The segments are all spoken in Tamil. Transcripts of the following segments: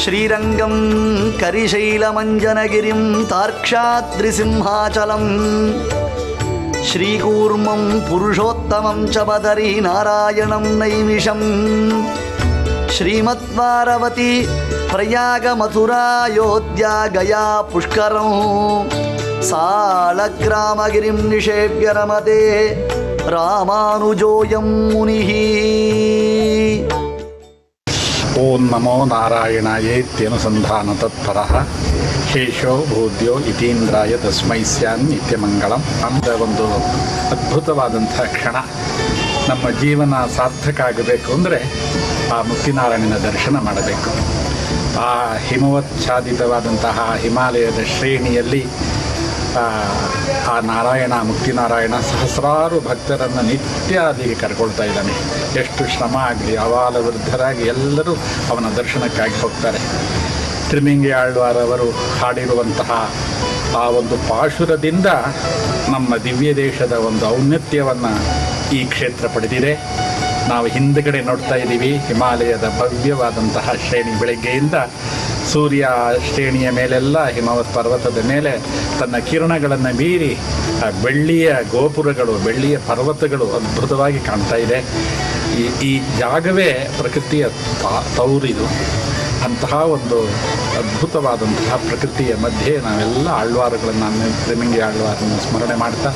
ಶ್ರೀರಂಗಂ ಕರಿಶೈಲಮಂಜನಗಿರಿಂ ತಾರ್ಕ್ಷಾದ್ರಿಸಿಂಹಾಚಲಂ ಶ್ರೀಕೂರ್ಮಂ ಪುರುಷೋತ್ತಮಂ ಚ ಬದರಿ ನಾರಾಯಣಂ ನೈಮಿಷಂ ಶ್ರೀಮದ್ವಾರವತಿ ಪ್ರಯಾಗ ಮಥುರಾಯೋಧ್ಯ ಗಯಾ ಪುಷ್ಕರಂ ಸಾಲಗ್ರಾಮಗಿರಿಂ ನಿಷೇವ್ಯ ರಮತೆ ರಾಮಾನುಜೋಯಂ ಮುನಿಃ. ಓಂ ನಮೋ ನಾರಾಯಣಾಯೇತ್ಯನುಸಂಧಾನ ತತ್ಪರಃ ಶೇಷೋ ಭೂದ್ಯೋ ಇತೀಂದ್ರಾಯ ತಸ್ಮೈ ಸ್ಯಾನ್ ನಿತ್ಯಮಂಗಳಂ. ಅಂತ ಒಂದು ಅದ್ಭುತವಾದಂಥ ಕ್ಷಣ. ನಮ್ಮ ಜೀವನ ಸಾರ್ಥಕ ಆಗಬೇಕು ಅಂದರೆ ಆ ಮುಕ್ತಿನಾರಾಯಣನ ದರ್ಶನ ಮಾಡಬೇಕು. ಆ ಹಿಮವಚ್ಛಾದಿತವಾದಂತಹ ಹಿಮಾಲಯದ ಶ್ರೇಣಿಯಲ್ಲಿ ಆ ನಾರಾಯಣ ಮುಕ್ತಿನಾರಾಯಣ ಸಹಸ್ರಾರು ಭಕ್ತರನ್ನು ನಿತ್ಯ ಅಲ್ಲಿಗೆ ಕರ್ಕೊಳ್ತಾ ಇದ್ದಾನೆ. ಎಷ್ಟು ಶ್ರಮ ಆಗಲಿ ಅವಾಲ ವೃದ್ಧರಾಗಿ ಎಲ್ಲರೂ ಅವನ ದರ್ಶನಕ್ಕಾಗಿ ಹೋಗ್ತಾರೆ. ತಿರುಮಿಂಗಿ ಆಳ್ವಾರವರು ಹಾಡಿರುವಂತಹ ಆ ಒಂದು ಪಾಶುರದಿಂದ ನಮ್ಮ ದಿವ್ಯ ದೇಶದ ಒಂದು ಔನ್ನತ್ಯವನ್ನು ಈ ಕ್ಷೇತ್ರ ಪಡೆದಿದೆ. ನಾವು ಹಿಂದುಗಡೆ ನೋಡ್ತಾ ಇದ್ದೀವಿ ಹಿಮಾಲಯದ ಭವ್ಯವಾದಂತಹ ಶ್ರೇಣಿ. ಬೆಳಗ್ಗೆಯಿಂದ ಸೂರ್ಯ ಶ್ರೇಣಿಯ ಮೇಲೆಲ್ಲ ಹಿಮವತ್ ಪರ್ವತದ ಮೇಲೆ ತನ್ನ ಕಿರಣಗಳನ್ನು ಬೀರಿ ಬೆಳ್ಳಿಯ ಗೋಪುರಗಳು, ಬೆಳ್ಳಿಯ ಪರ್ವತಗಳು ಅದ್ಭುತವಾಗಿ ಕಾಣ್ತಾ ಇದೆ. ಈ ಜಾಗವೇ ಪ್ರಕೃತಿಯ ತೌರಿದು. ಅಂತಹ ಒಂದು ಅದ್ಭುತವಾದಂತಹ ಪ್ರಕೃತಿಯ ಮಧ್ಯೆ ನಾವೆಲ್ಲ ಆಳ್ವಾರುಗಳನ್ನು, ತಿರುಮಿಂಗಿ ಆಳ್ವಾರನ್ನು ಸ್ಮರಣೆ ಮಾಡ್ತಾ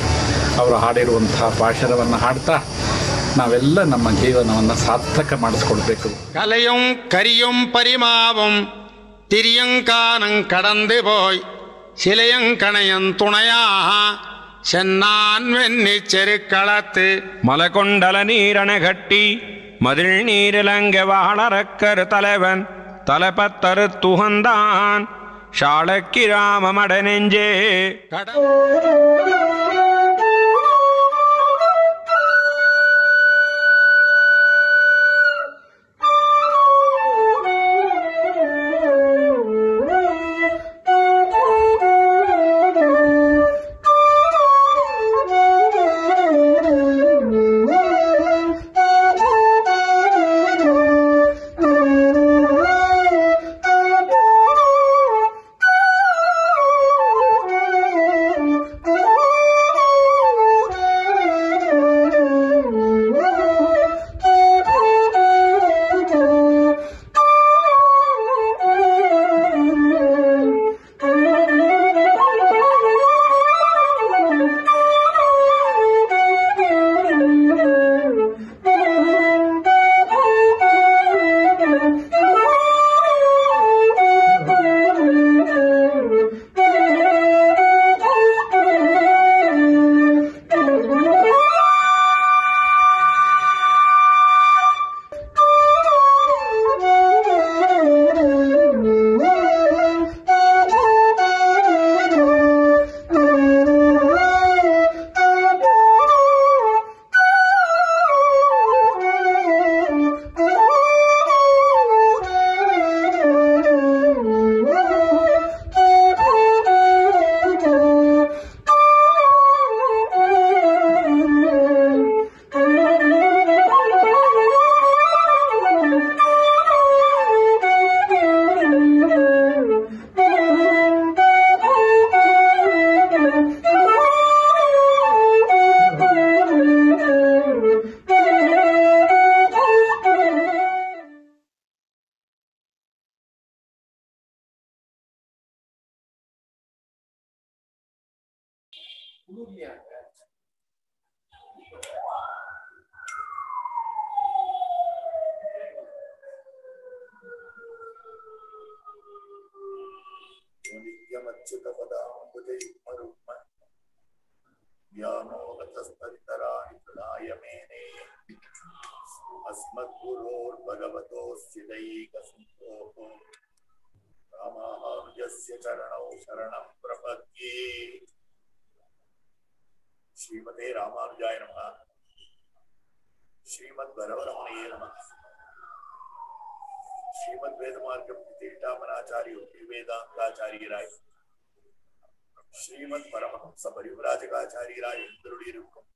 ಅವರು ಹಾಡಿರುವಂತಹ ಪಾಶರವನ್ನು ಹಾಡ್ತಾ ನಾವೆಲ್ಲ ನಮ್ಮ ಜೀವನವನ್ನು ಸಾರ್ಥಕ ಮಾಡಿಸ್ಕೊಳ್ಬೇಕು. கலையும் கரியும் பரிமாவும் திரியங்கானங் கடந்து போய் சிலையங்கணையன் துணையாக சென்னான் வெண்ணி செருக்களத்து மலகொண்டல நீரணகட்டி மதில் நீரிலங்க வாழறக்கர் தலைவன் தலபத்தரு துகந்தான் ஷாளக்கி ராமமட நெஞ்சே अस्मद्गुरोर्भगवतोऽस्य दैकसिन्धोः रामानुजस्य चरणौ शरणं प्रपद्ये. श्रीमते रामानुजाय नमः. श्रीमद्वरवरमणे नमः. श्रीमद्वेदमार्गं तीर्थामनाचार्य वेदांताचार्यराय श्रीमद परमहंस परिव्राजकाचार्यराय திருடியிருக்கும்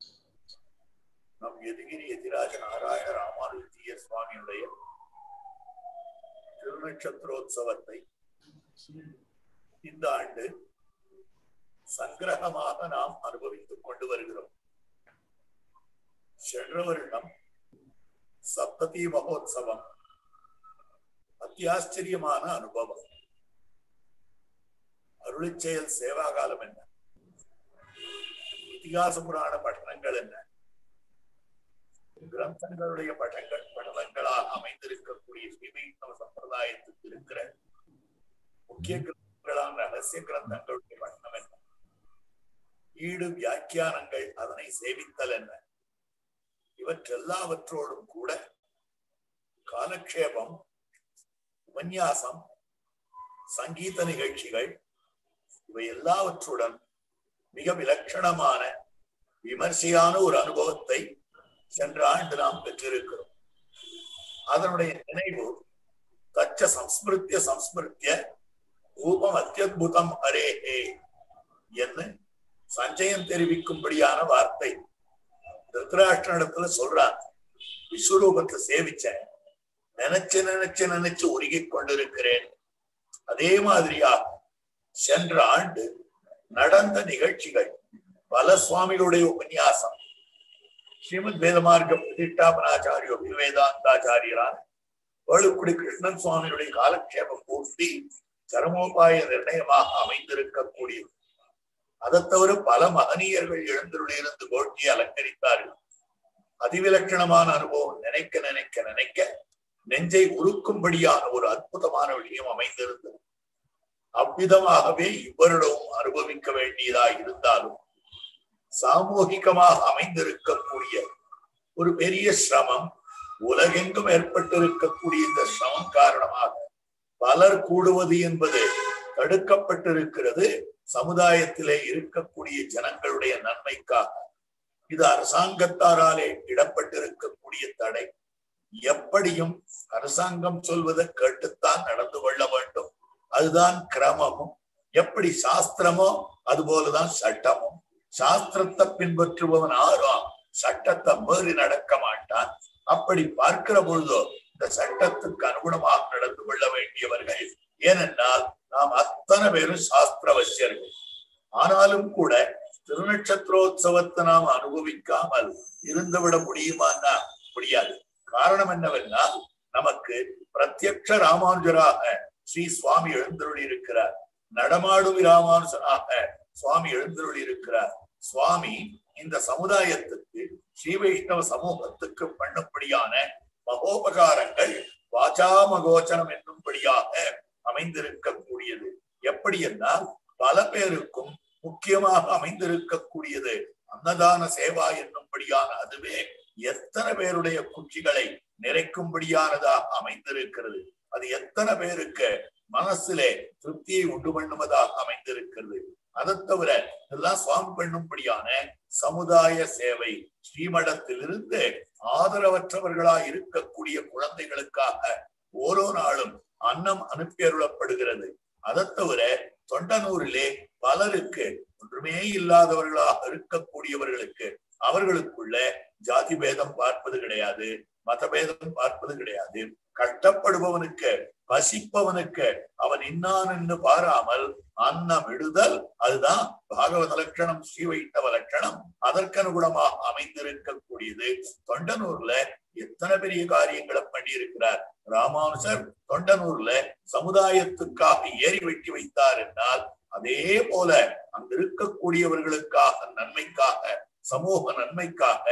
நம் எதிகிரி எதிராஜ நாராயண ராமானுஜீய சுவாமியுடைய திரு திருநட்சத்திரோத்சவத்தை இந்த ஆண்டு சங்கிரகமாக நாம் அனுபவித்துக் கொண்டு வருகிறோம். சென்ற வருடம் சப்ததி மகோத்சவம் அத்தியாச்சரியமான அனுபவம். அருளிச்செயல் சேவாகாலம் என்ன, இதிகாச புராண பட்டணங்கள் என்ன, கிரந்தங்களுடைய பட்டணங்களாக அமைந்திருக்கக்கூடிய ஸ்ரீவைஷ்ணவ சம்பிரதாயத்துக்கு இருக்கிற முக்கிய கிரந்தங்களான ரகசிய கிரந்தங்களுடைய பட்டணம் என்ன, ஈடு வியாக்கியானங்கள் அதனை சேவித்தல் என்ன, இவற்றெல்லாவற்றோடும் கூட காலக்ஷேபம், உபன்யாசம், சங்கீத நிகழ்ச்சிகள் இவை எல்லாவற்றுடன் மிக விலட்சணமான விமர்சையான ஒரு அனுபவத்தை சென்ற ஆண்டு நாம் பெற்றிருக்கிறோம். அதனுடைய நினைவு தச்ச சம்ஸ்மிருத்திய ரூபம் அத்தியுதம் ஹரேஹே என்று சஞ்சயன் தெரிவிக்கும்படியான வார்த்தை திருத்தராஷ்டிரனிடத்துல சொல்றார். விஸ்வரூபத்தை சேவிச்சேன், நினைச்சு உருகிக் கொண்டிருக்கிறேன். அதே மாதிரியாக சென்ற ஆண்டு நடந்த நிகழ்ச்சிகள், பல சுவாமிகளுடைய உபன்யாசம், ஸ்ரீமத் வேதமார்க்க பிரதிஷ்டாபனாச்சாரியோ வேதாந்தாச்சாரியரான வேளுக்குடி கிருஷ்ணன் சுவாமியுடைய காலக்ஷேபம் பூர்த்தி சரமோபாய நிர்ணயமாக அமைந்திருக்கக்கூடியது. அதை தவிர பல மகனீயர்கள் எழுந்தருளிலிருந்து கோஷ்டியை அலங்கரித்தார்கள். அதிவிலட்சணமான அனுபவம் நினைக்க நினைக்க நினைக்க நெஞ்சை உருக்கும்படியான ஒரு அற்புதமான விஷயம் அமைந்திருந்தது. அவ்விதமாகவே இவ்வருடமும் அனுபவிக்க வேண்டியதாக இருந்தாலும் சாமூகிகமாக அமைந்திருக்கக்கூடிய ஒரு பெரிய சிரமம், உலகெங்கும் ஏற்பட்டிருக்கக்கூடிய இந்த சிரமம் காரணமாக பலர் கூடுவது என்பது தடுக்கப்பட்டிருக்கிறது. சமுதாயத்திலே இருக்கக்கூடிய ஜனங்களுடைய நன்மைக்காக இது அரசாங்கத்தாராலே இடப்பட்டிருக்கக்கூடிய தடை. எப்படியும் அரசாங்கம் சொல்வதை கேட்டுத்தான் நடந்து கொள்ள வேண்டும். அதுதான் கிரமமும். எப்படி சாஸ்திரமோ அதுபோலதான் சட்டமும். சாஸ்திரத்தை பின்பற்றுபவன் ஆறும் சட்டத்தை மீறி நடக்க மாட்டான். அப்படி பார்க்கிற பொழுதோ இந்த சட்டத்துக்கு அனுகுணமாக நடந்து கொள்ள வேண்டியவர்கள். ஏனென்றால் நாம் அத்தனை பேரும் சாஸ்திரவசியர்கள். ஆனாலும் கூட திருநட்சத்திரோத்சவத்தை நாம் அனுபவிக்காமல் இருந்துவிட முடியுமான்னா முடியாது. காரணம் என்னவென்றால் நமக்கு பிரத்யக்ஷ ராமானுஜராக ஸ்ரீ சுவாமி எழுந்தருளி இருக்கிறார். நடமாடும் ராமானுஜராக சுவாமி எழுந்தருளி இருக்கிறார். சுவாமி இந்த சமுதாயத்துக்கு ஸ்ரீ வைஷ்ணவ சமூகத்துக்கு பண்ணும்படியான மகோபகாரங்கள் வாசாமகோச்சரம் என்னும்படியாக அமைந்திருக்கக்கூடியது. எப்படி என்றால் பல பேருக்கும் முக்கியமாக அமைந்திருக்கக்கூடியது அன்னதான சேவா என்னும்படியான அதுவே எத்தனை பேருடைய குச்சிகளை நிறைக்கும்படியானதாக அமைந்திருக்கிறது. அது எத்தனை பேருக்கு மனசிலே திருப்தியை உண்டு பண்ணுவதாக அமைந்திருக்கிறது. அதை தவிர இதெல்லாம் சுவாமி பண்ணும்படியான சமுதாய சேவை. ஸ்ரீமடத்திலிருந்து ஆதரவற்றவர்களாய் இருக்கக்கூடிய குழந்தைகளுக்காக ஓரோ நாளும் அன்னம் அனுப்பி அருளப்படுகிறது. அதை தவிர தொண்டனூரிலே பலருக்கு ஒன்றுமே இல்லாதவர்களாக இருக்கக்கூடியவர்களுக்கு அவர்களுக்குள்ள ஜாதி பேதம் பார்ப்பது கிடையாது, மதபேதம் பார்ப்பது கிடையாது. கஷ்டப்படுபவனுக்கு பசிப்பவனுக்கு அவன் இன்னான் என்று பாராமல் அன்னம் இடுதல், அதுதான் பாகவத லட்சணம், ஸ்ரீ வைஷ்ணவ லட்சணம். அதற்கனுகுணமாக அமைந்திருக்கக்கூடியது. தொண்டனூர்ல எத்தனை பெரிய காரியங்களை பண்ணியிருக்கிறார் ராமானுஜர். தொண்டனூர்ல சமுதாயத்துக்காக ஏறி வெட்டி வைத்தார் என்றால் அதே போல அங்க இருக்கக்கூடியவர்களுக்காக நன்மைக்காக சமூக நன்மைக்காக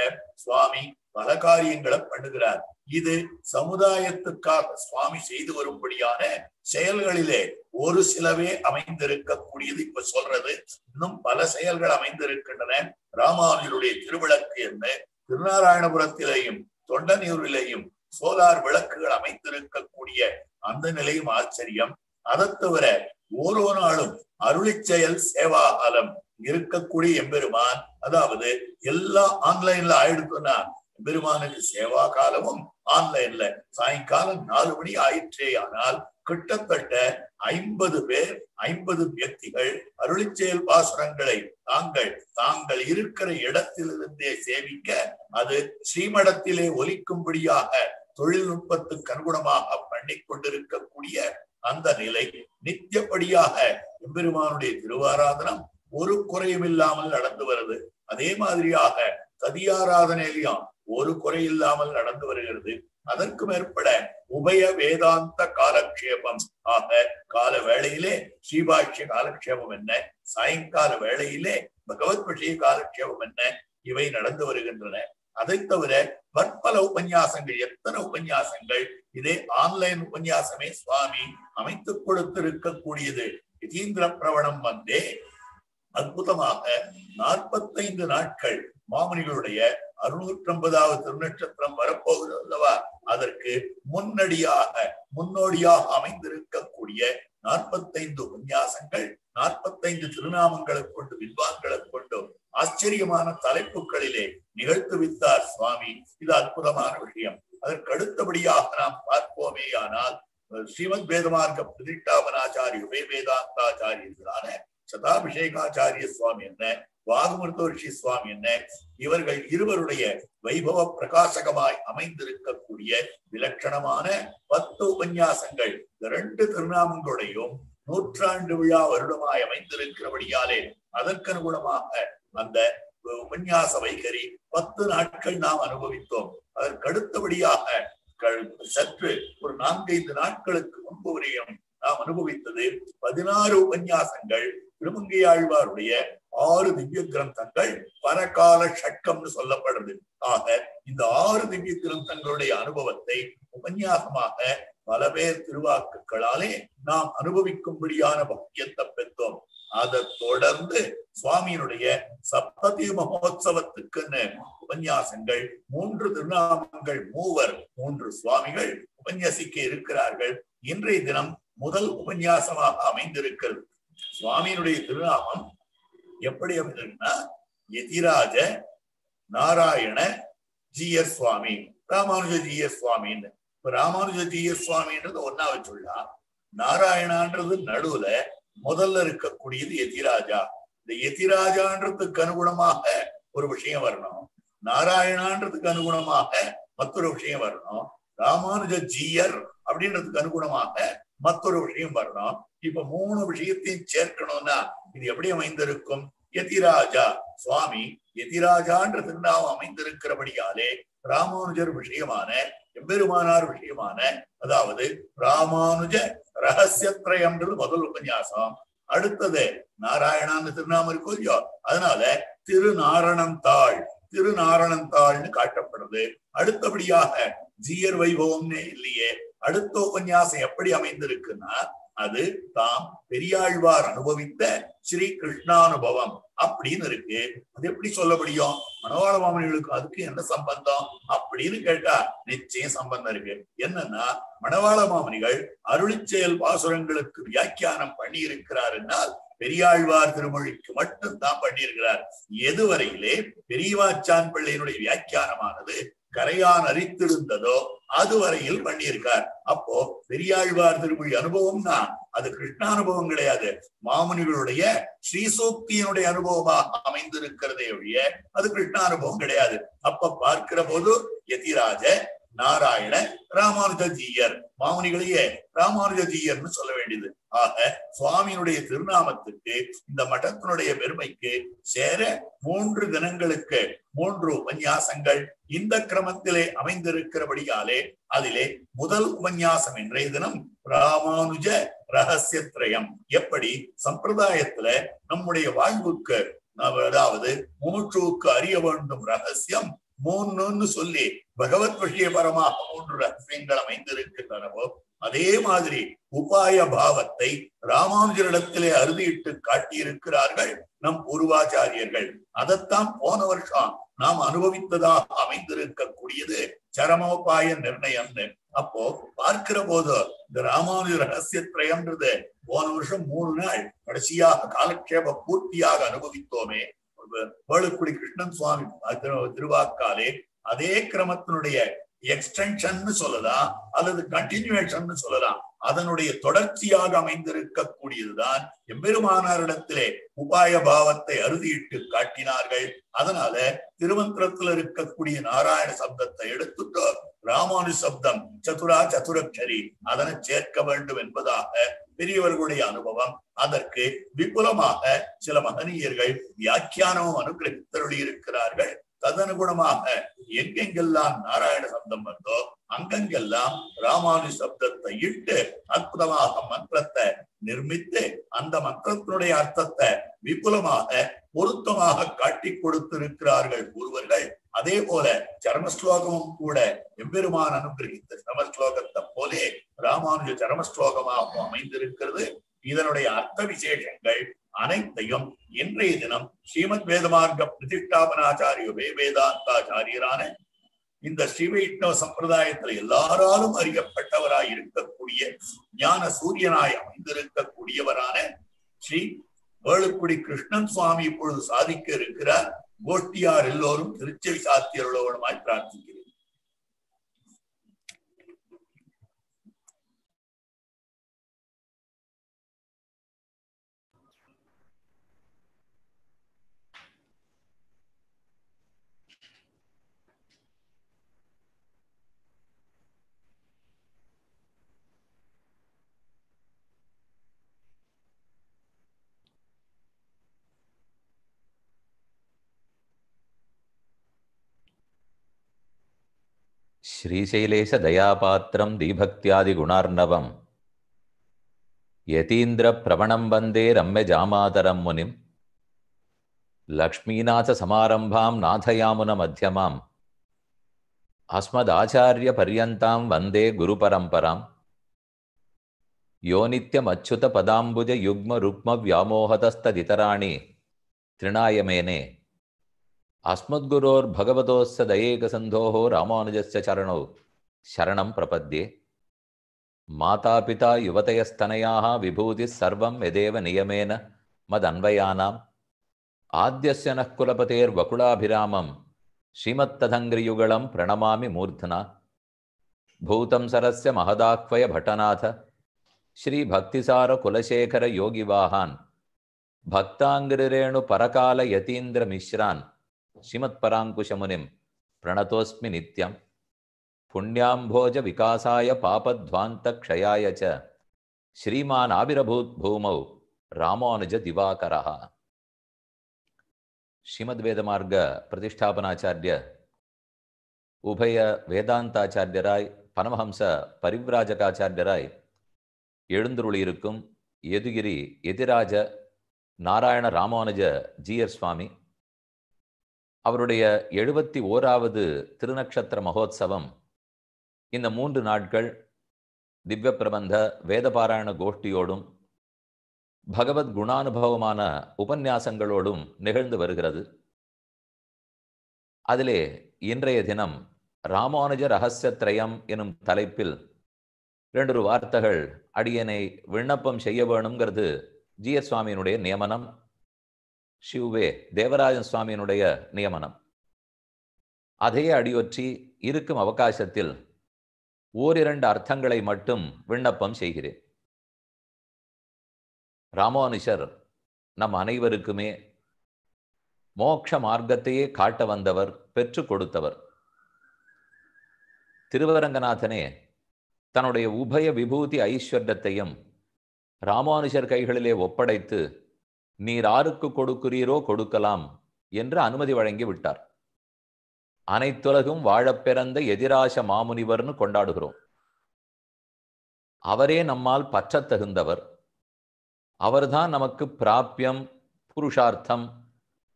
சுவாமி பல காரியங்களை பண்ணுகிறார். இது சமுதாயத்துக்காக சுவாமி செய்து வரும்படியான செயல்களிலே ஒரு சிலவே அமைந்திருக்கக்கூடியது. இப்ப சொல்றது இன்னும் பல செயல்கள் அமைந்திருக்கின்றன. ராமானுஜருடைய திருவிளக்கு என்ன, திருநாராயணபுரத்திலேயும் தொண்டனூரிலேயும் சோலார் விளக்குகள் அமைந்திருக்கக்கூடிய அந்த நிலையும் ஆச்சரியம். அதை தவிர ஓரோ நாளும் அருளிச்செயல் சேவாகாலம் இருக்கக்கூடிய எம்பெருமான், அதாவது எல்லாம் ஆன்லைன்ல ஆயிடுத்துன்னா எம்பெருமானுக்கு சேவா காலமும் ஆன்லைன்ல சாயங்காலம் 4 மணி ஆயிற்றே. ஆனால் கிட்டத்தட்ட 50 பேர் 50 வியக்திகள் அருளிச்செயல் பாசுரங்களை தாங்கள் இருக்கிற இடத்திலிருந்தே சேவிக்க அது ஸ்ரீமடத்திலே ஒலிக்கும்படியாக தொழில்நுட்பத்துக்கு அனுகுணமாக பண்ணி கொண்டிருக்கக்கூடிய அந்த நிலை நித்தியப்படியாக எம்பெருமானுடைய திருவாராதனம் ஒரு குறையும் இல்லாமல் நடந்து வருது. அதே மாதிரியாக ததியாராதனையிலும் ஒரு குறை இல்லாமல் நடந்து வருகிறது. அதற்கு மேற்பட உபய வேதாந்த காலக்ஷேபம் ஆக கால வேளையிலே ஸ்ரீபாஷ்ய காலக்ஷேபம் என்ன, சாயங்கால வேளையிலே பகவத் விஷய காலக்ஷேபம் என்ன, இவை நடந்து வருகின்றன. அதை தவிர பற்பல உபன்யாசங்கள், எத்தனை உபன்யாசங்கள், இதே ஆன்லைன் உபன்யாசமே சுவாமி அமைத்துக் கொடுத்திருக்கக்கூடியது. யதீந்திர பிரவணம் வந்தே அற்புதமாக 45 நாட்கள் மாமுனிகளுடைய 650வது திருநட்சத்திரம் வரப்போகிறது அல்லவா, அதற்கு முன்னோடியாக அமைந்திருக்கக்கூடிய 45 உபன்யாசங்கள், 45 திருநாமங்களை கொண்டு வித்வான்களை கொண்டு ஆச்சரியமான தலைப்புகளிலே நிகழ்த்துவித்தார் சுவாமி. இது அற்புதமான விஷயம். அதற்கு அடுத்தபடியாக நாம் பார்ப்போமே ஆனால் ஸ்ரீமத் வேதமார்க்க பிரதிஷ்டாபனாச்சாரிய உபய வேதாந்தாச்சாரியர்களான சதாபிஷேகாச்சாரிய சுவாமி என்ன, வாகுமிருத்தோர்ஷி சுவாமி என்ன, இவர்கள் இருவருடைய வைபவ பிரகாசகமாய் அமைந்திருக்கக்கூடிய விலட்சணமான 10 உபன்யாசங்கள் 2 திருநாமங்களுடையும் 100ஆண்டு விழா வருடமாய் அமைந்திருக்கிறபடியாலே அதற்கனுகுணமாக அந்த உபன்யாச வைகரி 10 நாட்கள் நாம் அனுபவித்தோம். அதற்கு அடுத்தபடியாக சற்று ஒரு 4-5 நாட்களுக்கு முன்பு வரையும் நாம் அனுபவித்தது 16 உபன்யாசங்கள். திருமங்கையாழ்வாருடைய 6 திவ்ய கிரந்தங்கள் பரகால ஷட்கம்னு சொல்லப்படுறது. ஆக இந்த 6 திவ்ய கிரந்தங்களுடைய அனுபவத்தை உபன்யாசமாக பல பேர் திருவாக்குகளாலே நாம் அனுபவிக்கும்படியான பாக்கியத்தை பெற்றோம். அதை தொடர்ந்து சுவாமியினுடைய சப்ததி மகோத்சவத்துக்குன்னு உபன்யாசங்கள் 3 திருநாமங்கள், 3 சுவாமிகள் உபன்யாசிக்க இருக்கிறார்கள். இன்றைய தினம் முதல் உபன்யாசமாக அமைந்திருக்கிறது. சுவாமியினுடைய திருநாமம் எப்படி அமைந்திருக்குன்னா யதிராஜ நாராயண ஜிஎஸ் சுவாமி, ராமானுஜ ஜிஎஸ் சுவாமின்னு. இப்ப ராமானுஜ ஜிஎஸ் சுவாமின்றது ஒன்னாவது சொல்லலாம், நாராயணான்றது நடுவுல முதல்ல இருக்கக்கூடியது யதிராஜா. இந்த யதிராஜான்றதுக்கு அனுகுணமாக ஒரு விஷயம் வரணும், நாராயணான்றதுக்கு அனுகுணமாக மற்றொரு விஷயம் வரணும், ராமானுஜ ஜீயர் அப்படின்றதுக்கு அனுகுணமாக மற்றொரு விஷயம் வரணும். இப்ப 3 விஷயத்தையும் சேர்க்கணும்னா இது எப்படி அமைந்திருக்கும்? யதிராஜா சுவாமி யதிராஜான்ற திருநாமம் அமைந்திருக்கிறபடியாலே ராமானுஜர் விஷயமான எம்பெருமானார் விஷயமான, அதாவது ராமானுஜ ரகசியத்ரயம்ன்றது முதல் உபன்யாசம். அடுத்தது நாராயணான்னு திருநாமம் இருக்கும் இல்லையோ, அதனால திருநாரணந்தாள்னு காட்டப்படுறது. அடுத்தபடியாக ஜீயர் வைபவம்னே இல்லையே. அடுத்த உபன்யாசம் எப்படி அமைந்திருக்குன்னா அது தாம் பெரியாழ்வார் அனுபவித்த ஸ்ரீ கிருஷ்ணானுபவம் அப்படின்னு இருக்கு. அது எப்படி சொல்ல முடியும்? மணவாள மாமனிகளுக்கு அதுக்கு என்ன சம்பந்தம் அப்படின்னு கேட்டா நிச்சயம் சம்பந்தம் இருக்கு. என்னன்னா மணவாள மாமனிகள் அருளிச்செயல் பாசுரங்களுக்கு வியாக்கியானம் பண்ணி இருக்கிறார். பெரியாழ்வார் திருமொழிக்கு மட்டும்தான் பண்ணியிருக்கிறார். எதுவரையிலே பெரியவாச்சான் பிள்ளையினுடைய வியாக்கியானமானது கரையான் அரித்திருந்ததோ அதுவரையில் பண்ணியிருக்கார். அப்போ பெரியாழ்வார் திருமொழி அனுபவம்னா அது கிருஷ்ணானுபவம் கிடையாது, மாமுனிகளுடைய ஸ்ரீசூக்தியினுடைய அனுபவமாக அமைந்திருக்கிறதே ஒழிய அது கிருஷ்ணானுபவம் கிடையாது. அப்ப பார்க்கிற போது யதிராஜ நாராயண ராமானுஜ ஜீயர், மாமுனிகளையே ராமானுஜ ஜீயர்னு சொல்ல வேண்டியது. ஆக சுவாமியினுடைய திருநாமத்துக்கு இந்த மட்டத்தினுடைய பெருமைக்கு சேர 3 தினங்களுக்கு 3 உபன்யாசங்கள் இந்த கிரமத்திலே அமைந்திருக்கிறபடியாலே அதிலே முதல் உபன்யாசம் இன்றைய தினம் ராமானுஜ ரகசியத்ரயம். எப்படி சம்பிரதாயத்துல நம்முடைய வாழ்வுக்கு, அதாவது மூச்சுக்கு அறிய வேண்டும் ரகசியம் 3ன்னு சொல்லி பகவத் விஷயபரமாக 3 ரகசியங்கள் அமைந்திருக்கின்றனவோ, அதே மாதிரி உபாய பாவத்தை ராமானுஜரிடத்திலே அறுதியிட்டு காட்டியிருக்கிறார்கள் நம் பூர்வாச்சாரியர்கள். அதைத்தான் போன வருஷம் நாம் அனுபவித்ததாக அமைந்திருக்கக்கூடியது சரமோபாய நிர்ணயம்னு. அப்போ பார்க்கிற போது இந்த ராமானுஜ ரகசியத்ரயம்ன்றது போன வருஷம் 3 நாள் கடைசியாக காலக்ஷேப பூர்த்தியாக அனுபவித்தோமே. வேளுக்குடி கிருஷ்ணன் சுவாமி திருவாக்காலே அதே கிரமத்தினுடைய எக்ஸ்டென்ஷன் சொல்லலாம் அல்லது கண்டினியூஷன் சொல்லலாம். அதனுடைய தொடர்ச்சியாக அமைந்திருக்கக்கூடியதுதான் எம்பெருமானாரிடத்திலே உபாய பாவத்தை அறுதியிட்டு காட்டினார்கள். அதனால திருமந்திரத்தில் இருக்கக்கூடிய நாராயண சப்தத்தை எடுத்துட்டு ராமானு சப்தம் சதுரா சதுரக்ஷரி அதனை சேர்க்க வேண்டும் என்பதாக பெரியவர்களுடைய அனுபவம். அதற்கு விபுலமாக சில மகனீயர்கள் வியாக்கியானமும் அனுகிரகித்தருளி இருக்கிறார்கள். ததனுகுணமாக எங்கெங்கெல்லாம் நாராயண சப்தம் வந்தோ அங்கெங்கெல்லாம் ராமானு சப்தத்தை இட்டு அற்புதமாக மந்திரத்தை நிர்மித்து அந்த மந்திரத்தினுடைய அர்த்தத்தை விபுலமாக பொருத்தமாக காட்டி கொடுத்திருக்கிறார்கள் ஒருவர்கள். அதே போல சரமஸ்லோகமும் கூட எம்பெருமான் அனுகிரகித்த சரமஸ்லோகத்தை போலே ராமானுஜ சரமஸ்லோகமாக அமைந்திருக்கிறது. இதனுடைய அர்த்த விசேஷங்கள் அனைத்தையும் இன்றைய தினம் ஸ்ரீமத் வேதமார்க்க பிரதிஷ்டாபனாச்சாரிய வேதாந்தாச்சாரியரான இந்த ஸ்ரீ வைஷ்ணவ சம்பிரதாயத்தில் எல்லாராலும் அறியப்பட்டவராய் இருக்கக்கூடிய ஞான சூரியனாய் அமைந்திருக்கக்கூடியவரான ஸ்ரீ வேளுக்குடி கிருஷ்ணன் சுவாமி இப்பொழுது சாதிக்க இருக்கிறார். கோஷ்டியார் எல்லோரும் திருச்செவி சாத்தியருளோடுமாய் பிரார்த்திக்கிறேன். श्रीशैलेश दयापात्रं दीभक्त्यादिगुणार्णवं यतीन्द्रप्रवणं वन्दे रम्यजामातरं मुनिं लक्ष्मीनाथसमारम्भां नाथयामुनमध्यमाम् अस्मदाचार्यपर्यन्तां वन्दे गुरुपरम्परां यो नित्यमच्युतपदाम्बुजयुग्मरुक्मव्यामोहतस्तदितराणि तृणाय मेने अस्मद्गुरोर्भगवतोस्य दयेकसन्धोः रामानुजस्य चरणौ शरणं प्रपद्ये। मातापिता युवतयस्तनयाः विभूतिः सर्वं यदेव नियमेन मदन्वयानाम् आद्यस्य नः कुलपतेर्वकुलाभिरामं श्रीमत्तदङ्घ्रियुगलं प्रणमामि मूर्ध्ना। भूतं सरस्य महदाह्वय भटनाथ श्रीभक्तिसारकुलशेखरयोगिवाहान् भक्ताङ्घ्रिरेणुपरकालयतीन्द्रमिश्रान् श्रीमत्पराङ्कुशमुनिं प्रणतोऽस्मि नित्यं। पुण्याम्भोज विकासाय पापध्वान्तक्षयाय च श्रीमान् आविरभूत् भूमौ रामानुज दिवाकरः। श्रीमद्वेदमार्ग प्रतिष्ठापनाचार्य उभय वेदांताचार्यराय परमहंस परिव्राजकाचार्यराय எழுந்தருளியிருக்கும் யதுகிரி யதிராஜ நாராயண ராமானுஜ ஜீயர் சுவாமி அவருடைய 71வது திருநக்ஷத்திர மகோத்சவம் இந்த 3 நாட்கள் திவ்ய பிரபந்த வேதபாராயண கோஷ்டியோடும் பகவத் குணானுபவமான உபன்யாசங்களோடும் நிகழ்ந்து வருகிறது. அதிலே இன்றைய தினம் ராமானுஜ ரகசியத்ரயம் எனும் தலைப்பில் 2 வார்த்தைகள் அடியனை விண்ணப்பம் செய்ய வேணுங்கிறது ஜீயர் சுவாமியினுடைய நியமனம், சிவவே தேவராஜன் சுவாமியினுடைய நியமனம். அதையே அடியொற்றி இருக்கும் அவகாசத்தில் ஓரிரண்டு அர்த்தங்களை மட்டும் விண்ணப்பம் செய்கிறேன். ராமானுஜர் நம் அனைவருக்குமே மோட்ச மார்க்கத்தையே காட்ட வந்தவர், பெற்று கொடுத்தவர். திருவரங்கநாதனே தன்னுடைய உபய விபூதி ஐஸ்வர்யத்தையும் ராமானுஜர் கைகளிலே ஒப்படைத்து நீர் ஆருக்கு கொடுக்கிறீரோ கொடுக்கலாம் என்று அனுமதி வழங்கி விட்டார். அனைத்துலகும் வாழப் பிறந்த எதிராச மாமுனிவர்னு கொண்டாடுகிறோம். அவரே நம்மால் பற்றத் தகுந்தவர். அவர்தான் நமக்கு பிராபியம், புருஷார்த்தம்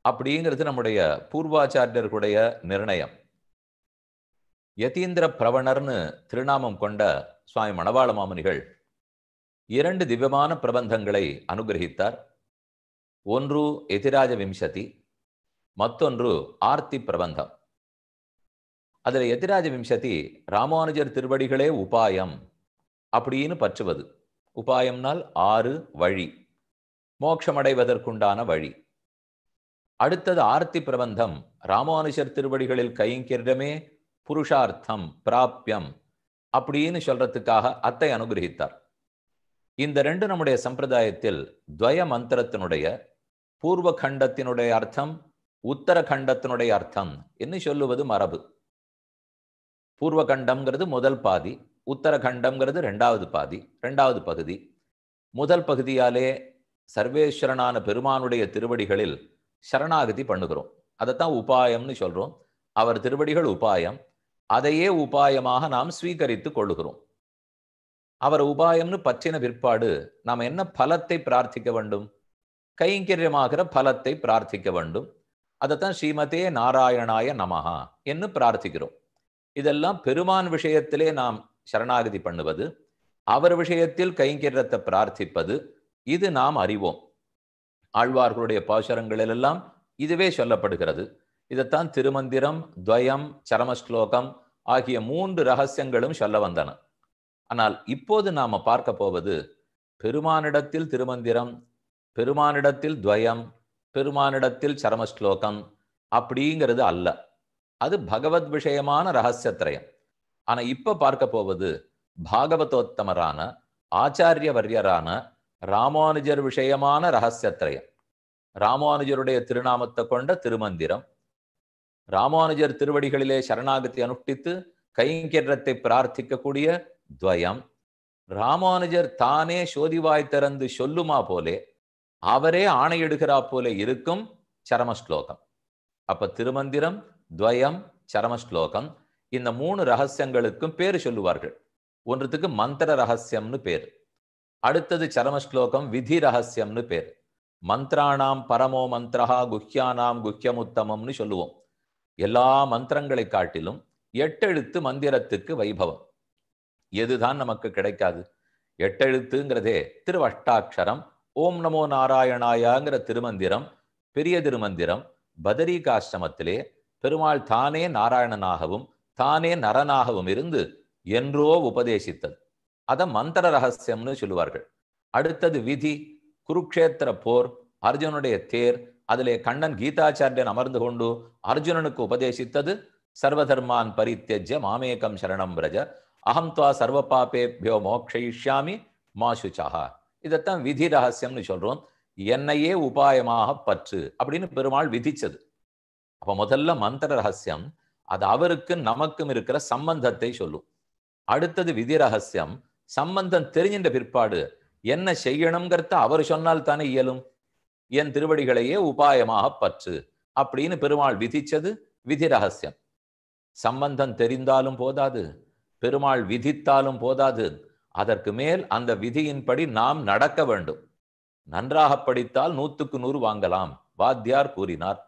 அப்படிங்கிறது நம்முடைய பூர்வாச்சாரியர்களுடைய நிர்ணயம். யதீந்திர பிரவணர்னு திருநாமம் கொண்ட சுவாமி மணவாள மாமுனிகள் 2 திவ்யமான பிரபந்தங்களை அனுகிரகித்தார். ஒன்று யதிராஜ விம்சதி, மற்றொன்று ஆர்த்தி பிரபந்தம். அதில் யதிராஜ விம்சதி ராமானுஜர் திருவடிகளே உபாயம் அப்படின்னு பற்றுவது. உபாயம்னால் 6 வழி, மோட்சமடைவதற்குண்டான வழி. அடுத்தது ஆர்த்தி பிரபந்தம், ராமானுஜர் திருவடிகளில் கைங்கரிடமே புருஷார்த்தம், பிராபியம் அப்படின்னு சொல்றதுக்காக அத்தை அனுகிரகித்தார். இந்த 2 நம்முடைய சம்பிரதாயத்தில் துவய மந்திரத்தினுடைய பூர்வ கண்டத்தினுடைய அர்த்தம், உத்தர கண்டத்தினுடைய அர்த்தம் என்று சொல்லுவது மரபு. பூர்வகண்டம்ங்கிறது முதல் பாதி, உத்தரகண்டம்ங்கிறது ரெண்டாவது பகுதி. முதல் பகுதியாலே சர்வேஸ்வரனான பெருமானுடைய திருவடிகளில் சரணாகதி பண்ணுகிறோம். அதைத்தான் உபாயம்னு சொல்றோம். அவர் திருவடிகள் உபாயம், அதையே உபாயமாக நாம் ஸ்வீகரித்து கொள்ளுகிறோம். அவர் உபாயம்னு பற்றின பிற்பாடு நாம் என்ன பலத்தை பிரார்த்திக்க வேண்டும்? கைங்கரியமாகிற பலத்தை பிரார்த்திக்க வேண்டும். அதைத்தான் ஸ்ரீமதே நாராயணாய நமஹா என்று பிரார்த்திக்கிறோம். இதெல்லாம் பெருமான் விஷயத்திலே நாம் சரணாகதி பண்ணுவது, அவர் விஷயத்தில் கைங்கரியத்தை பிரார்த்திப்பது, இது நாம் அறிவோம். ஆழ்வார்களுடைய பாசுரங்களிலெல்லாம் இதுவே சொல்லப்படுகிறது. இதைத்தான் திருமந்திரம், துவயம், சரமஸ்லோகம் ஆகிய 3 ரகசியங்களும் சொல்ல வந்தன. ஆனால் இப்போது நாம பார்க்க போவது பெருமானிடத்தில் திருமந்திரம், பெருமானிடத்தில் துவயம், பெருமானிடத்தில் சரமஸ்லோகம் அப்படிங்கிறது அல்ல. அது பகவத் விஷயமான ரகசியத்திரயம். ஆனா இப்ப பார்க்க போவது பாகவதோத்தமரான ஆச்சாரிய வர்யரான ராமானுஜர் விஷயமான ரகசியத்திரயம். ராமானுஜருடைய திருநாமத்தை கொண்ட திருமந்திரம், ராமானுஜர் திருவடிகளிலே சரணாகதி அனுஷ்டித்து கைங்கரியத்தை பிரார்த்திக்கக்கூடிய துவயம், ராமானுஜர் தானே சோதிவாய் திறந்து சொல்லுமா போலே அவரே ஆணையிடுகிறா போல இருக்கும் சரமஸ்லோகம். அப்ப திருமந்திரம், துவயம், சரமஸ்லோகம் இந்த 3 ரகசியங்களுக்கும் பேரு சொல்லுவார்கள். ஒன்றுத்துக்கு மந்திர ரகசியம்னு பேர், அடுத்தது சரமஸ்லோகம் விதி ரகசியம்னு பேர். மந்திராணாம் பரமோ மந்திரஹா குஹ்யானாம் குஹ்யமுத்தமம்னு சொல்லுவோம். எல்லா மந்திரங்களை காட்டிலும் 8 எழுத்து மந்திரத்துக்கு வைபவம். எதுதான் நமக்கு கிடைக்காது? 8 எழுத்துங்கிறதே திருவஷ்டாட்சரம், ஓம் நமோ நாராயணாயாங்கிற திருமந்திரம், பெரிய திருமந்திரம் பதரிகாசிரமத்திலே பெருமாள் தானே நாராயணனாகவும் தானே நரனாகவும் இருந்து என்றோ உபதேசித்தது. அத மந்திர ரகசியம்னு சொல்லுவார்கள். அடுத்தது விதி, குருக்ஷேத்திர போர், அர்ஜுனுடைய தேர், அதிலே கண்ணன் கீதாச்சாரியன் அமர்ந்து கொண்டு அர்ஜுனனுக்கு உபதேசித்தது சர்வதர்மான் பரித்யஜ்ய மாமேகம் சரணம் பிரஜ அகம் துவா சர்வ பாபேபியோ மோக்ஷயிஷ்யாமி மா சுச்சஹா. இதைத்தான் விதி ரகசியம்னு சொல்றோம். என்னையே உபாயமாக பற்று அப்படின்னு பெருமாள் விதிச்சது. அப்ப முதல்ல மந்திர ரகசியம், அது அவருக்கு நமக்கும் இருக்கிற சம்பந்தத்தை சொல்லும். அடுத்தது விதி ரகசியம், சம்பந்தம் தெரிஞ்சின்ற பிற்பாடு என்ன செய்யணுங்கிறத அவர் சொன்னால் தானே இயலும். என் திருவடிகளையே உபாயமாக பற்று அப்படின்னு பெருமாள் விதிச்சது விதி ரகசியம். சம்பந்தம் தெரிந்தாலும் போதாது, பெருமாள் விதித்தாலும் போதாது, அதற்கு மேல் அந்த விதியின்படி நாம் நடக்க வேண்டும். நன்றாக படித்தால் 100க்கு 100 வாங்கலாம், வாத்தியார் கூறினார்.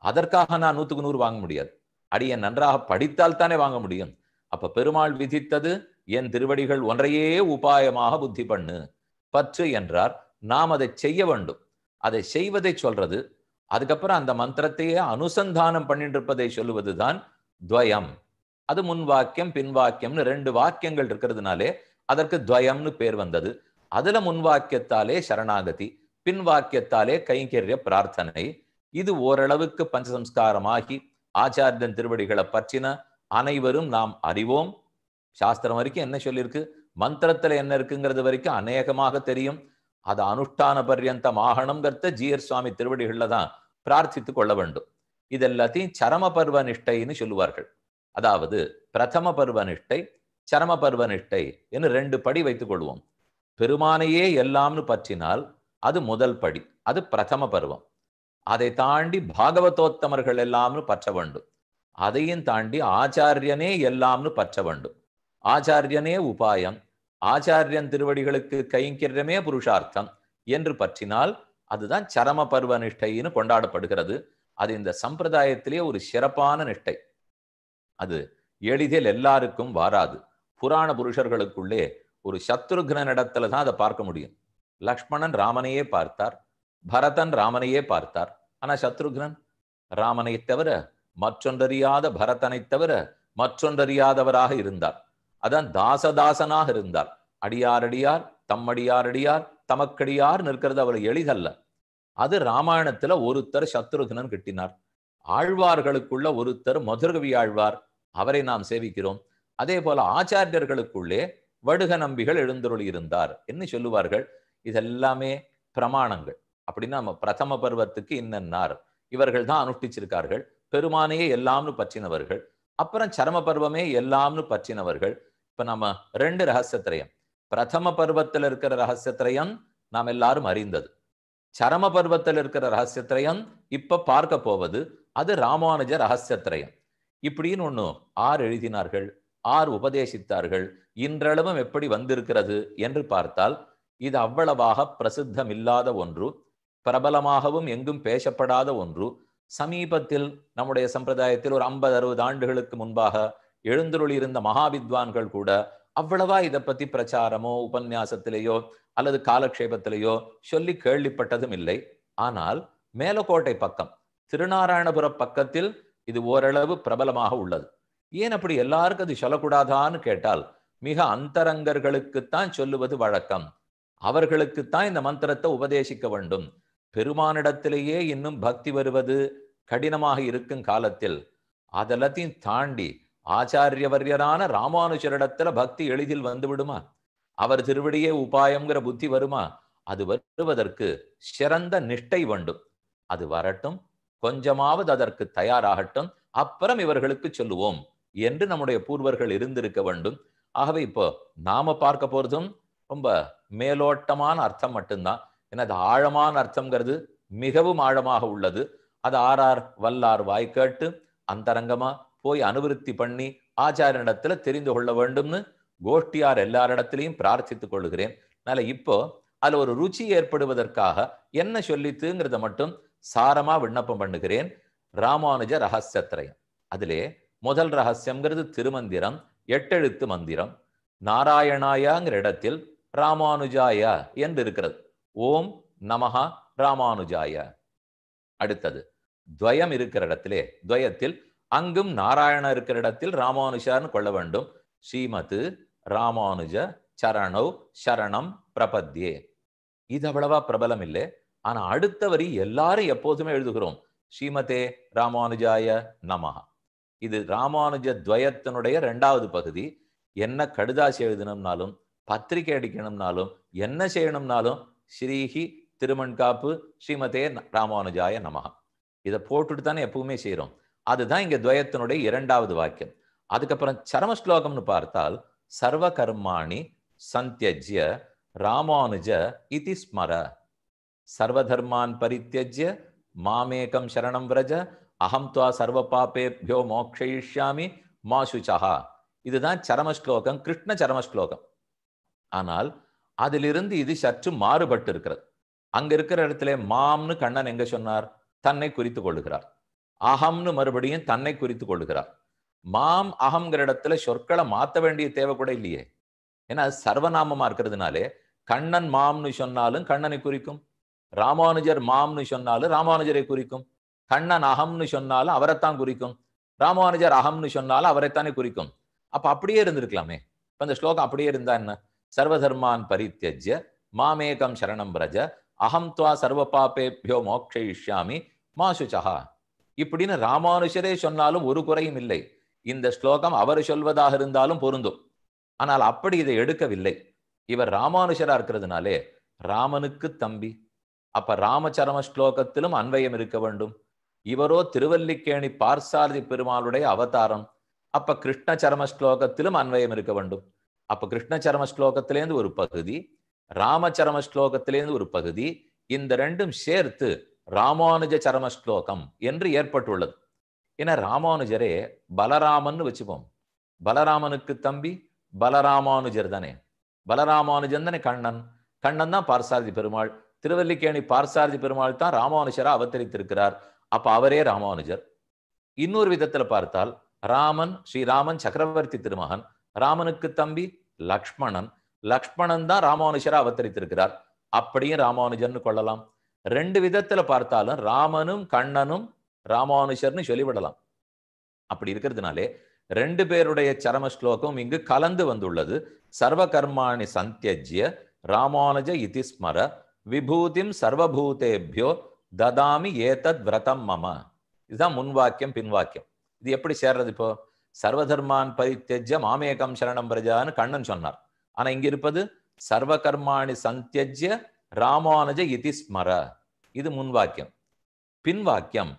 அதற்காக நான் 100க்கு 100 வாங்க முடியாது. அடியன் நன்றாக படித்தால் தானே வாங்க முடியும். அப்ப பெருமாள் விதித்தது என் திருவடிகள் ஒன்றையே உபாயமாக புத்தி பண்ணு பற்று என்றார். நாம் அதை செய்ய வேண்டும். அதை செய்வதை சொல்றது. அதுக்கப்புறம் அந்த மந்திரத்தையே அனுசந்தானம் பண்ணிட்டு இருப்பதை சொல்லுவதுதான் துவயம். அது முன் வாக்கியம் பின் வாக்கியம்னு 2 வாக்கியங்கள் இருக்கிறதுனாலே அதற்கு துவயம்னு பேர் வந்தது. அதுல முன் வாக்கியத்தாலே சரணாகதி, பின் வாக்கியத்தாலே கைங்கரிய பிரார்த்தனை. இது ஓரளவுக்கு பஞ்சசம்ஸ்காரமாகி ஆச்சாரியன் திருவடிகளை பற்றின அனைவரும் நாம் அறிவோம். சாஸ்திரம் வரைக்கும் என்ன சொல்லியிருக்கு, மந்திரத்துல என்ன இருக்குங்கிறது வரைக்கும் அநேகமாக தெரியும். அது அனுஷ்டான பர்யந்தம் ஆகணுங்கிறத ஜீயர் சுவாமி திருவடிகள்ல தான் பிரார்த்தித்து கொள்ள வேண்டும். இது எல்லாத்தையும் சரம பர்வ நிஷ்டைன்னு சொல்லுவார்கள். அதாவது பிரதம பர்வ நிஷ்டை, சரம பர்வ நிஷ்டை என்று 2 படி வைத்துக் கொள்வோம். பெருமானையே எல்லாம்னு பற்றினால் அது முதல் படி, அது பிரதம பருவம். அதை தாண்டி பாகவதோத்தமர்கள் எல்லாம்னு பற்ற வேண்டும். அதையும் தாண்டி ஆச்சாரியனே எல்லாம்னு பற்ற வேண்டும். ஆச்சாரியனே உபாயம், ஆச்சாரியன் திருவடிகளுக்கு கைங்கரியமே புருஷார்த்தம் என்று பற்றினால் அதுதான் சரம பர்வ நிஷ்டைன்னு கொண்டாடப்படுகிறது. அது இந்த சம்பிரதாயத்திலே ஒரு சிறப்பான நிஷ்டை. அது எளிதில் எல்லாருக்கும் வாராது. புராண புருஷர்களுக்குள்ளே ஒரு சத்ருக்னன் இடத்துல தான் அதை பார்க்க முடியும். லக்ஷ்மணன் ராமனையே பார்த்தார், பரதன் ராமனையே பார்த்தார். ஆனா சத்ருக்னன் ராமனை தவிர மற்றொன்றறியாத பரதனை தவிர மற்றொன்றறியாதவராக இருந்தார். அதான் தாசதாசனாக இருந்தார். அடியாரடியார் தம்மடியாரடியார் தமக்கடியார் நிற்கிறது அவர் எளிதல்ல. அது ராமாயணத்துல ஒருத்தர் சத்ருக்னன் கிட்டினார். ஆழ்வார்களுக்குள்ள ஒருத்தர் மதுரகவி ஆழ்வார், அவரை நாம் சேவிக்கிறோம். அதே போல ஆச்சாரியர்களுக்குள்ளே வடுக நம்பிகள் எழுந்தருளி இருந்தார் என்று சொல்லுவார்கள். இதெல்லாமே பிரமாணங்கள். அப்படின்னா நம்ம பிரதம பருவத்துக்கு இன்னன்னார் இவர்கள் தான் அனுஷ்டிச்சிருக்கார்கள். பெருமானையே எல்லாம்னு பற்றினவர்கள். அப்புறம் சரம பருவமே எல்லாம்னு பற்றினவர்கள். இப்ப நம்ம 2 ரகசியத்திரயம், பிரதம பருவத்தில் இருக்கிற ரகசியத்திரயம் நாம் எல்லாரும் அறிந்தது. சரம பருவத்தில் இருக்கிற ரகசியத்திரயம் இப்ப பார்க்க போவது அது ராமானுஜ ரகசியத்திரயம். இப்படின்னு ஒண்ணு 6 எழுதினார்கள், 6 உபதேசித்தார்கள். இன்றளவும் எப்படி வந்திருக்கிறது என்று பார்த்தால் இது அவ்வளவாக பிரசித்தம் இல்லாத ஒன்று, பிரபலமாகவும் எங்கும் பேசப்படாத ஒன்று. சமீபத்தில் நம்முடைய சம்பிரதாயத்தில் ஒரு 50-60 ஆண்டுகளுக்கு முன்பாக எழுந்தருளி இருந்த மகாவித்வான்கள் கூட அவ்வளவா இதை பத்தி பிரச்சாரமோ உபன்யாசத்திலேயோ அல்லது காலக்ஷேபத்திலேயோ சொல்லி கேள்விப்பட்டதும் இல்லை. ஆனால் மேலக்கோட்டை பக்கம், திருநாராயணபுர பக்கத்தில் இது ஓரளவு பிரபலமாக உள்ளது. ஏன் அப்படி எல்லாருக்கும் அது சொல்லக்கூடாதான்னு கேட்டால், மிக அந்தரங்கர்களுக்குத்தான் சொல்லுவது வழக்கம். அவர்களுக்குத்தான் இந்த மந்திரத்தை உபதேசிக்க வேண்டும். பெருமானிடத்திலேயே இன்னும் பக்தி வருவது கடினமாக இருக்கும் காலத்தில் அதெல்லாத்தையும் தாண்டி ஆச்சாரியவரியரான ராமானுஜரிடத்துல பக்தி எளிதில் வந்து விடுமா? அவர் திருவடியே உபாயம்ங்கிற புத்தி வருமா? அது வருவதற்கு சிறந்த நிஷ்டை வேண்டும். அது வரட்டும், கொஞ்சமாவது அதற்கு தயாராகட்டும், அப்புறம் இவர்களுக்கு சொல்லுவோம் என்று நம்முடைய பூர்வர்கள் இருந்திருக்க வேண்டும். ஆகவே இப்போ நாம பார்க்க போறதும் ரொம்ப மேலோட்டமான அர்த்தம் மட்டும்தான். ஏன்னா அது ஆழமான அர்த்தம்ங்கிறது மிகவும் ஆழமாக உள்ளது. அது ஆறார் வல்லார் வாய் கேட்டு அந்தரங்கமா போய் அனுவிருத்தி பண்ணி ஆச்சாரியனிடத்துல தெரிந்து கொள்ள வேண்டும்னு கோஷ்டியார் எல்லாரிடத்திலையும் பிரார்த்தித்துக் கொள்கிறேன். அதனால இப்போ அதுல ஒரு ருச்சி ஏற்படுவதற்காக என்ன சொல்லித்துங்கிறத மட்டும் சாரமா விண்ணப்பம் பண்ணுகிறேன். ராமானுஜ ரகசியத்திரயம், அதிலே முதல் ரகசியம்ங்கிறது திருமந்திரம், 8 எழுத்து மந்திரம். நாராயணாயாங்கிற இடத்தில் ராமானுஜாய என்று இருக்கிறது. ஓம் நமஹா ராமானுஜாய. அடுத்தது துவயம் இருக்கிற இடத்திலே, துவயத்தில் அங்கும் நாராயண இருக்கிற இடத்தில் ராமானுஜான்னு கொள்ள வேண்டும். ஸ்ரீமத் ராமானுஜ சரணௌ சரணம் பிரபத்யே. இது அவ்வளவா பிரபலம் இல்லை. ஆனா அடுத்த வரி எல்லாரும் எப்போதுமே எழுதுகிறோம், ஸ்ரீமதே ராமானுஜாய நமஹா. இது ராமானுஜ துவயத்தினுடைய 2வது பகுதி. என்ன கடுதாசி எழுதணும்னாலும் பத்திரிகை அடிக்கணும்னாலும் என்ன செய்யணும்னாலும் ஸ்ரீஹி திருமண்காப்பு ஸ்ரீமதே ராமானுஜாய நமஹா இதை போட்டுட்டு தானே எப்பவுமே செய்யறோம். அதுதான் இங்க துவயத்தினுடைய 2வது வாக்கியம். அதுக்கப்புறம் சரம ஸ்லோகம்னு பார்த்தால் சர்வ கர்மாணி சந்தியஜ்ய ராமானுஜ இதி ஸ்மர, சர்வதர்மான் பரித்யஜ்ய மாமேகம் சரணம் விரஜ அகம் துவா சர்வ பாபேபியோ மோக்ஷயிஷ்யாமி மா சுச்சஹா. இதுதான் சரம ஸ்லோகம், கிருஷ்ண சரம ஸ்லோகம். ஆனால் அதிலிருந்து இது சற்று மாறுபட்டு இருக்கிறது. அங்க இருக்கிற இடத்துல மாம்னு கண்ணன் எங்க சொன்னார்? தன்னை குறித்து கொள்ளுகிறார். அகம்னு மறுபடியும் தன்னை குறித்து கொள்ளுகிறார். மாம் அகம்ங்கிற இடத்துல சொற்களை மாற்ற வேண்டிய தேவை கூட இல்லையே. ஏன்னா சர்வநாமமா இருக்கிறதுனாலே கண்ணன் மாம்னு சொன்னாலும் கண்ணனை குறிக்கும், ராமானுஜர் மாம்னு சொன்னாலும் ராமானுஜரை குறிக்கும், கண்ணன் அகம்னு சொன்னாலும் அவரைத்தான் குறிக்கும், ராமானுஜர் அகம்னு சொன்னாலும் அவரைத்தானே குறிக்கும். அப்ப அப்படியே இருந்திருக்கலாமே. இப்ப இந்த ஸ்லோகம் அப்படியே இருந்தா என்ன? சர்வதர்மான் பரித்யஜ்ய மாமேகம் சரணம் பிரஜ அகம் துவா சர்வ பாபேபியோ மோக்ஷயிஷ்யாமி மா சுச்சஹா. இப்படின்னு ராமானுஜரே சொன்னாலும் ஒரு குறையும் இல்லை. இந்த ஸ்லோகம் அவர் சொல்வதாக இருந்தாலும் பொருந்தும். ஆனால் அப்படி இதை எடுக்கவில்லை. இவர் ராமானுஜரா இருக்கிறதுனாலே ராமனுக்கு தம்பி. அப்ப ராமச்சரம ஸ்லோகத்திலும் அன்வயம் இருக்க வேண்டும். இவரோ திருவல்லிக்கேணி பார்சாரதி பெருமாளுடைய அவதாரம். அப்ப கிருஷ்ண சரம ஸ்லோகத்திலும் அன்வயம் இருக்க வேண்டும். அப்ப கிருஷ்ண சரம ஸ்லோகத்திலேருந்து ஒரு பகுதி, ராமச்சரம ஸ்லோகத்திலேருந்து ஒரு பகுதி, இந்த ரெண்டும் சேர்த்து ராமானுஜ சரம ஸ்லோகம் என்று ஏற்பட்டுள்ளது. ஏன்னா ராமானுஜரே பலராமன்னு வச்சுப்போம். பலராமனுக்கு தம்பி பலராமானுஜர் தானே. பலராமானுஜன் தானே கண்ணன். கண்ணன் தான் பார்சாரதி பெருமாள். திருவல்லிக்கேணி பார்சாரதி பெருமாள் தான் ராமானுஜரா அவதரித்திருக்கிறார். அப்ப அவரே ராமானுஜர். இன்னொரு விதத்துல பார்த்தால் ராமன், ஸ்ரீராமன் சக்கரவர்த்தி திருமகன், ராமனுக்கு தம்பி லக்ஷ்மணன், லக்ஷ்மணன் தான் ராமானுஜரா அவதரித்திருக்கிறார். அப்படியும் ராமானுஜர்னு கொள்ளலாம். 2 விதத்துல பார்த்தாலும் ராமனும் கண்ணனும் ராமானுஜர்னு சொல்லிவிடலாம். அப்படி இருக்கிறதுனாலே 2 பேருடைய சரம ஸ்லோகம் இங்கு கலந்து வந்துள்ளது. சர்வ கர்மாணி சந்தியஜ்ய ராமானுஜ இதி ஸ்மர விபூதிம் சர்வபூதேபியோ ததாமி ஏதத் விரதம் மம. இதுதான் முன்வாக்கியம் பின்வாக்கியம். இது எப்படி சேர்றது? இப்போ சர்வதர்மான் பரித்யஜ்ய மாமேகம் சரணம் பிரஜான்னு கண்ணன் சொன்னார். ஆனா இங்க இருப்பது சர்வ கர்மாணி சந்தியஜ்ய ராமானுஜ இதி ஸ்மர. இது முன்வாக்கியம். பின்வாக்கியம்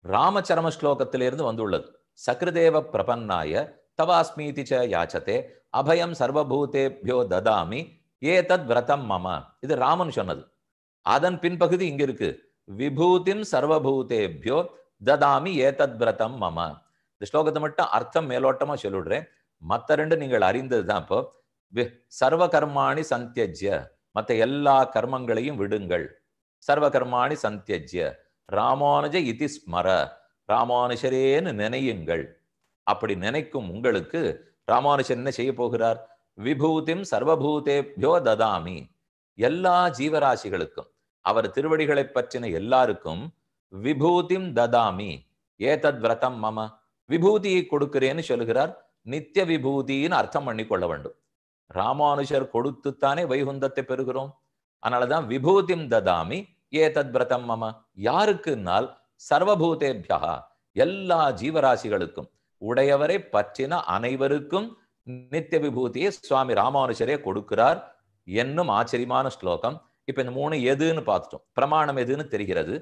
ராமச்சரம ஸ்லோகத்திலிருந்து வந்துள்ளது. சக்ருதேவ பிரபன்னாய தவாஸ்மீதி ச யாச்சதே அபயம் சர்வபூதேபியோ ததாமி ஏதத் விரதம் மம. இது ராமன் சொன்னது. அதன் பின்பகுதி இங்க இருக்கு. விபூதிம் சர்வபூதேபியோ ததாமி ஏதத் விரதம் மம. இந்த ஸ்லோகத்தை மட்டும் அர்த்தம் மேலோட்டமா சொல்லிடுறேன். மற்ற ரெண்டு நீங்கள் அறிந்தது தான். இப்போ சர்வ கர்மாணி சந்தியஜ்ய, மற்ற எல்லா கர்மங்களையும் விடுங்கள். சர்வ கர்மாணி சந்தியஜ்ய ராமானுஜ இதி ஸ்மர, ராமானுஷரேன்னு நினையுங்கள். அப்படி நினைக்கும் உங்களுக்கு ராமானுஜர் என்ன செய்ய போகிறார்? விபூதிம் சர்வபூதேபியோ ததாமி, எல்லா ஜீவராசிகளுக்கும் அவர் திருவடிகளை பற்றின எல்லாருக்கும் விபூதிம் ததாமி ஏதத் விரதம் மம, விபூதியை கொடுக்கிறேன்னு சொல்லுகிறார். நித்திய விபூதின்னு அர்த்தம் பண்ணி கொள்ள வேண்டும். ராமானுஜர் கொடுத்துத்தானே வைகுந்தத்தை பெறுகிறோம். அதனாலதான் விபூதிம் ததாமி ஏதத் விரதம் மம. யாருக்குன்னால் சர்வபூதேபியா, எல்லா ஜீவராசிகளுக்கும், உடையவரை பற்றின அனைவருக்கும் நித்திய விபூதியை சுவாமி ராமானுஜரே கொடுக்கிறார் என்னும் ஆச்சரியமான ஸ்லோகம். இப்ப இந்த மூணு எதுன்னு பார்த்துட்டோம். பிரமாணம் எதுன்னு தெரிகிறது.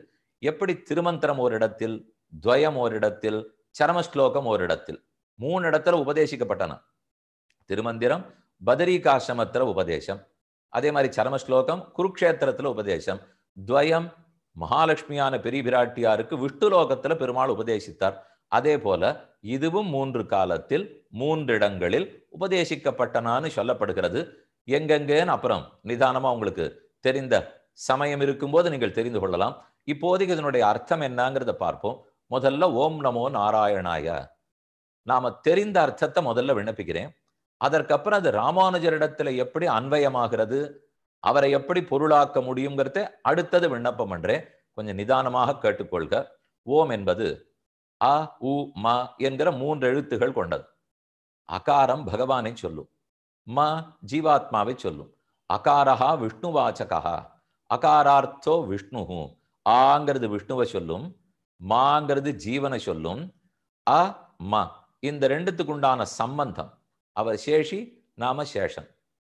எப்படி திருமந்திரம் ஒரு இடத்தில், துவயம் ஒரு இடத்தில், சரமஸ்லோகம் ஒரு இடத்தில், மூணு இடத்துல உபதேசிக்கப்பட்டன. திருமந்திரம் பதரிகாசிரமத்துல உபதேசம், அதே மாதிரி சரமஸ்லோகம் குருக்ஷேத்திரத்துல உபதேசம், துவயம் மகாலட்சுமியான பெரிய பிராட்டியாருக்கு விஷ்ணுலோகத்துல பெருமாள் உபதேசித்தார். அதே போல இதுவும் 3 காலத்தில் 3 இடங்களில் உபதேசிக்கப்பட்டனான்னு சொல்லப்படுகிறது. எங்கெங்கன்னு அப்புறம் நிதானமா உங்களுக்கு தெரிந்த சமயம் இருக்கும்போது நீங்கள் தெரிந்து கொள்ளலாம். இப்போதைக்கு இதனுடைய அர்த்தம் என்னங்கிறத பார்ப்போம். முதல்ல ஓம் நமோ நாராயணாய, நாம தெரிந்த அர்த்தத்தை முதல்ல விண்ணப்பிக்கிறேன். அதற்கப்புறம் அது ராமானுஜரிடத்துல எப்படி அன்வயமாகிறது, அவரை எப்படி பொருளாக்க முடியுங்கிறத அடுத்தது விண்ணப்பம் பண்றேன். கொஞ்சம் நிதானமாக கேட்டுக்கொள்க. ஓம் என்பது அ உ ம என்கிற 3 எழுத்துகள் கொண்டது. அகாரம் பகவானை சொல்லும், ம ஜீவாத்மாவை சொல்லும். அகாரஹா விஷ்ணுவாச்சகா, அகாரார்த்தோ விஷ்ணு, ஆங்கிறது விஷ்ணுவை சொல்லும், மாங்கிறது ஜீவனை சொல்லும். அ ம இந்த ரெண்டுத்துக்கு உண்டான சம்பந்தம், அவர் சேஷி நாம சேஷன்,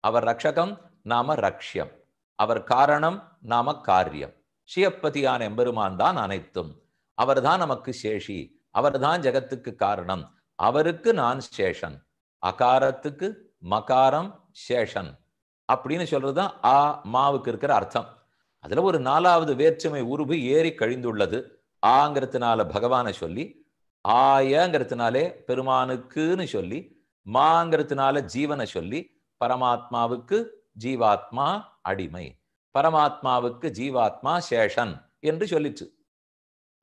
அவர் ரக்ஷகம் நாம ரக்ஷ்யம், அவர் காரணம் நாம காரியம். ஸ்ரீயப்பதியான எம்பெருமான் தான் அனைத்தும். அவர்தான் நமக்கு சேஷி, அவர்தான் ஜெகத்துக்கு காரணம், அவருக்கு நான் சேஷன். அகாரத்துக்கு மகாரம் சேஷன் அப்படின்னு சொல்றதுதான் ஆ மாவுக்கு இருக்கிற அர்த்தம். அதுல ஒரு 4வது வேற்றுமை உருவு ஏறி கழிந்துள்ளது. ஆங்கிறதுனால பகவானை சொல்லி, ஆயங்கிறதுனாலே பெருமானுக்குன்னு சொல்லி, மாங்கிறதுனால ஜீவனை சொல்லி, பரமாத்மாவுக்கு ஜீவாத்மா அடிமை, பரமாத்மாவுக்கு ஜீவாத்மா சேஷன் என்று சொல்லிச்சு.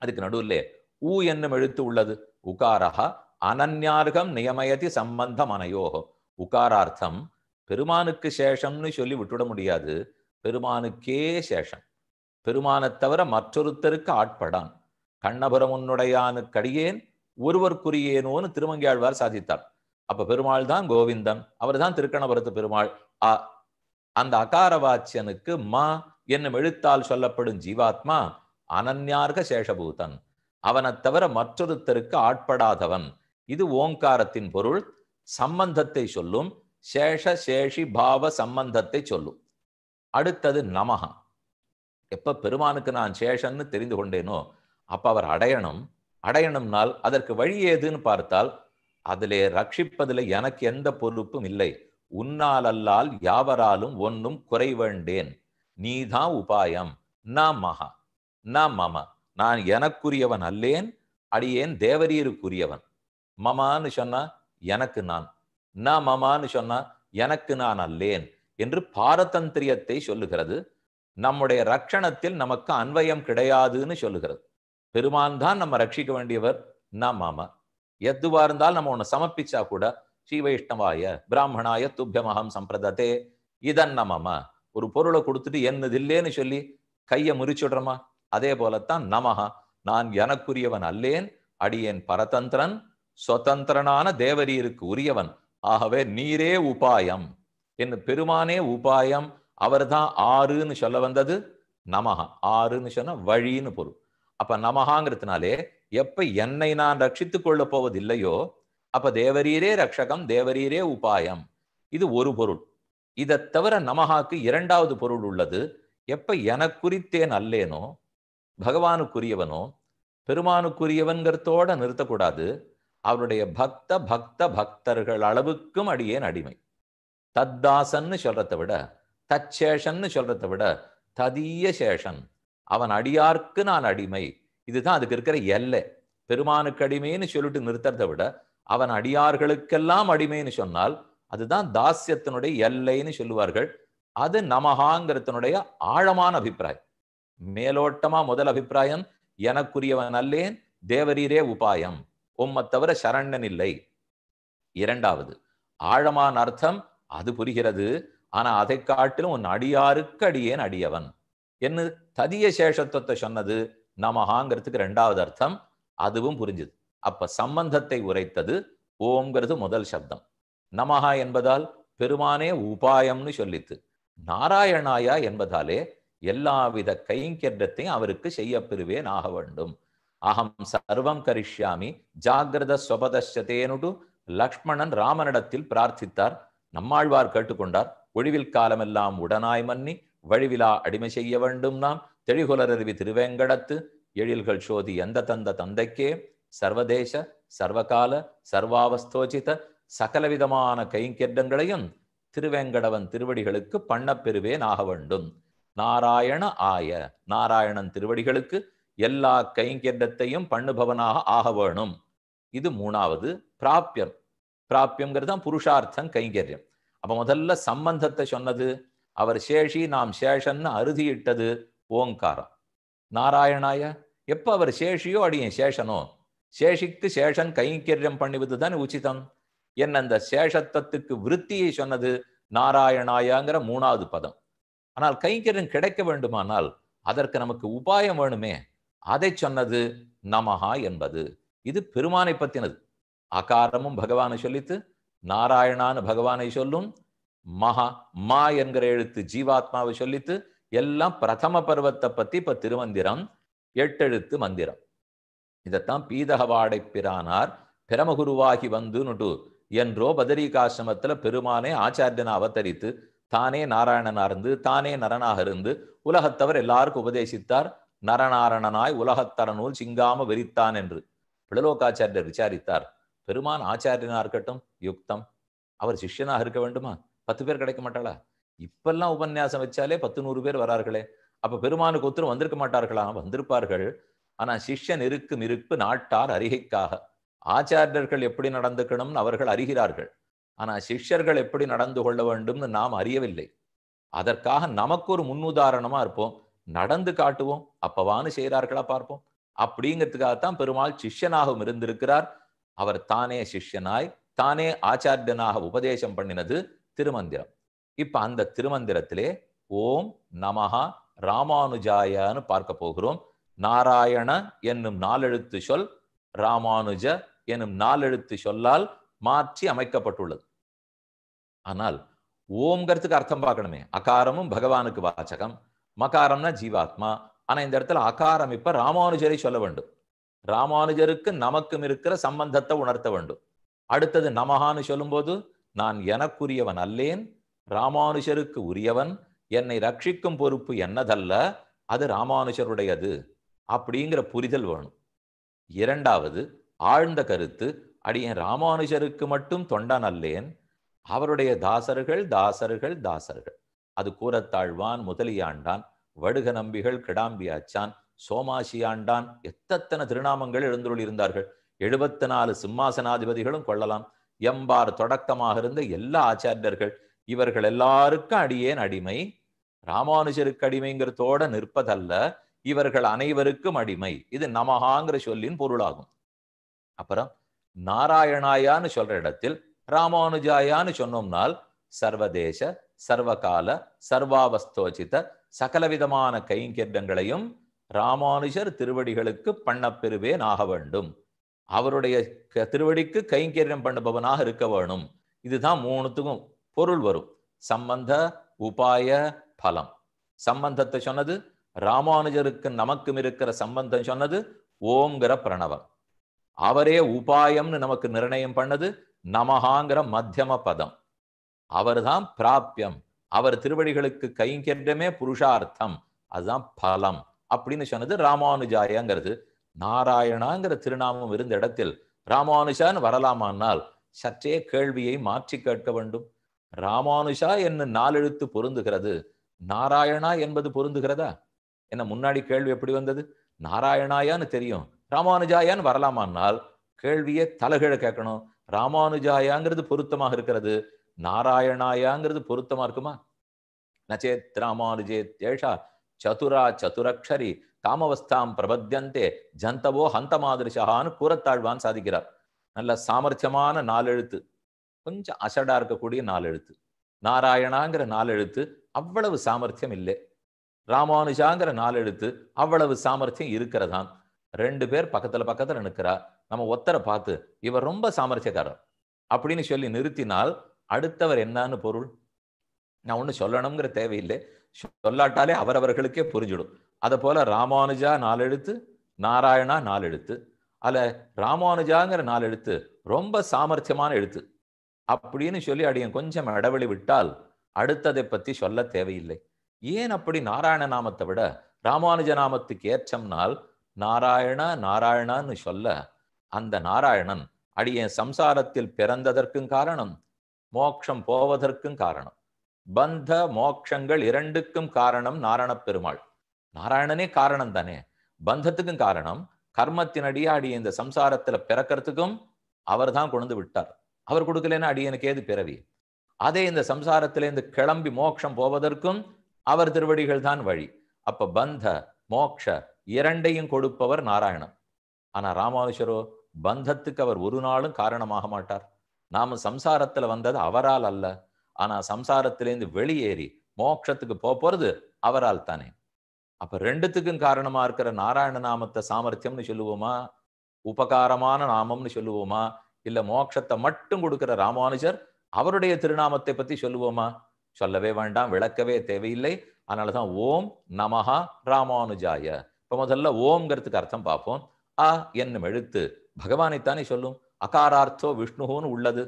அதுக்கு நடுவில் ஊ என்னும் எழுத்து உள்ளது. உகாரஹா அனன்யார்கம் நியமயதி சம்பந்தம் அனையோகோ. உகாரார்த்தம் பெருமானுக்கு சேஷம்னு சொல்லி விட்டுவிட முடியாது. பெருமானுக்கே சேஷம், பெருமானை தவிர மற்றொருத்தருக்கு ஆட்படான். கண்ணபுரம் உன்னுடையானுக்கடியேன் ஒருவர்க்குரியேனோன்னு திருமங்கையாழ்வார் சாதித்தார். அப்ப பெருமாள் தான் கோவிந்தன், அவர் தான் திருக்கணபுரத்து பெருமாள். அந்த அகார வாச்சியனுக்கு மா என்னும் எழுத்தால் சொல்லப்படும் ஜீவாத்மா அனன்யார்க சேஷபூதன், அவனை தவிர மற்றொருத்தருக்கு ஆட்படாதவன். இது ஓங்காரத்தின் பொருள். சம்பந்தத்தை சொல்லும், சேஷ சேஷி பாவ சம்பந்தத்தை சொல்லும். அடுத்தது நமஹ. எப்ப பெருமானுக்கு நான் சேஷன்னு தெரிந்து கொண்டேனோ அப்ப அவர் அடையணும். அடையணும்னால் அதற்கு வழி ஏதுன்னு பார்த்தால், அதிலே ரட்சிப்பதில் எனக்கு எந்த பொறுப்பும் இல்லை. உன்னால் அல்லால் யாவராலும் ஒன்னும் குறை வேண்டேன், நீதான் உபாயம். ந மகா ந மம, நான் எனக்குரியவன் அல்லேன், அடியேன் தேவரீருக்குரியவன். மமான்னு சொன்னா எனக்கு நான், ந மமான்னு சொன்னா எனக்கு நான் அல்லேன் என்று பாரதந்திரியத்தை சொல்லுகிறது. நம்முடைய ரட்சணத்தில் நமக்கு அன்வயம் கிடையாதுன்னு சொல்லுகிறது. பெருமான் தான் நம்ம ரட்சிக்க வேண்டியவர். ந மம, எதுவா இருந்தாலும் நம்ம ஒண்ணு சமர்ப்பிச்சா கூட ஸ்ரீ வைஷ்ணவாய பிராமணாய துப்பியமகம் சம்பிரதத்தே இதன்ன மம, ஒரு பொருளை கொடுத்துட்டு என்னது இல்லேன்னு சொல்லி கையை முறிச்சுடுறோமா? அதே போலத்தான் நமஹா, நான் எனக்குரியவன் அல்லேன், அடியேன் பரதந்திரன், சுதந்திரனான தேவரீருக்கு உரியவன். ஆகவே நீரே உபாயம், என் பெருமானே உபாயம். அவர்தான் ஆறுன்னு சொல்ல வந்தது. நமஹா ஆறுன்னு சொன்ன வழின்னு பொருள். அப்ப நமஹாங்கிறதுனாலே எப்ப என்னை நான் ரட்சித்துக் கொள்ள போவதில்லையோ அப்ப தேவரீரே ரட்சகம், தேவரீரே உபாயம். இது ஒரு பொருள். இதை தவிர நமஹாக்கு 2வது பொருள் உள்ளது. எப்ப எனக்குறித்தேன் அல்லேனோ, பகவானுக்குரியவனோ, பெருமானுக்குரியவன்கிறதோட நிறுத்தக்கூடாது. அவருடைய பக்தர்கள் அளவுக்கும் அடியேன் அடிமை. தத்தாசன்னு சொல்றதை விட, தச்சேஷன்னு சொல்றதை விட, ததிய சேஷன், அவன் அடியார்க்கு நான் அடிமை. இதுதான் அதுக்கு இருக்கிற எல்லை. பெருமானுக்கு அடிமைன்னு சொல்லிட்டு நிறுத்தறதை விட, அவன் அடியார்களுக்கெல்லாம் அடிமைன்னு சொன்னால் அதுதான் தாஸ்யத்தினுடைய எல்லைன்னு சொல்லுவார்கள். அது நமஹாங்கிறதனுடைய ஆழமான அபிப்பிராயம். மேலோட்டமா முதல் அபிப்பிராயம், எனக்குரியவன் அல்லேன், தேவரீரே உபாயம், உம்மை தவிர சரண்யன் இல்லை. இரண்டாவது ஆழமான அர்த்தம், அது புரிகிறது. ஆனா அதை காட்டிலும் உன் அடியாருக்கு அடியேன் அடியவன் என்ன ததிய சேஷத்துவத்தை சொன்னது நமஹாங்கிறதுக்கு ரெண்டாவது அர்த்தம், அதுவும் புரிஞ்சுது. அப்ப சம்பந்தத்தை உரைத்தது ஓம்ங்கிறது முதல் சப்தம். நமஹா என்பதால் பெருமானே உபாயம்னு சொல்லித்து. நாராயணாயா என்பதாலே எல்லாவித கைங்கரியத்தையும் அவருக்கு செய்ய பெறுவேன் ஆக வேண்டும். அகம் சர்வம் கரிஷ்யாமி ஜாகிரத ஸ்வபதேனுடு லக்ஷ்மணன் ராமனிடத்தில் பிரார்த்தித்தார். நம்மாழ்வார் கேட்டுக்கொண்டார். ஒழிவில் காலமெல்லாம் உடனாய் மன்னி வழிவிலா அடிமை செய்ய வேண்டும் நாம் தெளிகுலரருவி திருவேங்கடத்து எழில்கள் சோதி எந்த தந்த தந்தைக்கே சர்வதேச சர்வகால சர்வாவஸ்தோசித சகலவிதமான கைங்கரியங்களையும் திருவேங்கடவன் திருவடிகளுக்கு பண்ணப்பெறுவேன் ஆக வேண்டும். நாராயண ஆய, நாராயணன் திருவடிகளுக்கு எல்லா கைங்கரியத்தையும் பண்ணுபவனாக ஆக வேணும். இது மூணாவது பிராப்யம். பிராப்யம்ங்கிறது தான் புருஷார்த்தம், கைங்கரியம். அப்ப முதல்ல சம்பந்தத்தை சொன்னது, அவர் சேஷி நாம் சேஷன்னு அறுதியிட்டது ஓங்காரம். நாராயணாய, எப்ப அவர் சேஷியோ அடியேன் சேஷனோ, சேஷிக்கு சேஷன் கைங்கரியம் பண்ணுவது தான் உச்சிதம். என்ன அந்த சேஷத்துவத்துக்கு விருத்தியை சொன்னது நாராயணாயாங்கிற மூணாவது பதம். ஆனால் கைங்கரியம் கிடைக்க வேண்டுமானால் அதற்கு நமக்கு உபாயம் வேணுமே, அதை சொன்னது நமஹா என்பது. இது பெருமானை பத்தினது. அகாரமும் பகவானை சொல்லித்து, நாராயணான்னு பகவானை சொல்லும், மகா மா என்கிற எழுத்து ஜீவாத்மாவை சொல்லித்து, எல்லாம் பிரதம பருவத்தை பத்தி இப்ப திருமந்திரம் 8 எழுத்து மந்திரம். இதைத்தான் பீதகவாடை பிரானார் பிரமகுருவாகி வந்துனுட்டு என்றோ பதரிகாசிரமத்துல பெருமானே ஆச்சாரியனா அவதரித்து தானே நாராயணனா இருந்து தானே நரனாக இருந்து உலகத்தவர் எல்லாருக்கும் உபதேசித்தார். நரநாரணனாய் உலகத்தர நூல் சிங்காம வெறித்தான் என்று பிளலோகாச்சாரியர் விசாரித்தார். பெருமான் ஆச்சாரியனா இருக்கட்டும் யுக்தம், அவர் சிஷ்யனாக இருக்க வேண்டுமா? 10 பேர் கிடைக்க மாட்டாளா? இப்பெல்லாம் உபன்யாசம் வச்சாலே 10-100 பேர் வரார்களே. அப்ப பெருமானுக்கு ஒருத்தரும் வந்திருக்க மாட்டார்களா? வந்திருப்பார்கள். ஆனா சிஷ்யன் இருக்கும் இருப்பு நாட்டார் அறிகைக்காக. ஆச்சாரியர்கள் எப்படி நடந்துக்கணும்னு அவர்கள் அறிகிறார்கள். ஆனா சிஷ்யர்கள் எப்படி நடந்து கொள்ள வேண்டும்னு நாம் அறியவில்லை. அதற்காக நமக்கு ஒரு முன்னுதாரணமா இருப்போம், நடந்து காட்டுவோம், அப்பவான்னு செய்கிறார்களா பார்ப்போம். அப்படிங்கிறதுக்காகத்தான் பெருமாள் சிஷ்யனாகவும் இருந்திருக்கிறார். அவர் தானே சிஷ்யனாய் தானே ஆச்சாரியனாக உபதேசம் பண்ணினது திருமந்திரம். இப்ப அந்த திருமந்திரத்திலே ஓம் நமஹா ராமானுஜாயன்னு பார்க்க போகிறோம். நாராயண என்னும் 4 எழுத்து சொல் ராமானுஜ என்னும் 4 எழுத்து சொல்லால் மாற்றி அமைக்கப்பட்டுள்ளது. ஆனால் ஓம்ங்கிறதுக்கு அர்த்தம் பார்க்கணுமே. அகாரமும் பகவானுக்கு வாச்சகம், மகாரம்னா ஜீவாத்மா. ஆனா இந்த இடத்துல அகாரம் இப்ப ராமானுஜரை சொல்ல வேண்டும். ராமானுஜருக்கு நமக்கும் இருக்கிற சம்பந்தத்தை உணர்த்த வேண்டும். அடுத்தது நமஹான்னு சொல்லும்போது நான் எனக்குரியவன் அல்லேன், ராமானுஜருக்கு உரியவன், என்னை ரட்சிக்கும் பொறுப்பு என்னதல்ல, அது ராமானுஜருடையது அப்படிங்கிற புரிதல் வேணும். இரண்டாவது ஆழ்ந்த கருத்து, அடியேன் ராமானுஜருக்கு மட்டும் தொண்டன் அல்லேன், அவருடைய தாசர்கள் தாசர்கள் தாசர்கள். அது கூரத்தாழ்வான், முதலியாண்டான், வடுக நம்பிகள், கிடாம்பியாச்சான், சோமாசியாண்டான், எத்தனை திருநாமங்கள் எழுந்துள்ள இருந்தார்கள். 74 சிம்மாசனாதிபதிகளும் கொள்ளலாம். எம்பார் தொடக்கமாக இருந்த எல்லா ஆச்சாரியர்கள், இவர்கள் எல்லாருக்கும் அடியேன் அடிமை. ராமானுஜருக்கு அடிமைங்கிறதோட நிற்பதல்ல, இவர்கள் அனைவருக்கும் அடிமை. இது நமஹாங்கிற சொல்லின் பொருளாகும். அப்புறம் நாராயணாயான்னு சொல்ற இடத்தில் ராமானுஜாயான்னு சொன்னோம்னால் சர்வதேச சர்வகால சர்வாவஸ்தோசித சகலவிதமான கைங்கரியங்களையும் ராமானுஜர் திருவடிகளுக்கு பண்ணப்பெறுவேன் ஆக வேண்டும். அவருடைய திருவடிக்கு கைங்கரியம் பண்ணுபவனாக இருக்க வேணும். இதுதான் மூணுத்துக்கும் பொருள் வரும். சம்பந்த உபாய பலம். சம்பந்தத்தை சொன்னது ராமானுஜருக்கு நமக்கும் இருக்கிற சம்பந்தம் சொன்னது ஓம்ங்கிற பிரணவம். அவரே உபாயம்னு நமக்கு நிர்ணயம் பண்ணது நமஹாங்கிற மத்தியம பதம். அவர்தான் பிராப்யம். அவர் திருவடிகளுக்கு கைங்கரியமே புருஷார்த்தம், அதுதான் பலம் அப்படின்னு சொன்னது ராமானுஜாயங்கிறது. நாராயணாங்கிற திருநாமம் இருந்த இடத்தில் ராமானுஜான்னு வரலாமானால் சற்றே கேள்வியை மாற்றி கேட்க வேண்டும். ராமானுஜா என்ன நாலெழுத்து பொருந்துகிறது, நாராயணா என்பது பொருந்துகிறதா? என்ன முன்னாடி கேள்வி எப்படி வந்தது? நாராயணாயான்னு தெரியும், ராமானுஜாயான்னு வரலாமானால் கேள்வியை தலைகீழ கேட்கணும். ராமானுஜாயாங்கிறது பொருத்தமாக இருக்கிறது, நாராயணாயாங்கிறது பொருத்தமா இருக்குமா? நச்சேத் ராமானுஜேத் ஏஷா சதுரா சதுரக்ஷரி காமவஸ்தாம் பிரபத்யந்தே ஜந்தவோ ஹந்த மாதிரிஷான்னு கூறத்தாழ்வான் சாதிக்கிறார். நல்ல சாமர்த்தியமான நாலெழுத்து, கொஞ்சம் அசடா இருக்கக்கூடிய நாலெழுத்து. நாராயணாங்கிற நாலெழுத்து அவ்வளவு சாமர்த்தியம் இல்லை, ராமானுஜாங்கிற நாலெழுத்து அவ்வளவு சாமர்த்தியம் இருக்கிறதான். ரெண்டு பேர் பக்கத்துல நிற்கிறா. நம்ம ஒத்தரை பார்த்து இவர் ரொம்ப சாமர்த்தியக்காரர் அப்படின்னு சொல்லி நிறுத்தினால் அடுத்தவர் என்னன்னு பொருள்? நான் ஒண்ணு சொல்லணுங்கிற தேவையில்லை, சொல்லாட்டாலே அவரவர்களுக்கே புரிஞ்சிடும். அதை போல ராமானுஜா நாலெழுத்து, நாராயணா நாலெழுத்து. அல்ல ராமானுஜாங்கிற நாலெழுத்து ரொம்ப சாமர்த்தியமான எழுத்து அப்படின்னு சொல்லி அடியன் கொஞ்சம் இடைவெளி விட்டால் அடுத்ததை பத்தி சொல்ல தேவையில்லை. ஏன் அப்படி நாராயண நாமத்தை விட ராமானுஜ நாமத்துக்கு ஏற்றம்னால் நாராயண நாராயணான்னு சொல்ல அந்த நாராயணன் அடியன் சம்சாரத்தில் பிறந்ததற்கும் காரணம், மோட்சம் போவதற்கும் காரணம், பந்த மோட்சங்கள் இரண்டுக்கும் காரணம் நாராயண பெருமாள். நாராயணனே காரணம் தானே, பந்தத்துக்கும் காரணம், கர்மத்தினடியே அடிய இந்த சம்சாரத்துல பிறக்கிறதுக்கும் அவர் தான் கொண்டு விட்டார். அவர் கொடுக்கலன்னா அடியனுக்கு ஏது பிறவி? அதே இந்த சம்சாரத்திலேருந்து கிளம்பி மோட்சம் போவதற்கும் அவர் திருவடிகள் தான் வழி. அப்ப பந்த மோட்ச இரண்டையும் கொடுப்பவர் நாராயணன். ஆனா ராமானுஜரோ பந்தத்துக்கு அவர் ஒரு நாளும் காரணமாக மாட்டார். நாம சம்சாரத்துல வந்தது அவரால் அல்ல, ஆனா சம்சாரத்திலேருந்து வெளியேறி மோட்சத்துக்கு போறது அவரால் தானே. அப்ப ரெண்டுத்துக்கும் காரணமா இருக்கிற நாராயண நாமத்தை சாமர்த்தியம்னு சொல்லுவோமா, உபகாரமான நாமம்னு சொல்லுவோமா, இல்ல மோட்சத்தை மட்டும் கொடுக்கிற ராமானுஜர் அவருடைய திருநாமத்தை பத்தி சொல்லுவோமா? சொல்லவே வேண்டாம், விளக்கவே தேவையில்லை. அதனாலதான் ஓம் நமஹா ராமானுஜாய. இப்ப முதல்ல ஓம்ங்கிறதுக்கு அர்த்தம் பார்ப்போம். அ என்னும் எழுத்து பகவானைத்தானே சொல்லும். அகாரார்த்தோ விஷ்ணுன்னு உள்ளது.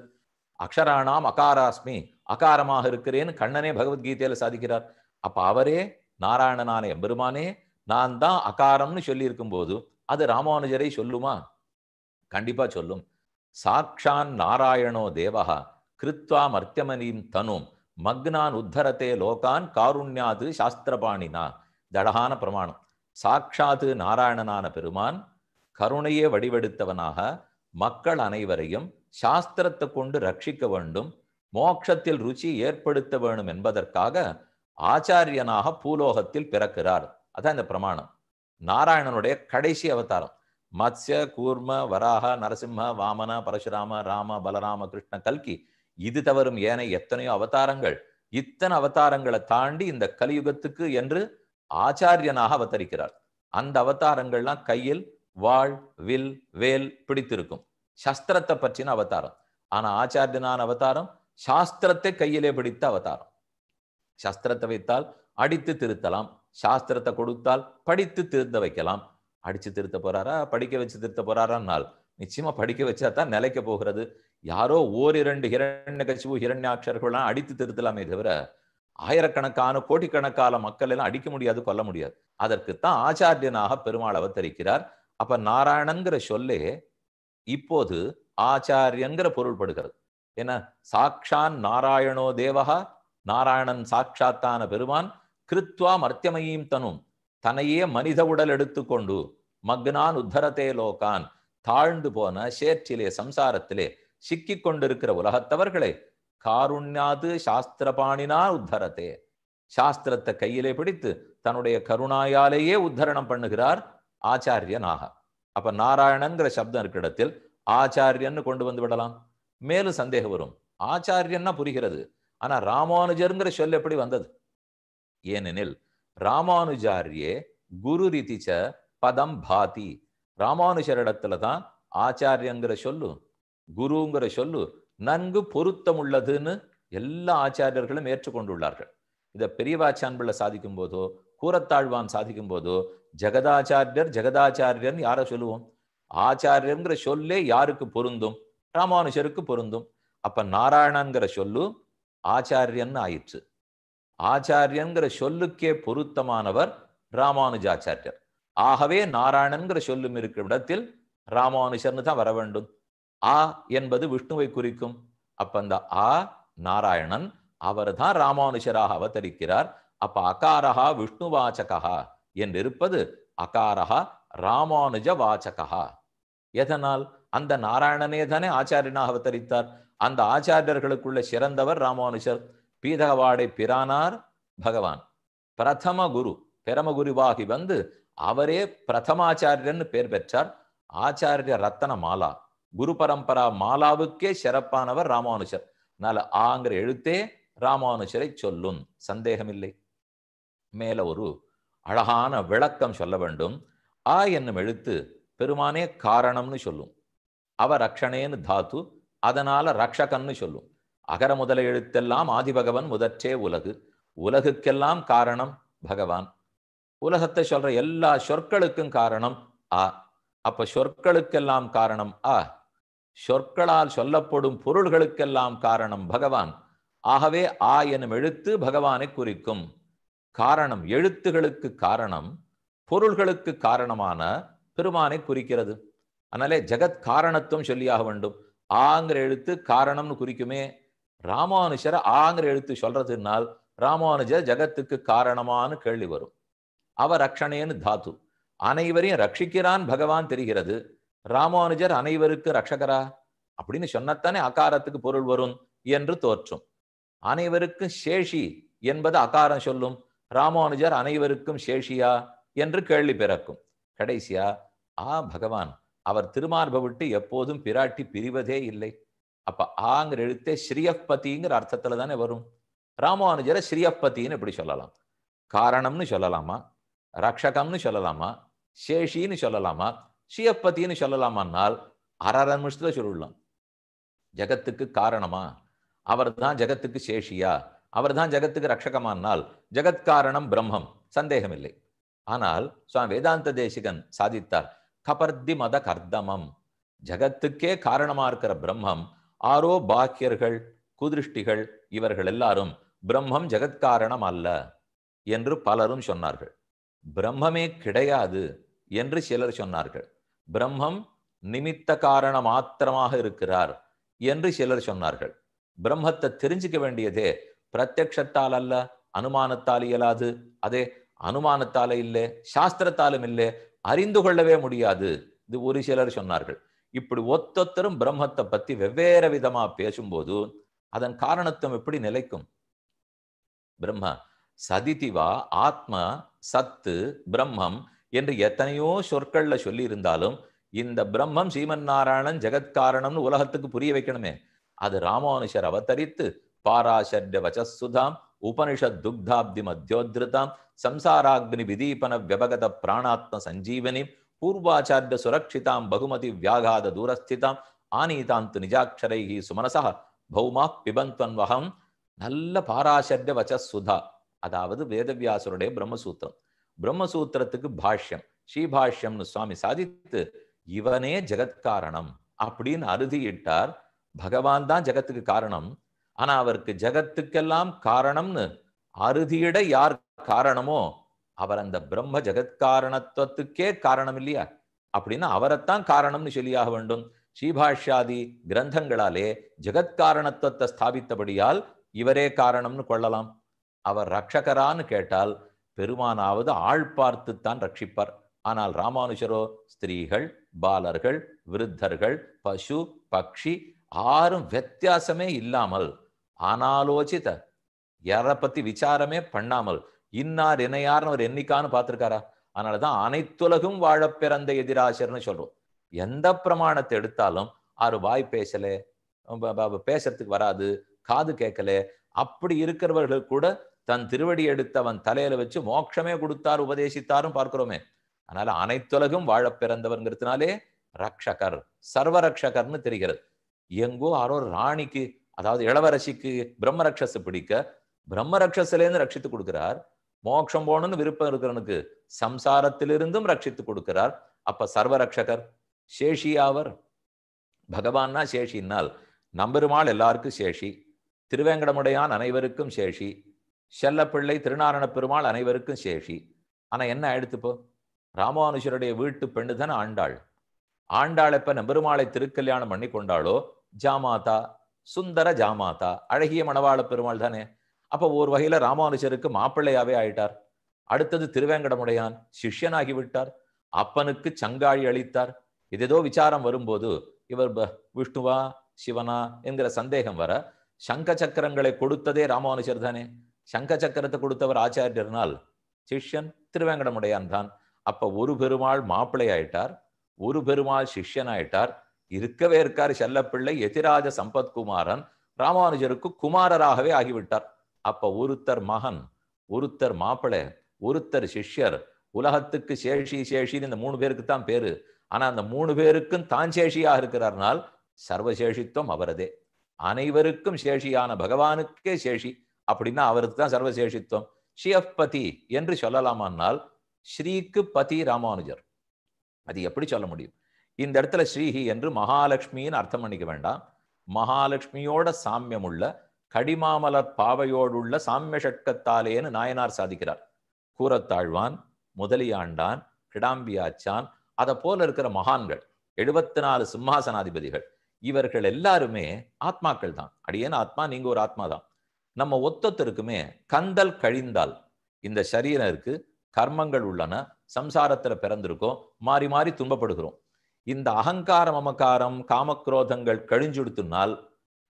அக்ஷராணாம் அகாராஸ்மி, அகாரமாக இருக்கிறேன்னு கண்ணனே பகவத்கீதையில சாதிக்கிறார். அப்ப அவரே நாராயணனான எம்பெருமானே நான் தான் அகாரம்னு சொல்லி இருக்கும் போது அது ராமானுஜரை சொல்லுமா? கண்டிப்பா சொல்லும். சாக்ஷான் நாராயணோ தேவஹா கிருத்வா மர்த்தியமனீம் தனும் மக்னான் உத்தரத்தே லோகான் காருண்யாது சாஸ்திரபாணினா. தடகான பிரமாணம். சாட்சாத்து நாராயணனான பெருமான் கருணையே வடிவெடுத்தவனாக மக்கள் அனைவரையும் சாஸ்திரத்தை கொண்டு ரட்சிக்க வேண்டும், மோட்சத்தில் ருச்சி ஏற்படுத்த வேண்டும் என்பதற்காக ஆச்சாரியனாக பூலோகத்தில் பிறக்கிறார். அதான் இந்த பிரமாணம். நாராயணனுடைய கடைசி அவதாரம். மத்ஸ்ய கூர்ம வராக நரசிம்ம வாமன பரசுராம ராம பலராம கிருஷ்ண கல்கி, இது தவறும் ஏனைய எத்தனையோ அவதாரங்கள். இத்தனை அவதாரங்களை தாண்டி இந்த கலியுகத்துக்கு என்று ஆச்சாரியனாக அவதரிக்கிறார். அந்த அவதாரங்கள்லாம் கையில் வாழ் வில் வேல் பிடித்திருக்கும், சஸ்திரத்தை பற்றின அவதாரம். ஆனா ஆச்சாரியனான அவதாரம் சாஸ்திரத்தை கையிலே பிடித்த அவதாரம். சஸ்திரத்தை வைத்தால் அடித்து திருத்தலாம், சாஸ்திரத்தை கொடுத்தால் படித்து திருத்த வைக்கலாம். அடிச்சு திருத்த போறாரா, படிக்க வச்சு திருத்த போறாரான்னால் நிச்சயமா படிக்க வச்சா தான் நிலைக்க போகிறது. யாரோ ஓரிரண்டு ஹிரண்யகசிபு ஹிரண்யாட்சர்கள்லாம் அடித்து திருத்தலாமே தவிர ஆயிரக்கணக்கான கோடிக்கணக்கான மக்கள் எல்லாம் அடிக்க முடியாது, கொல்ல முடியாது. அதற்குத்தான் ஆச்சாரியனாக பெருமாள் அவதரிக்கிறார். அப்ப நாராயணன்கிற சொல்லே இப்போது ஆச்சாரியன்கிற பொருள்படுகிறது. ஏன்னா சாக்ஷான் நாராயணோ தேவஹா, நாராயணன் சாட்சாத்தான பெருமான், கிருத்வா மர்த்தியமயீம் தனும், தன்னையே மனித உடல் எடுத்துக்கொண்டு மக்னான் உத்தரத்தே லோகான், தாழ்ந்து போன சேற்றிலே சம்சாரத்திலே சிக்கி கொண்டிருக்கிற உலகத்தவர்களை காருண்யாது சாஸ்திரபாணினா உத்தரத்தே, சாஸ்திரத்தை கையிலே பிடித்து தன்னுடைய கருணாயாலேயே உத்தரணம் பண்ணுகிறார் ஆச்சாரியனாக. அப்ப நாராயணன்கிற சப்தம் இருக்கிற இடத்தில் ஆச்சாரியன்னு கொண்டு வந்து விடலாம். மேலும் சந்தேகம் வரும், ஆச்சாரியன்னா புரிகிறது, ஆனா ராமானுஜருங்கிற சொல் எப்படி வந்தது? ஏனெனில் ராமானுஜாரியே குரு ரீதிச்ச பதம் பாதி. ராமானுஜரிடத்துல தான் ஆச்சாரியங்கிற சொல்லு குருங்கிற சொல்லு நன்கு பொருத்தம் உள்ளதுன்னு எல்லா ஆச்சாரியர்களும் ஏற்றுக்கொண்டுள்ளார்கள். இதை பெரியவாச்சான் பிள்ளை சாதிக்கும் போதோ கூரத்தாழ்வான் சாதிக்கும் போதோ ஜெகதாச்சாரியர் ஜெகதாச்சாரியன் யாரை சொல்லுவோம்? ஆச்சாரியங்கிற சொல்லே யாருக்கு பொருந்தும்? ராமானுஜருக்கு பொருந்தும். அப்ப நாராயணன்கிற சொல்லு ஆச்சாரியன் ஆயிற்று. ஆச்சாரியன்கிற சொல்லுக்கே பொருத்தமானவர் ராமானுஜாச்சாரியர். ஆகவே நாராயணன்கிற சொல்லும் இருக்கிற இடத்தில் ராமானுஜர்னு தான் வர வேண்டும். ஆ என்பது விஷ்ணுவை குறிக்கும். அப்ப அந்த ஆ நாராயணன், அவர் தான் ராமானுஜராக அவதரிக்கிறார். அப்ப அகாரஹா விஷ்ணு வாச்சகா என்றிருப்பது அகாரஹா ராமானுஜ வாச்சகா. எதனால்? அந்த நாராயணனே தானே ஆச்சாரியனாக அவதரித்தார். அந்த ஆச்சாரியர்களுக்குள்ள சிறந்தவர் ராமானுஜர். பீதகவாடை பிரானார் பகவான். பிரதம குரு பெரமகுருவாகி வந்து அவரே பிரதமாச்சாரியன் பேர் பெற்றார். ஆச்சாரிய ரத்தன மாலா, குரு பரம்பரா மாலாவுக்கே சிறப்பானவர் ராமானுஜர். அதனால ஆங்கிற எழுத்தே ராமானுஜரை சொல்லும், சந்தேகமில்லை. மேல ஒரு அழகான விளக்கம் சொல்ல வேண்டும். ஆ என்னும் எழுத்து பெருமானே காரணம்னு சொல்லும். அவ ரக்ஷணேன்னு தாத்து, அதனால ரக்ஷகன்னு சொல்லும். அகர முதல எழுத்தெல்லாம் ஆதிபகவன் முதற்றே உலகு, உலகுக்கெல்லாம் காரணம் பகவான். உலகத்தை சொல்ற எல்லா சொற்களுக்கும் காரணம் ஆ. அப்ப சொற்களுக்கெல்லாம் காரணம் ஆ, சொற்களால் சொல்லப்படும் பொருள்களுக்கெல்லாம் காரணம் பகவான். ஆகவே ஆ எனும் எழுத்து பகவானை குறிக்கும். காரணம், எழுத்துகளுக்கு காரணம், பொருள்களுக்கு காரணமான பெருமானை குறிக்கிறது. அதனாலே ஜெகத் காரணத்துவம் சொல்லியாக வேண்டும். ஆங்கிற எழுத்து காரணம்னு குறிக்குமே. ராமானுஜர் ஆங்கிற எழுத்து சொல்றதுனால் ராமானுஜர் ஜகத்துக்கு காரணமான கேள்வி வரும். அவ ரக்ஷணேன்னு தாத்து, அனைவரையும் ரட்சிக்கிறான் பகவான் தெரிகிறது. ராமானுஜர் அனைவருக்கு ரட்சகரா அப்படின்னு சொன்னத்தானே அகாரத்துக்கு பொருள் வரும் என்று தோற்றும். அனைவருக்கும் சேஷி என்பது அகாரம் சொல்லும். ராமானுஜர் அனைவருக்கும் சேஷியா என்று கேள்வி பிறக்கும். கடைசியா ஆ பகவான், அவர் திருமார்பை விட்டு எப்போதும் பிராட்டி பிரிவதே இல்லை. அப்ப ஆங்கிற எழுத்தே ஸ்ரீயப்பதிங்கிற அர்த்தத்துல தானே வரும். ராமானுஜரை ஸ்ரீயப்பதின்னு எப்படி சொல்லலாம்? காரணம்னு சொல்லலாமா, ரக்ஷகம்னு சொல்லலாமா, சேஷின்னு சொல்லலாமா, ஸ்ரீயப்பதின்னு சொல்லலாமான்னால் அரை நிமிஷத்துல சொல்லலாம். ஜகத்துக்கு காரணமா, அவர் தான் ஜகத்துக்கு சேஷியா, அவர் தான் ஜகத்துக்கு ரக்ஷகமானால் ஜகத்காரணம் பிரம்மம், சந்தேகமில்லை. ஆனால் சுவாமி வேதாந்த தேசிகன் சாதித்தார், கபர்தி மத கர்தமம், ஜகத்துக்கே காரணமா இருக்கிற பிரம்மம் ஆரோ பாக்கியர்கள் குதிருஷ்டிகள் இவர்கள் எல்லாரும் பிரம்மம் ஜெகத்காரணம் அல்ல என்று பலரும் சொன்னார்கள். பிரம்மமே கிடையாது என்று சிலர் சொன்னார்கள். பிரம்மம் நிமித்த காரண மாத்திரமாக இருக்கிறார் என்று சிலர் சொன்னார்கள். பிரம்மத்தை தெரிஞ்சுக்க வேண்டியதே பிரத்யக்ஷத்தால் அல்ல, அனுமானத்தால் இயலாது. அதே அனுமானத்தால இல்லை, சாஸ்திரத்தாலும் இல்லை, அறிந்து கொள்ளவே முடியாது. இது ஒரு சிலர் சொன்னார்கள். இப்படி ஒத்தொத்தரும் பிரம்மத்தை பத்தி வெவ்வேறு விதமா பேசும்போது அதன் காரணத்துவம் எப்படி நிலைக்கும்? பிரம்ம சதிதிவா, ஆத்ம, சத்து, பிரம்மம் என்று எத்தனையோ சொற்கள்ல சொல்லி இருந்தாலும் இந்த பிரம்மம் ஸ்ரீமன் நாராயணன் ஜெகத்காரணம்னு உலகத்துக்கு புரிய வைக்கணுமே. அது ராமானுஜர் அவதரித்து பாராசர்ய வச்சசுதாம் உபனிஷத் துக்தாப்தி மத்தியோத்ருதாம் சம்சாராக்னி விதீபன வியபகத பிராணாத்ம சஞ்சீவனி பூர்வாச்சாரிய சுரக்ஷிதாம் பகுமதி வியாகாத தூரஸ்திதாம் ஆனீதாந்து நிஜாட்சரைஹி சுமனசா பௌமா பிபந்த்வன்வகம். நல்ல பாராசர்ய வச்சசுதா, அதாவது வேதவியாசருடைய பிரம்மசூத்திரம். பிரம்மசூத்திரத்துக்கு பாஷ்யம், ஸ்ரீபாஷ்யம்னு சுவாமி சாதித்து இவனே ஜெகத்காரணம் அப்படின்னு அறுதியிட்டார். பகவான் தான் ஜெகத்துக்கு காரணம். ஆனா அவருக்கு ஜெகத்துக்கெல்லாம் காரணம்னு அறுதியிட யார் காரணமோ அவர் அந்த பிரம்ம ஜெகத்காரணத்துவத்துக்கே காரணம் இல்லையா? அப்படின்னா அவரைத்தான் காரணம்னு சொல்லியாக வேண்டும். ஸ்ரீபாஷ்யாதி கிரந்தங்களாலே ஜெகத்காரணத்துவத்தை ஸ்தாபித்தபடியால் இவரே காரணம்னு கொள்ளலாம். அவர் ரக்ஷகரான்னு கேட்டால் பெருமானாவது ஆள் பார்த்துத்தான் ரட்சிப்பார். ஆனால் ராமானுஜரோ ஸ்திரீகள், பாலர்கள், விருத்தர்கள், பசு, பக்ஷி ஆறும் வித்தியாசமே இல்லாமல் அனாலோசித யாரை பத்தி விசாரமே பண்ணாமல் இன்னார் இணையார்னு ஒரு எண்ணிக்கான்னு பார்த்திருக்காரா? அதனாலதான் அனைத்துலகும் வாழ பிறந்த எதிராசர்னு சொல்றோம். எந்த பிரமாணத்தை எடுத்தாலும் ஆறு வாய் பேசல, பேசுறதுக்கு வராது, காது கேட்கல, அப்படி இருக்கிறவர்கள் கூட தன் திருவடி எடுத்து அவன் தலையில வச்சு மோட்சமே கொடுத்தார், உபதேசித்தாரும் பார்க்கிறோமே. அதனால அனைத்துலகும் வாழ பிறந்தவர்ங்கிறதுனாலே ரக்ஷகர், சர்வரக்ஷகர்னு தெரிகிறது. எங்கோ யாரோ ராணிக்கு, அதாவது இளவரசிக்கு பிரம்மரக்ஷச பிடிக்க பிரம்மரக்ஷசிலேருந்து ரட்சித்து கொடுக்கிறார். மோட்சம் போகணும்னு விருப்பம் இருக்கிறவனுக்கு சம்சாரத்திலிருந்தும் ரட்சித்து கொடுக்கிறார். அப்ப சர்வரக்ஷகர். சேஷியாவர் பகவான்னா சேஷினால் நம்பெருமாள் எல்லாருக்கும் சேஷி, திருவேங்கடமுடையான் அனைவருக்கும் சேஷி, செல்லப்பிள்ளை திருநாரண பெருமாள் அனைவருக்கும் சேஷி. ஆனா என்ன ஆயிடுத்துப்போ? ராமானுஜருடைய வீட்டு பெண்ணு தானே ஆண்டாள். ஆண்டாள் எப்ப நம்பெருமாளை திருக்கல்யாணம் பண்ணி கொண்டாளோ ஜாமாதா, சுந்தர ஜாமாதா, அழகிய மணவாள பெருமாள் தானே. அப்ப ஒரு வகையில ராமானுஜருக்கு மாப்பிள்ளையாவே ஆயிட்டார். அடுத்தது திருவேங்கடமுடையான் சிஷ்யனாகி விட்டார். அப்பனுக்கு சங்காழி அளித்தார். இது ஏதோ விசாரம் வரும்போது இவர் விஷ்ணுவா சிவனா என்கிற சந்தேகம் வர, சங்க சக்கரங்களை கொடுத்ததே ராமானுஜர் தானே. சங்க சக்கரத்தை கொடுத்தவர் ஆச்சாரியர்னால் சிஷ்யன் திருவேங்கடமுடையான் தான். அப்ப ஒரு பெருமாள் மாப்பிள்ளை ஆயிட்டார், ஒரு பெருமாள் சிஷ்யன் ஆயிட்டார். இருக்கவே இருக்கார் செல்லப்பிள்ளை எதிராஜ சம்பத்குமாரன் ராமானுஜருக்கு குமாரராகவே ஆகிவிட்டார். அப்ப ஒருத்தர் மகன், ஒருத்தர் மாப்பிள்ளை, ஒருத்தர் சிஷ்யர். உலகத்துக்கு சேஷி சேஷின்னு இந்த 3 பேருக்கு தான் பேரு. ஆனா அந்த 3 பேருக்கும் தான் சேஷியாக இருக்கிறார்னால் சர்வசேஷித்துவம் அவரதே. அனைவருக்கும் சேஷியான பகவானுக்கே சேஷி அப்படின்னா அவருக்கு தான் சர்வசேஷித்துவம். ஸ்ரீயப்பதி என்று சொல்லலாமானால் ஸ்ரீக்கு பதி ராமானுஜர். அது எப்படி சொல்ல முடியும்? இந்த இடத்துல ஸ்ரீஹி என்று மகாலட்சுமின்னு அர்த்தம் பண்ணிக்க வேண்டாம். மகாலட்சுமியோட சாமியம் உள்ள கடிமாமலர் பாவையோடுள்ள சாமிய ஷட்கத்தாலேன்னு நாயனார் சாதிக்கிறார். கூரத்தாழ்வான், முதலியாண்டான், கிடாம்பியாச்சான், அதை போல இருக்கிற மகான்கள் 74 சிம்மாசனாதிபதிகள், இவர்கள் எல்லாருமே ஆத்மாக்கள் தான். அடியேன் ஆத்மா, நீங்க ஒரு ஆத்மா தான். நம்ம ஒத்தொத்தருக்குமே கந்தல் கழிந்தால் இந்த சரீரம் இருக்கு, கர்மங்கள் உள்ளன, சம்சாரத்துல பிறந்திருக்கோம், மாறி மாறி துன்பப்படுகிறோம். இந்த அகங்காரம் மமக்காரம் காமக்ரோதங்கள் கழிஞ்சுடுத்துனால்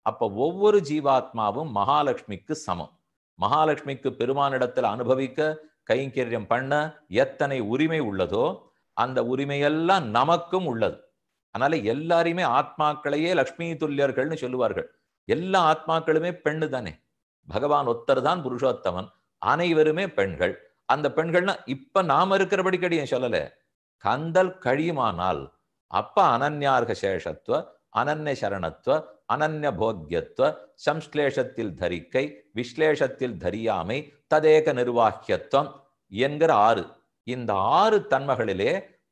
அப்ப ஒவ்வொரு ஜீவாத்மாவும் மகாலட்சுமிக்கு சமம். மகாலட்சுமிக்கு பெருமானிடத்தில் அனுபவிக்க கைங்கரியம் பண்ண எத்தனை உரிமை உள்ளதோ அந்த உரிமையெல்லாம் நமக்கும் உள்ளது. அதனால எல்லாரையுமே ஆத்மாக்களையே லக்ஷ்மி துல்லியர்கள்னு சொல்லுவார்கள். எல்லா ஆத்மாக்களுமே பெண்ணு தானே. பகவான் ஒத்தர் தான் புருஷோத்தமன், அனைவருமே பெண்கள். அந்த பெண்கள்னா இப்ப நாம இருக்கிறபடி கடியும் சொல்லல. கந்தல் கழியுமானால் அப்ப அனன்யார்க சேஷத்துவ, அனன்ய சரணத்துவ, அனன்ய போக்கியத்துவ, சம்ஸ்லேஷத்தில் தரிக்கை, விஸ்லேஷத்தில் தரியாமை, ததேக நிர்வாகியத்துவம் என்கிற 6. இந்த 6 தன்மைகளிலே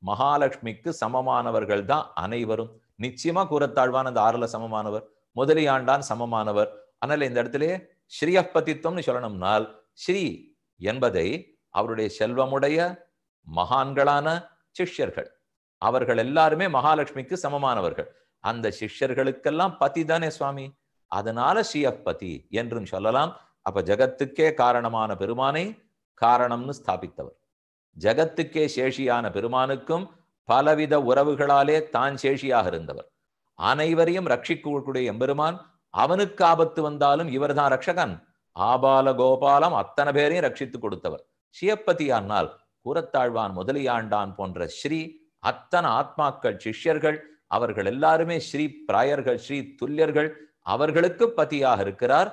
மகாலட்சுமிக்கு சமமானவர்கள் தான் அனைவரும். நிச்சயமா கூரத்தாழ்வான் அந்த 6ல சமமானவர், முதலியாண்டான் சமமானவர். அதனால இந்த இடத்திலே ஸ்ரீயப்பதித்துவம்னு சொல்லணும்னால் ஸ்ரீ என்பதை அவருடைய செல்வமுடைய மகான்களான சிஷ்யர்கள், அவர்கள் எல்லாருமே மகாலட்சுமிக்கு சமமானவர்கள். அந்த சிஷ்யர்களுக்கெல்லாம் பதி தானே சுவாமி. அதனால ஸ்ரீயப்பதி என்றும் சொல்லலாம். அப்ப ஜகத்துக்கே காரணமான பெருமானை காரணம்னு ஸ்தாபித்தவர். ஜகத்துக்கே சேஷியான பெருமானுக்கும் பலவித உறவுகளாலே தான் சேஷியாக இருந்தவர். அனைவரையும் ரட்சிக்கக்கூடிய எம்பெருமான், அவனுக்கு ஆபத்து வந்தாலும் இவர் தான் ரட்சகன். ஆபால கோபாலம் அத்தனை பேரையும் ரட்சித்து கொடுத்தவர். ஸ்ரீயப்பதியானால் கூரத்தாழ்வான், முதலியாண்டான் போன்ற ஸ்ரீ அத்தனை ஆத்மாக்கள் சிஷ்யர்கள், அவர்கள் எல்லாருமே ஸ்ரீ பிராயர்கள், ஸ்ரீ துல்லியர்கள், அவர்களுக்கு பதியாக இருக்கிறார்.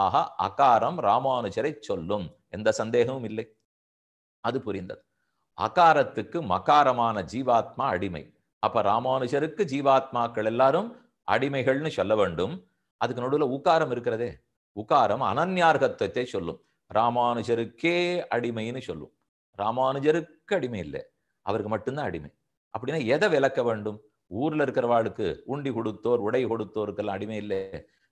ஆக அகாரம் ராமானுஜரை சொல்லும், எந்த சந்தேகமும் இல்லை. அது புரிந்தது. அகாரத்துக்கு மகாரமான ஜீவாத்மா அடிமை. அப்ப ராமானுஜருக்கு ஜீவாத்மாக்கள் எல்லாரும் அடிமைகள்னு சொல்ல வேண்டும். அதுக்கு நடுவில் உக்காரம் இருக்கிறதே, உக்காரம் அனன்யார்கத்துவத்தை சொல்லும். ராமானுஜருக்கே அடிமைன்னு சொல்லும். ராமானுஜருக்கு அடிமை இல்லை, அவருக்கு மட்டும்தான் அடிமை. அப்படின்னா எதை விளக்க வேண்டும்? ஊர்ல இருக்கிறவாளுக்கு உண்டி கொடுத்தோர், உடை கொடுத்தோருக்கெல்லாம் அடிமை இல்லை.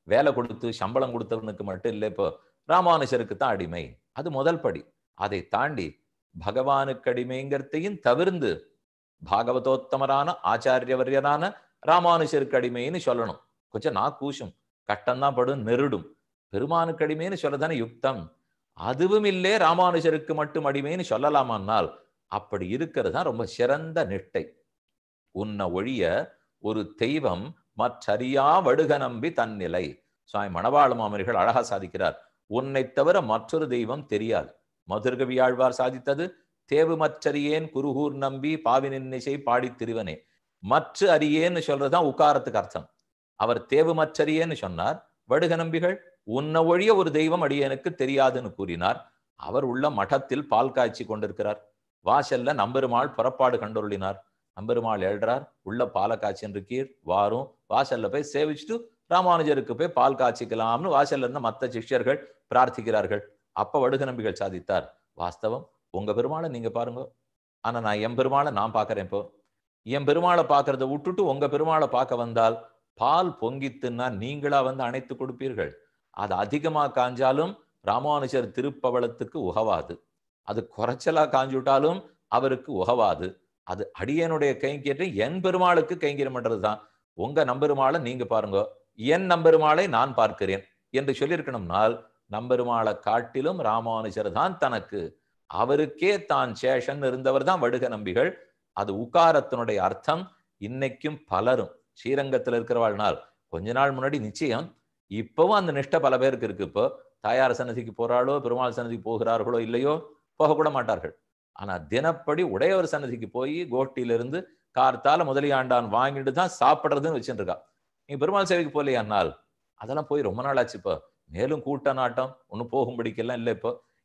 வேலை கொடுத்து சம்பளம் கொடுத்தவனுக்கு மட்டும் இல்லை. இப்போ ராமானுஜருக்கு தான் அடிமை. அது முதல் படி. அதை தாண்டி பகவானுக்கு அடிமைங்கிறதையும் தவிர்ந்து பாகவதோத்தமரான ஆச்சாரியவரியரான ராமானுஜருக்கு அடிமைன்னு சொல்லணும். கொஞ்சம் நான் கூசும், கட்டம்தான் படும், நெருடும். பெருமானுக்கு அடிமைன்னு சொல்லதானே யுக்தம். அதுவும் இல்லை ராமானுஜருக்கு மட்டும் அடிமைன்னு சொல்லலாமானால் அப்படி இருக்கிறது தான் ரொம்ப சிறந்த நிட்டை. உன்னை ஒழிய ஒரு தெய்வம் மற்றறியா வடுக நம்பி தன்னிலை. சுவாமி மணவாள மாமனிகள் அழகா சாதிக்கிறார். உன்னை தவிர மற்றொரு தெய்வம் தெரியாது. மதுர்கவியாழ்வார் சாதித்தது தேவு மற்றறியேன் குருகூர் நம்பி பாவினிசை பாடி திருவனே. மற்ற அறியேன்னு சொல்றதுதான் உக்காரத்துக்கு அர்த்தம். அவர் தேவு மற்றறியேன்னு சொன்னார். வடுக நம்பிகள் உன்னை ஒழிய ஒரு தெய்வம் அடியனுக்கு தெரியாதுன்னு கூறினார். அவர் உள்ள மഠத்தில் பால் காய்ச்சி கொண்டிருக்கிறார். வாசல்ல நம்பெருமாள் புறப்பாடு கண்டொருளினார். நம்பெருமாள் எழுறார், உள்ள பாலை காய்ச்சின்னு இருக்கீர், வாரும் வாசல்ல போய் சேவிச்சுட்டு ராமானுஜருக்கு போய் பால் காய்ச்சிக்கலாம்னு வாசல்ல இருந்த மற்ற சிஷ்யர்கள் பிரார்த்திக்கிறார்கள். அப்ப வடுக நம்பிகள் சாதித்தார், வாஸ்தவம் உங்க பெருமாளை நீங்க பாருங்க, ஆனா நான் என் பெருமாளை நான் பாக்குறேன். இப்போ என் பெருமாளை பாக்குறத விட்டுட்டு உங்க பெருமாளை பார்க்க வந்தால் பால் பொங்கித்துன்னா நீங்களா வந்து அணைத்து கொடுப்பீர்கள். அது அதிகமா காஞ்சாலும் ராமானுஜர் திருப்பவளத்துக்கு உகவாது, அது குறைச்சலா காஞ்சுட்டாலும் அவருக்கு உகவாது. அது அடியனுடைய கைங்கேற்றம் என் பெருமாளுக்கு கைங்கரியம் பண்றதுதான். உங்க நம்பெருமாளை நீங்க பாருங்க, என் நம்பெருமாளை நான் பார்க்கிறேன் என்று சொல்லியிருக்கணும்னால் நம்பெருமாளை காட்டிலும் ராமானுஜர் தான் தனக்கு, அவருக்கே தான் சேஷன் இருந்தவர் தான் வடுக நம்பிகள். அது உகாரத்தினுடைய அர்த்தம். இன்னைக்கும் பலரும் ஸ்ரீரங்கத்தில் இருக்கிறவாழ்னால் கொஞ்ச நாள் முன்னாடி நிச்சயம், இப்பவும் அந்த நிஷ்டை பல பேருக்கு இருக்கு. இப்போ தாயார் சன்னதிக்கு போறாளோ பெருமாள் சன்னதிக்கு போகிறார்களோ இல்லையோ, போகக்கூட மாட்டார்கள். ஆனா தினப்படி உடையவர் சன்னதிக்கு போய் கோஷ்டியிலிருந்து கார்த்தால முதலியாண்டான் வாங்கிட்டு தான் சாப்பிட்றதுன்னு வச்சுட்டு இருக்கா. நீங்க பெருமாள் சேவைக்கு போலையானால் அதெல்லாம் போய் ரொம்ப நாள் ஆச்சு. இப்போ மேலும் கூட்ட நாட்டம் ஒன்னும் போகும்படிக்கெல்லாம் இல்லை.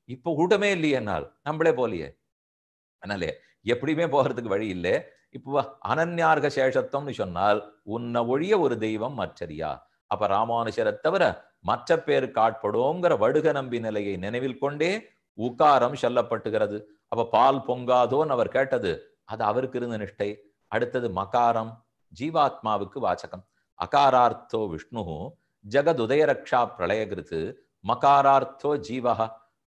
இப்போ கூட்டமே இல்லையேனால் நம்மளே போலியே. அதனாலே எப்படியுமே போகிறதுக்கு வழி இல்லை. இப்போ அனன்யார்க சேஷத்துவம்னு சொன்னால் உன்னை ஒழிய ஒரு தெய்வம் மற்றறியா. அப்ப ராமானுஜரை தவிர மற்ற பேர் காட்படும்ங்கிற வடுக நம்பி நிலையை நினைவில் கொண்டே உகாரம் சொல்லப்பட்டுகிறது. அப்ப பால் பொங்காதோன்னு அவர் கேட்டது, அது அவருக்கு இருந்த நிஷ்டை. அடுத்தது மகாரம், ஜீவாத்மாவுக்கு வாச்சகம். அகாரார்த்தோ விஷ்ணு ஜகதுதயரக்ஷா பிரளயகிருத்து, மகாரார்த்தோ ஜீவஹ.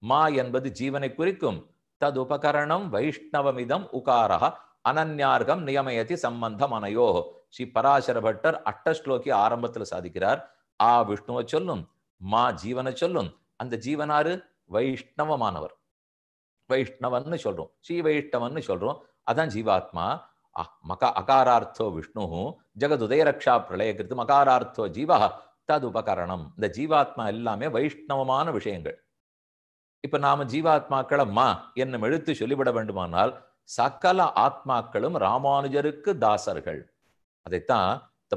மா என்பது ஜீவனை குறிக்கும். தது உபகரணம் வைஷ்ணவமிதம் உகாரஹ அனன்யார்கம் நியமயதி சம்பந்தம் அனையோ. ஸ்ரீ பராசர பட்டர் அஷ்டஸ்லோகி ஆரம்பத்துல சாதிக்கிறார். ஆ விஷ்ணுவை சொல்லும், மா ஜீவனை சொல்லும். அந்த ஜீவனாரு வைஷ்ணவமானவர், வைஷ்ணவன்னு சொல்றோம், ஸ்ரீ வைஷ்ணவன்னு சொல்றோம். அதான் ஜீவாத்மா. அகாரார்த்தோ விஷ்ணு ஜெகதுதயரக்ஷா பிரளயகிருத்து மகாரார்த்தோ ஜீவா தது உபகரணம். இந்த ஜீவாத்மா எல்லாமே வைஷ்ணவமான விஷயங்கள். இப்ப நாம ஜீவாத்மாக்களை மா என்னும் எழுத்து சொல்லிவிட வேண்டுமானால் சகல ஆத்மாக்களும் ராமானுஜருக்கு தாசர்கள். அதைத்தான்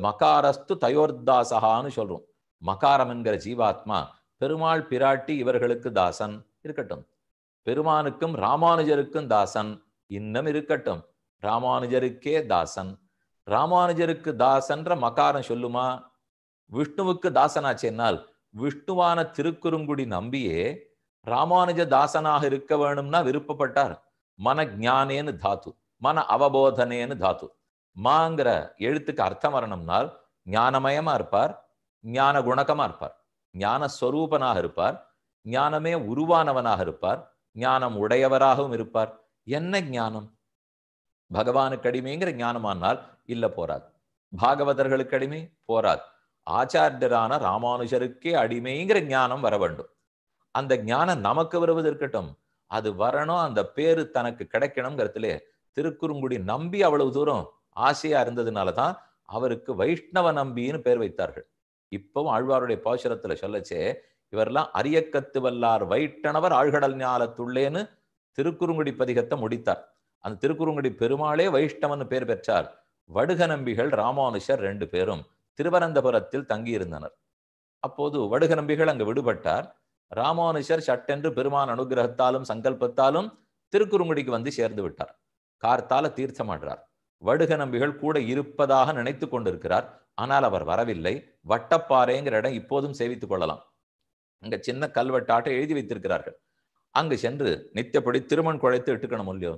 மகாரஸ்து தயோர்தாசகான்னு சொல்றோம். மகாரம் என்கிற ஜீவாத்மா பெருமாள் பிராட்டி இவர்களுக்கு தாசன் இருக்கட்டும், பெருமானுக்கும் ராமானுஜருக்கும் தாசன் இன்னும் இருக்கட்டும், ராமானுஜருக்கே தாசன். ராமானுஜருக்கு தாசன்ற மகாரம் சொல்லுமா? விஷ்ணுவுக்கு தாசனாச்சேனால் விஷ்ணுவான திருக்குறுங்குடி நம்பியே ராமானுஜ தாசனாக இருக்க வேணும்னா விருப்பப்பட்டார். மன ஞானேன்னு தாத்து, மன அவபோதனேன்னு தாத்து. மாங்கிற எழுத்துக்கு அர்த்தம் வரணும்னால் ஞானமயமா இருப்பார், ஞான குணகமா இருப்பார், ஞான ஸ்வரூபனாக இருப்பார், ஞானமே உருவானவனாக இருப்பார், ஞானம் உடையவராகவும் இருப்பார். என்ன ஞானம்? பகவானுக்கு அடிமைங்கிற ஞானமானால் இல்ல போராது, பாகவதர்களுக்கு அடிமை போராது, ஆச்சாரியரான ராமானுஜருக்கே அடிமைங்கிற ஞானம் வர வேண்டும். அந்த ஞானம் நமக்கு வருவது இருக்கட்டும், அது வரணும், அந்த பேரு தனக்கு கிடைக்கணுங்கிறதுலே திருக்குறுங்குடி நம்பி அவ்வளவு தூரம் ஆசையா இருந்ததுனாலதான் அவருக்கு வைஷ்ணவ நம்பின்னு பேர் வைத்தார்கள். இப்பவும் ஆழ்வாருடைய பாசுரத்துல சொல்லச்சே, இவரெல்லாம் அரியக்கத்து வல்லார் வைட்டணவர் ஆழ்கடல் ஞாலத்துள்ளேன்னு திருக்குறுங்குடி பதிகத்தை முடித்தார். அந்த திருக்குறுங்குடி பெருமாளே வைஷ்ணவன் பேர் பெற்றார். வடுக நம்பிகள் ராமானுஷர் 2 பேரும் திருவனந்தபுரத்தில் தங்கியிருந்தனர். அப்போது வடுக நம்பிகள் அங்கு விடுபட்டார். ராமானுஷர் சட்டென்று பெருமான் அனுகிரகத்தாலும் சங்கல்பத்தாலும் திருக்குறுங்குடிக்கு வந்து சேர்ந்து விட்டார். கார்த்தால தீர்த்தமாடுறார். வடுக நம்பிகள் கூட இருப்பதாக நினைத்து கொண்டிருக்கிறார். ஆனால் அவர் வரவில்லை. வட்டப்பாறைங்கிற இடம் இப்போதும் சேவித்துக் கொள்ளலாம். அங்க சின்ன கல்வெட்டாட்டை எழுதி வைத்திருக்கிறார்கள். அங்கு சென்று நித்தியப்படி திருமண் குழைத்து இட்டுக்கணும் இல்லையோ,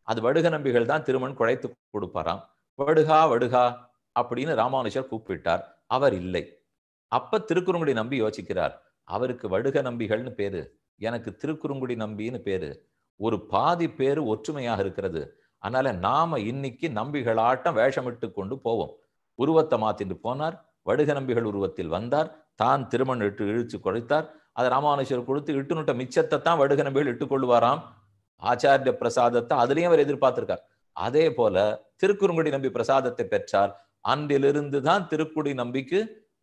அது வடுக நம்பிகள் தான் திருமண் குழைத்து கொடுப்பாராம். வடுகா வடுகா அப்படின்னு ராமானுஷர் கூப்பிட்டார். அவர் இல்லை. அப்ப திருக்குறுங்குடி நம்பி யோசிக்கிறார், அவருக்கு வடுக நம்பிகள்னு பேரு, எனக்கு திருக்குறுங்குடி நம்பின்னு பேரு, ஒரு பாதி பேரு ஒற்றுமையாக இருக்கிறது. அதனால நாம இன்னைக்கு நம்பிகளாட்டம் வேஷமிட்டு கொண்டு போவோம். உருவத்தை மாத்திட்டு போனார். வடுக நம்பிகள் உருவத்தில் வந்தார். தான் திருமண் இழுச்சு கொடுத்தார். அதை ராமானுஷர் கொடுத்து இட்டுனுட்ட மிச்சத்தை தான் வடுக நம்பிகள் இட்டுக்கொள்வாராம். ஆச்சாரிய பிரசாதத்தை அதுலயும் அவர் எதிர்பார்த்திருக்கார். அதே போல திருக்குறுங்குடி நம்பி பிரசாதத்தை பெற்றார். அன்றிலிருந்து தான் திருக்குடி நம்பிக்கு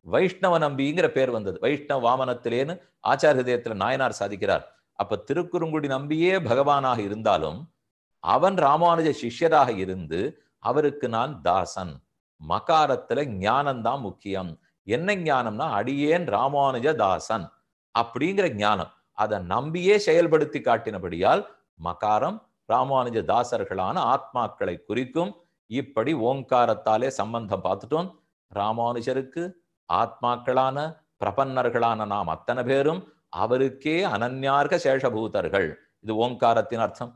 வைஷ்ணவ நம்பிங்கிற பேர் வந்தது. வைஷ்ணவ வாமனத்திலேன்னு ஆச்சார ஹிருதயத்துல நாயனார் சாதிக்கிறார். அப்ப திருக்குறுங்குடி நம்பியே பகவானாக இருந்தாலும் அவன் ராமானுஜ சிஷ்யராக இருந்து அவருக்கு நான் தாசன். மகாரத்துல ஞானம்தான் முக்கியம். என்ன ஞானம்னா அடியேன் ராமானுஜ தாசன் அப்படிங்கிற ஞானம். அதை நம்பியே செயல்படுத்தி காட்டினபடியால் மகாரம் ராமானுஜ தாசர்களான ஆத்மாக்களை குறிக்கும். இப்படி ஓங்காரத்தாலே சம்பந்தம் பார்த்துட்டோம். ராமானுஜருக்கு ஆத்மாக்களான பிரபன்னர்களான நாம் அத்தனை பேரும் அவருக்கே அனன்யார்க சேஷபூதர்கள். இது ஓங்காரத்தின் அர்த்தம்.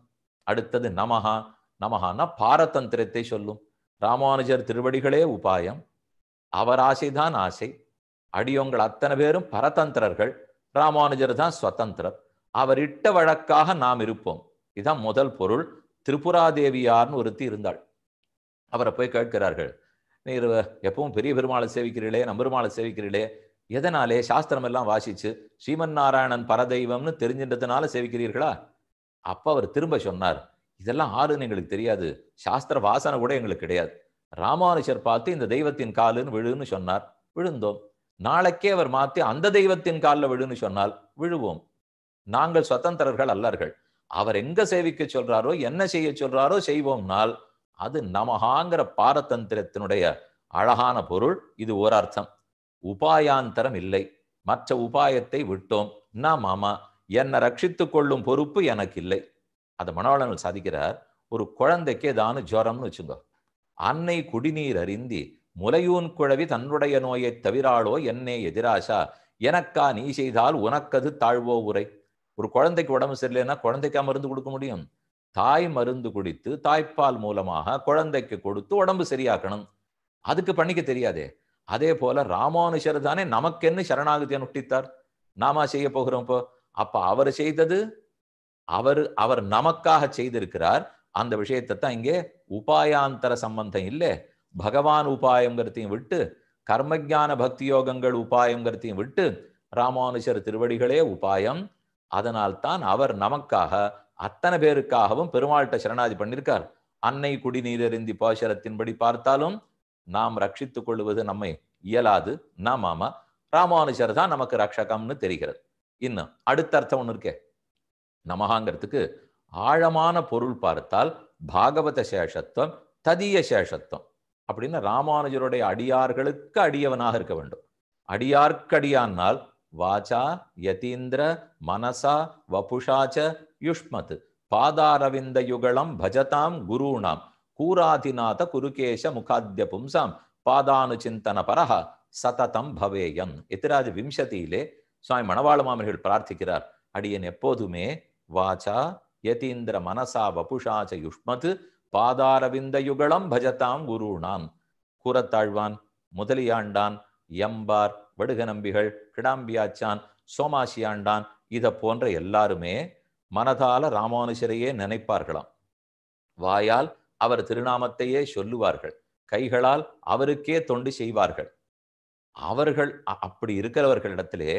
அடுத்தது நமஹா. நமஹான்னா பாரதந்திரத்தை சொல்லும். ராமானுஜர் திருவடிகளே உபாயம், அவர் ஆசைதான் ஆசை. அடியோங்கள் அத்தனை பேரும் பரதந்திரர்கள், ராமானுஜர் தான் ஸ்வதந்திரர். அவர் இட்ட வழக்காக நாம் இருப்போம். இதுதான் முதல் பொருள். திரிபுராதேவியார்னு ஒருத்தி இருந்தாள். அவரை போய் கேட்கிறார்கள், நீர் எப்பவும் பெரிய பெருமாளை சேவிக்கிறீர்களே, நம்பெருமாளை சேவிக்கிறீர்களே, எதனாலே சாஸ்திரம் எல்லாம் வாசிச்சு ஸ்ரீமன் நாராயணன் பரதெய்வம்னு தெரிஞ்சின்றதுனால சேவிக்கிறீர்களா? அப்ப அவர் திரும்ப சொன்னார், இதெல்லாம் ஆறுன்னு எங்களுக்கு தெரியாது, சாஸ்திர வாசனை கூட எங்களுக்கு கிடையாது. ராமானுஜர் பார்த்து இந்த தெய்வத்தின் காலுன்னு விழுன்னு சொன்னார், விழுந்தோம். நாளைக்கே அவர் மாத்தி அந்த தெய்வத்தின் காலில் விழுன்னு சொன்னால் விழுவோம். நாங்கள் சுதந்திரர்கள் அல்லர்கள். அவர் எங்க சேவிக்க சொல்றாரோ, என்ன செய்ய சொல்றாரோ செய்வோம்னால் அது நமகாங்கிற பாரதந்திரத்தினுடைய அழகான பொருள். இது ஒரு அர்த்தம். உபாயாந்தரம் இல்லை, மற்ற உபாயத்தை விட்டோம். நாம் ஆமா, என்னை ரட்சித்துக் கொள்ளும் பொறுப்பு எனக்கு இல்லை. அதை மனவாளர்கள் சாதிக்கிறார். ஒரு குழந்தைக்கு ஏதானு ஜுரம்னு வச்சுங்க, அன்னை குடிநீர் அறிந்தி முலையூன் குழவி தன்னுடைய நோயை தவிராளோ என்னே எதிராசா, எனக்கா நீ செய்தால் உனக்கது தாழ்வோ உரை. ஒரு குழந்தைக்கு உடம்பு சரியில்லைன்னா குழந்தைக்கா மருந்து கொடுக்க முடியும்? தாய் மருந்து குடித்து தாய்ப்பால் மூலமாக குழந்தைக்கு கொடுத்து உடம்பு சரியாக்கணும். அதுக்கு பண்ணிக்க தெரியாதே. அதே போல ராமானுஜர் தானே நமக்கென்னு சரணாகதி அனுஷ்டித்தார். நாம செய்ய போகிறோம் இப்போ. அப்ப அவர் செய்தது அவர் நமக்காக செய்திருக்கிறார். அந்த விஷயத்தை தான் இங்கே உபாயாந்தர சம்பந்தம் இல்லை. பகவான் உபாயங்கிறதையும் விட்டு, கர்மஜான பக்தி யோகங்கள் உபாயங்கிறதையும் விட்டு, ராமானுஜர் திருவடிகளே உபாயம். அதனால் தான் அவர் நமக்காக அத்தனை பேருக்காகவும் பெருமாள்கிட்ட சரணாதி பண்ணியிருக்கார். அன்னை குடிநீர் அருந்தி பாசரத்தின்படி பார்த்தாலும் நாம் ரட்சித்துக் கொள்வது நம்மை இயலாது. நாம் ஆமா, ராமானுஜர் தான் நமக்கு ரட்சகம்னு தெரிகிறது. இன்னும் அடுத்த அர்த்தம் ஒண்ணு இருக்கே, நமகாங்கிறதுக்கு ஆழமான பொருள் பார்த்தால் பாகவத சேஷத்துவம், ததிய சேஷத்துவம் அப்படின்னு ராமானுஜருடைய அடியார்களுக்கு அடியவனாக இருக்க வேண்டும். அடியார்க்கடியானால் வாச்சா யதீந்திர மனசா வபுஷாச்ச யுஷ்மத் பாதாரவிந்த யுகலம் பஜதாம் குருணாம் கூராதிநாத குருகேஷ முகாத்ய பும்சாம் பாதானு சிந்தன பரஹ சததம் பவேயம். எத்திராஜ விம்சதியிலே சுவாமி மணவாள மாமனிகள் பிரார்த்திக்கிறார், அடியன் எப்போதுமே வாச்சா யதீந்திர மனசா வபுஷாச்ச யுஷ்மத் பாதாரவிந்த யுகலம் பஜதாம் குருணாம். கூரத்தாழ்வான், முதலியாண்டான், எம்பார், வடுகநம்பிகள், கிடாம்பியாச்சான், சோமாசியாண்டான், இதை போன்ற எல்லாருமே மனதால ராமானுஜரையே நினைப்பார்களாம். வாயால் அவர் திருநாமத்தையே சொல்லுவார்கள், கைகளால் அவருக்கே தொண்டு செய்வார்கள். அவர்கள் அப்படி இருக்கிறவர்களிடத்திலே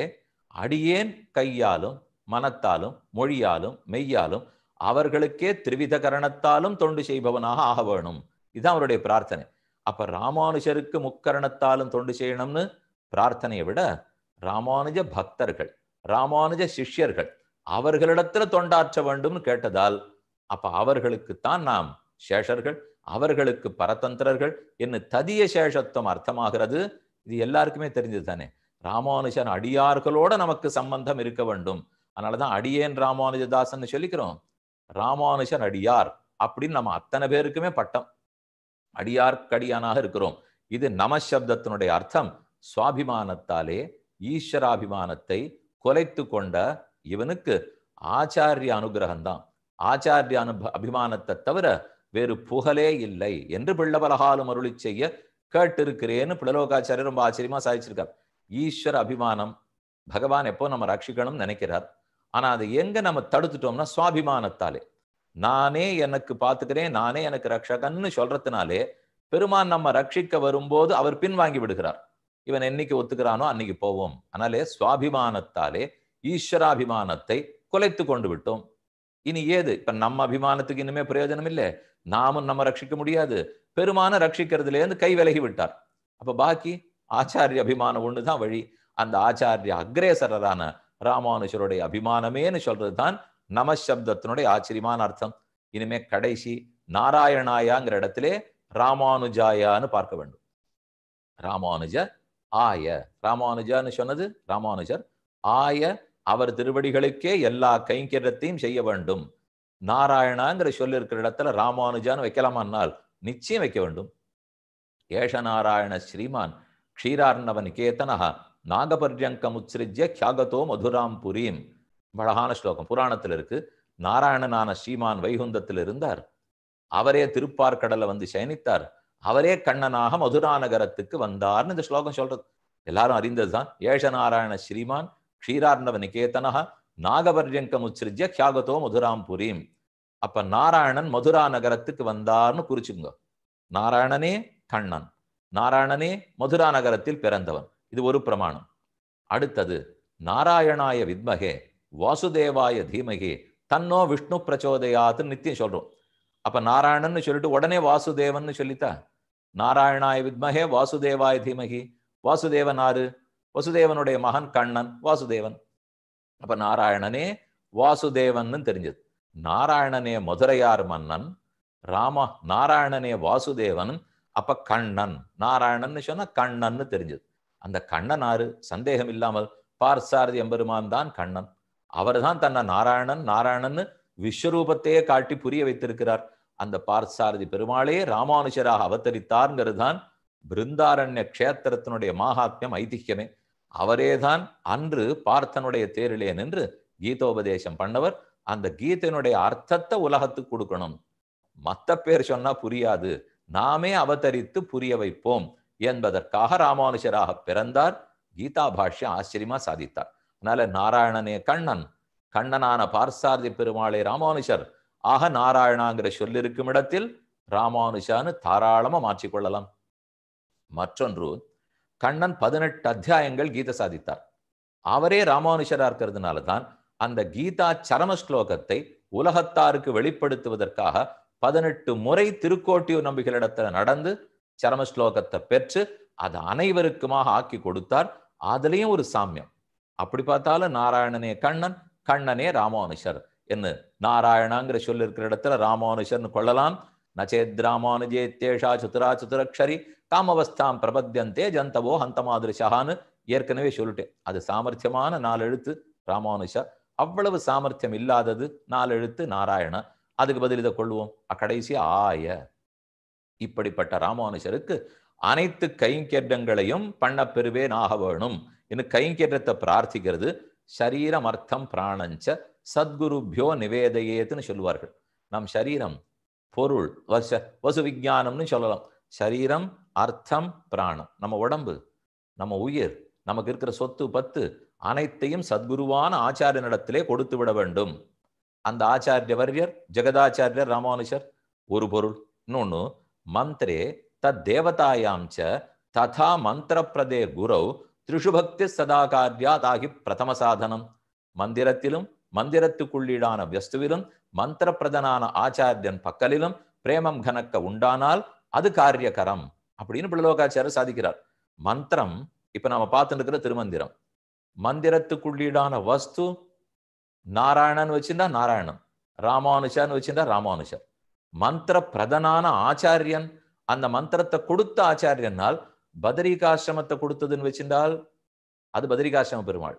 அடியேன் கையாலும் மனத்தாலும் மொழியாலும் மெய்யாலும் அவர்களுக்கே திரிவித கரணத்தாலும் தொண்டு செய்பவனாக ஆக வேணும். இதுதான் அவருடைய பிரார்த்தனை. அப்ப ராமானுஜருக்கு முக்கரணத்தாலும் தொண்டு செய்யணும்னு பிரார்த்தனையை விட, ராமானுஜ பக்தர்கள், ராமானுஜ சிஷ்யர்கள் அவர்களிடத்துல தொண்டாற்ற வேண்டும்னு கேட்டதால், அப்ப அவர்களுக்குத்தான் நாம் சேஷர்கள், அவர்களுக்கு பரதந்திரர்கள் என்ன ததிய சேஷத்துவம் அர்த்தமாகிறது. இது எல்லாருக்குமே தெரிஞ்சது தானே. ராமானுஜன் அடியார்களோட நமக்கு சம்பந்தம் இருக்க வேண்டும். அதனாலதான் அடியேன் ராமானுஜதாசன் சொல்லிக்கிறோம். ராமானுஜன் அடியார் அப்படின்னு நம்ம அத்தனை பேருக்குமே பட்டம். அடியார்க்கடியானாக இருக்கிறோம். இது நமசப்தத்தினுடைய அர்த்தம். சுவாபிமானத்தாலே ஈஸ்வராபிமானத்தை கொலைத்து கொண்ட இவனுக்கு ஆச்சாரிய அனுகிரகம்தான். ஆச்சாரிய அபிமானத்தை தவிர வேறு புகழே இல்லை என்று பிள்ளவலகாலும் அருளி செய்ய கேட்டிருக்கிறேன்னு பிள்ளலோகாச்சாரியர் ரொம்ப ஆச்சரியமா சாதிச்சிருக்கார். ஈஸ்வர அபிமானம் பகவான் எப்போ நம்ம ரட்சிக்கணும்னு நினைக்கிறார். ஆனா அதை எங்க நம்ம தடுத்துட்டோம்னா சுவாபிமானத்தாலே, நானே எனக்கு பார்த்துக்கிறேன், நானே எனக்கு ரட்சகன்னு சொல்றதுனாலே பெருமான் நம்ம ரட்சிக்க வரும்போது அவர் பின்வாங்கி விடுகிறார். இவன் என்னைக்கு ஒத்துக்கிறானோ அன்னைக்கு போவோம். அதனாலே சுவாபிமானத்தாலே ஈஸ்வராபிமானத்தை குலைத்து கொண்டு விட்டோம். இனி ஏது? இப்ப நம்ம அபிமானத்துக்கு இன்னுமே பிரயோஜனம் இல்லை. நாமும் நம்ம ரட்சிக்க முடியாது. பெருமான ரட்சிக்கிறதுலேருந்து கை விலகி விட்டார். அப்ப பாக்கி ஆச்சாரிய அபிமானம் ஒண்ணுதான் வழி. அந்த ஆச்சாரிய அக்ரேசரரான ராமானுஜருடைய அபிமானமேன்னு சொல்றதுதான் நமசப்தத்தினுடைய ஆச்சரியமான அர்த்தம். இனிமே கடைசி நாராயணாயாங்கிற இடத்திலே ராமானுஜாயான்னு பார்க்க வேண்டும். ராமானுஜ ஆய, ராமானுஜான்னு சொன்னது ராமானுஜர். ஆய, அவர் திருவடிகளுக்கே எல்லா கைங்கரியத்தையும் செய்ய வேண்டும். நாராயணாங்கிற சொல்லி இருக்கிற இடத்துல ராமானுஜான்னு வைக்கலாமான்னால் நிச்சயம் வைக்க வேண்டும். ஏஷ நாராயண ஸ்ரீமான் க்ஷீரார்ணவ நிகேதனஹ நாகபர்யங்கம் உத்ஸ்ரிஜ்ய கியாகதோ மதுராம் புரீம். அழகான ஸ்லோகம் புராணத்தில் இருக்கு. நாராயணனான ஸ்ரீமான் வைகுந்தத்தில் இருந்தார். அவரே திருப்பார்கடலை வந்து சயனித்தார். அவரே கண்ணனாக மதுரா நகரத்துக்கு வந்தார்னு இந்த ஸ்லோகம் சொல்றது. எல்லாரும் அறிந்ததுதான். ஏஷ நாராயண ஸ்ரீமான் க்ஷீரார்ணவ நிகேதனஹ நாகபர்யங்கம் உத்ஸ்ரிஜ்ய கியாகதோ மதுராம் புரீம். அப்ப நாராயணன் மதுரா நகரத்துக்கு வந்தார்னு குறிச்சுங்க. நாராயணனே கண்ணன், நாராயணனே மதுரா நகரத்தில் பிறந்தவன். இது ஒரு பிரமாணம். அடுத்தது நாராயணாய வித்மகே வாசுதேவாய தீமகே தன்னோ விஷ்ணு பிரச்சோதயாத்துன்னு நித்தியம் சொல்றோம். அப்ப நாராயணன்னு சொல்லிட்டு உடனே வாசுதேவன் சொல்லித்தா. நாராயணாய வித்மகே வாசுதேவாய தீமகி. வாசுதேவன் ஆறு? வசுதேவனுடைய மகன் கண்ணன், வாசுதேவன். அப்ப நாராயணனே வாசுதேவன் தெரிஞ்சது. நாராயணனே மதுரையார் மன்னன், நாராயணனே வாசுதேவன். அப்ப கண்ணன், நாராயணன் சொன்னா கண்ணன் தெரிஞ்சது. அந்த கண்ணன் ஆறு? சந்தேகம் இல்லாமல் பார்சாரதி எம்பெருமான் தான் கண்ணன். அவர் தான் தன்னை நாராயணன் நாராயணன் விஸ்வரூபத்தையே காட்டி புரிய வைத்திருக்கிறார். அந்த பார்சாரதி பெருமாளே ராமானுஜராக அவதரித்தார்ங்கிறது தான் பிருந்தாரண்ய கஷேத்திரத்தினுடைய மகாத்மியம், ஐதிஹ்யமே. அவரேதான் அன்று பார்த்தனுடைய தேரிலே நின்று கீதோபதேசம் பண்ணவர். அந்த கீதையினுடைய அர்த்தத்தை உலகத்துக்கு கொடுக்கணும். மத்த பேர் சொன்னா புரியாது, நாமே அவதரித்து புரிய வைப்போம் என்பதற்காக ராமானுஜராக பிறந்தார். கீதா பாஷ்யம் ஆச்சரியமா சாதித்தார். அதனால நாராயணனே கண்ணன், கண்ணனான பார்சாரதி பெருமாளே ராமானுஜர். ஆக நாராயணாங்கிற சொல்லிருக்கும் இடத்தில் ராமானுஜான்னு தாராளமா மாற்றிக்கொள்ளலாம். மற்றொன்று, கண்ணன் 18 அத்தியாயங்கள் கீதை சாதித்தார். அவரே ராமானுஜரா இருக்கிறதுனால தான் அந்த கீதா சரம ஸ்லோகத்தை உலகத்தாருக்கு வெளிப்படுத்துவதற்காக 18 முறை திருக்கோட்டியூர் நம்பிகளிடத்துல நடந்து சரம ஸ்லோகத்தை பெற்று அதை அனைவருக்குமாக ஆக்கி கொடுத்தார். அதுலயும் ஒரு சாமியம். அப்படி பார்த்தாலும் நாராயணனே கண்ணன், கண்ணனே ராமானுஜர் என்ன. நாராயணாங்கிற சொல்லி இருக்கிற இடத்துல ராமானுஜர்னு கொள்ளலாம். நச்சேத் ராமானுஜேத்தேஷா சுதுரா சுதுரக்ஷரி காமவஸ்தாம் பிரபத்தியந்தே ஜந்தவோ ஹந்தமாதிருஷான்னு ஏற்கனவே சொல்லிட்டேன். அது சாமர்த்தியமான 4 எழுத்து ராமானுஜர். அவ்வளவு சாமர்த்தியம் இல்லாதது 4 எழுத்து நாராயண. அதுக்கு பதில் இதை கொள்வோம். கடைசி ஆய. இப்படிப்பட்ட ராமானுஜருக்கு அனைத்து கைங்கேற்றங்களையும் பண்ண பெறுவேன் ஆக வேணும். இன்னும் கைங்கேற்றத்தை பிரார்த்திக்கிறது. சரீரம் அர்த்தம் பிராணஞ்ச சத்குருபியோ நிவேதையேத்துன்னு சொல்லுவார்கள். நம் சரீரம், பொருள், வசு விஞ்ஞானம்னு சொல்லலாம். சரீரம், அர்த்தம், பிராணம். நம்ம உடம்பு, நம்ம உயிர், நமக்கு இருக்கிற சொத்து பத்து அனைத்தையும் சத்குருவான ஆச்சாரியனிடத்திலே கொடுத்து விட வேண்டும். அந்த ஆச்சாரிய வரியர் ஜெகதாச்சாரியர் ராமானுஜர் ஒரு பொருள். இன்னொன்னு, மந்திரே தத் தேவதாயாம் ச ததா மந்திர பிரதே குரௌ திரிஷுபக்தி சதா காரியாதாகி பிரதம சாதனம். மந்திரத்திலும் மந்திரத்துக்குள்ளீடான வஸ்துவிலும் மந்திர பிரதனான ஆச்சாரியன் பக்கலிலும் பிரேமம் கனக்க உண்டானால் அது காரியகரம் அப்படின்னு பிள்ளலோகாச்சாரியர் சாதிக்கிறார். மந்திரம் இப்ப நாம பார்த்துட்டு இருக்கிற திருமந்திரம். மந்திரத்துக்குள்ளீடான வஸ்து நாராயணன் வச்சிருந்தா நாராயணன், ராமானுஜான்னு வச்சிருந்தா ராமானுஜர். மந்திர பிரதனான ஆச்சாரியன், அந்த மந்திரத்தை கொடுத்த ஆச்சாரியனால் பதரிகாசிரமத்தை கொடுத்ததுன்னு வச்சிருந்தால் அது பதரிகாசிரம பெருமாள்.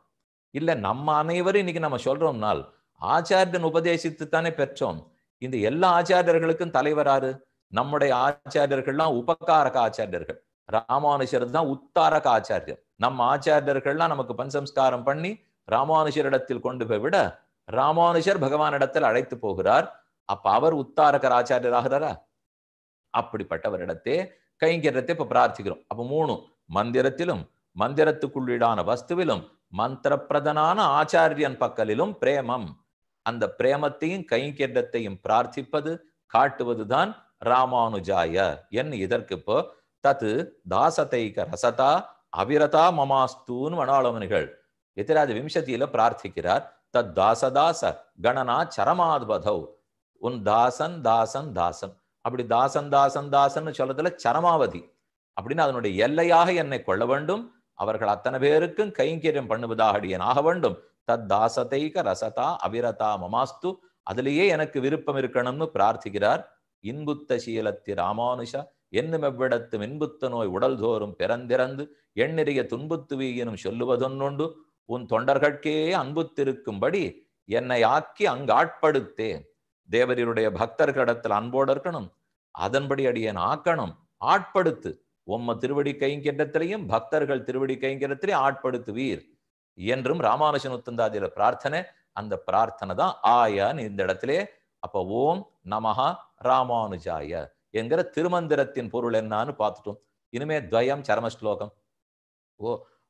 இல்ல நம்ம அனைவரும் இன்னைக்கு நம்ம சொல்றோம்னால் ஆச்சாரியன் உபதேசித்து தானே பெற்றோம். இந்த எல்லா ஆச்சாரியர்களுக்கும் தலைவராரு? நம்முடைய ஆச்சாரியர்கள்லாம் உபகாரக ஆச்சாரியர்கள். ராமானுஜர் தான் உத்தாரக ஆச்சாரியர். நம்ம ஆச்சாரியர்கள்லாம் நமக்கு பஞ்சசம்ஸ்காரம் பண்ணி ராமானுஜரிடத்தில் கொண்டு போய் விட ராமானுஜர் பகவானிடத்தில் அழைத்து போகிறார். அப்ப அவர் உத்தாரகர் ஆச்சாரியர் ஆகிறாரா? அப்படிப்பட்டவரிடத்தே கைங்கரியத்தை இப்ப பிரார்த்திக்கிறோம். அப்ப 3, மந்திரத்திலும் மந்திரத்துக்குள்ளீடான வஸ்துவிலும் மந்திர பிரதனான ஆச்சாரியன் பக்கலிலும் பிரேமம். அந்த பிரேமத்தையும் கைங்கரியத்தையும் பிரார்த்திப்பது காட்டுவதுதான் ராமானுஜாய என். இதற்கு இப்போ தத்து தாசதைக ரசதா அவிரதா மமாஸ்தூன்னு மணாளவனிகள் எதிராது விம்சதியில பிரார்த்திக்கிறார். தத் தாசதாச கணனா சரமாத்பதௌ. உன் தாசன் தாசன் தாசன், அப்படி தாசன் தாசன் தாசன் சொல்றதுல சரமாவதி அப்படின்னு அதனுடைய எல்லையாக என்னை கொள்ள வேண்டும். அவர்கள் அத்தனை பேருக்கும் கைங்கரியம் பண்ணுவதாக அடியேன் ஆக வேண்டும். தத் தாசதைக ரசதா அவிரதா மமாஸ்து, அதிலேயே எனக்கு விருப்பம் இருக்கணும்னு பிரார்த்திக்கிறார். இன்புத்த சீலத்தி ராமானுஷா என்னும் எவ்விடத்து இன்புத்த நோய் உடல் தோறும் பிறந்திறந்து எண்ணிறைய துன்புத்து வீயினும் சொல்லுவதொன்னுண்டு. உன் தொண்டர்கட்கே அன்புத்திருக்கும்படி என்னை ஆக்கி அங்கு ஆட்படுத்தேன். தேவரீருடைய பக்தர்களிடத்தில் அன்போடு இருக்கணும், அதன்படி அடியேன் ஆக்கணும், ஆட்படுத்து. உம்ம திருவடி கைங்கரியத்திலையும் பக்தர்கள் திருவடி கைங்கரியத்திலையும் ஆட்படுத்துவீர் என்றும் ராமானுஜன் உத்தந்தாதியில பிரார்த்தனை. அந்த பிரார்த்தனை தான் ஆயான்னு இந்த இடத்திலே. அப்ப ஓம் நமஹா ராமானுஜாய என்கிற திருமந்திரத்தின் பொருள் என்னான்னு பார்த்துட்டோம். இனிமே துவயம் சரம ஸ்லோகம்.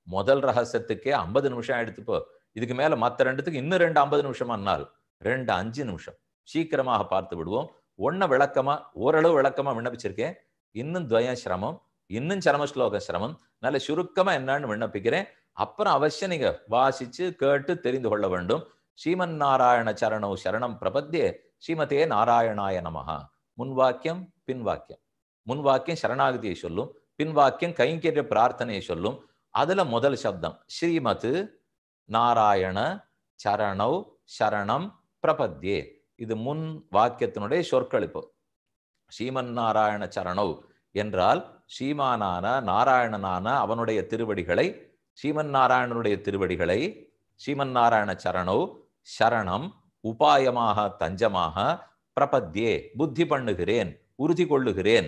முதல் ரகசியத்துக்கே 50 நிமிஷம் எடுத்துப்போ. இதுக்கு மேல மற்ற ரெண்டுத்துக்கு இன்னும் 2 50 நிமிஷம் அன்னால் 2 5 நிமிஷம் சீக்கிரமாக பார்த்து விடுவோம். ஒன்ன விளக்கமா ஓரளவு விளக்கமா விண்ணப்பிச்சிருக்கேன். இன்னும் துவயம் சிரமம், இன்னும் சரம ஸ்லோக சிரமம். நல்ல சுருக்கமா என்னன்னு விண்ணப்பிக்கிறேன். அப்புறம் அவசியம் நீங்க வாசிச்சு கேட்டு தெரிந்து கொள்ள வேண்டும். ஸ்ரீமன் நாராயண சரணௌ சரணம் பிரபத்யே ஸ்ரீமதே நாராயணாய நமஹா. முன்வாக்கியம் பின்வாக்கியம். முன்வாக்கியம் சரணாகதியை சொல்லும், பின்வாக்கியம் கைங்கரிய பிரார்த்தனையை சொல்லும். அதுல முதல் சப்தம் ஸ்ரீமத் நாராயண சரணௌ சரணம் பிரபத்யே. இது முன் வாக்கியத்தினுடைய சொற்களிப்பு. ஸ்ரீமன் நாராயண சரணௌ என்றால் ஸ்ரீமானான நாராயணனான அவனுடைய திருவடிகளை, ஸ்ரீமன் நாராயணனுடைய திருவடிகளை, ஸ்ரீமன் நாராயண சரணௌ சரணம் உபாயமாக தஞ்சமாக பிரபத்யே புத்தி பண்ணுகிறேன், உறுதி கொள்ளுகிறேன்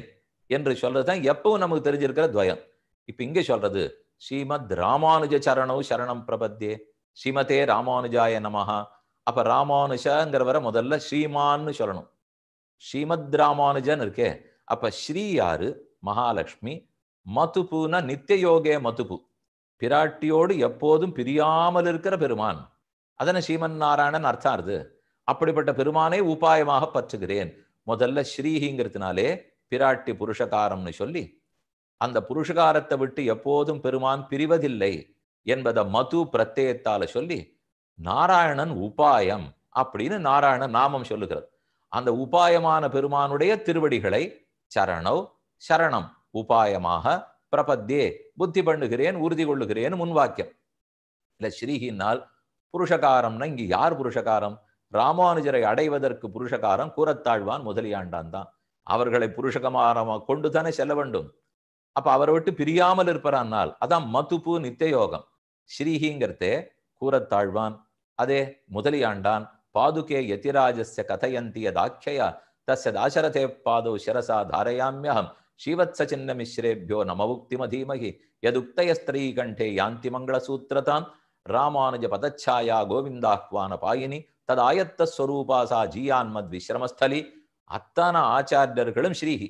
என்று சொல்றதுதான் எப்பவும் நமக்கு தெரிஞ்சிருக்கிற துவயம். இப்ப இங்க சொல்றது ஸ்ரீமத் ராமானுஜ சரணௌ சரணம் பிரபத்யே ஸ்ரீமதே ராமானுஜாய நமஹா. அப்ப ராமானுஜங்கிறவரை முதல்ல ஸ்ரீமான்னு சொல்லணும். ஸ்ரீமத் ராமானுஜன் இருக்கே. அப்ப ஸ்ரீ யாரு? மகாலட்சுமி. மதுபுனா நித்திய யோகே மதுபு, பிராட்டியோடு எப்போதும் பிரியாமல் இருக்கிற பெருமான். அதன ஸ்ரீமன் நாராயணன் அர்த்தம் அது. அப்படிப்பட்ட பெருமானை உபாயமாக பற்றுகிறேன். முதல்ல ஸ்ரீஹிங்கிறதுனாலே பிராட்டி புருஷகாரம்னு சொல்லி, அந்த புருஷகாரத்தை விட்டு எப்போதும் பெருமான் பிரிவதில்லை என்பதை மது பிரத்யேகத்தால சொல்லி, நாராயணன் உபாயம் அப்படின்னு நாராயணன் நாமம் சொல்லுகிறது. அந்த உபாயமான பெருமானுடைய திருவடிகளை சரணௌ சரணம் உபாயமாக பிரபத்யே புத்தி பண்ணுகிறேன், உறுதி கொள்ளுகிறேன் முன்வாக்கியம். இல்ல ஸ்ரீஹினால் புருஷகாரம்னா இங்க யார் புருஷகாரம்? ராமானுஜரை அடைவதற்கு புருஷகாரம் கூரத்தாழ்வான் முதலியாண்டான் தான். அவர்களை புருஷகமாரமா கொண்டு தானே செல்ல வேண்டும். அப்ப அவரை விட்டு பிரியாமல் இருப்பானால் அதான் மதுப்பு நித்திய யோகம். ஸ்ரீஹிங்கிறதே கூரத்தாழ்வான், அதே முதலியாண்டான். பாதுகே யதிராஜஸ்ய கதயந்திய தாக்கியா தஸ்ய தாசரதே பாதோ சிரசா தாரயாமியகம் ஸ்ரீவத்ஸ சின்ன மிஸ்ரேபியோ நமவுக்திமதீமகி யதுக்தயஸ்திரீ கண்டே யாந்தி மங்கள சூத்திரதாம் ராமானுஜ பதச்சாயா கோவிந்தாஹ்வான பாயினி ததாயத்த ஸ்வரூபாசா ஜீயான்மத் விஸ்ரமஸ்தலி. அத்தனை ஆச்சாரியர்களும் ஸ்ரீஹி.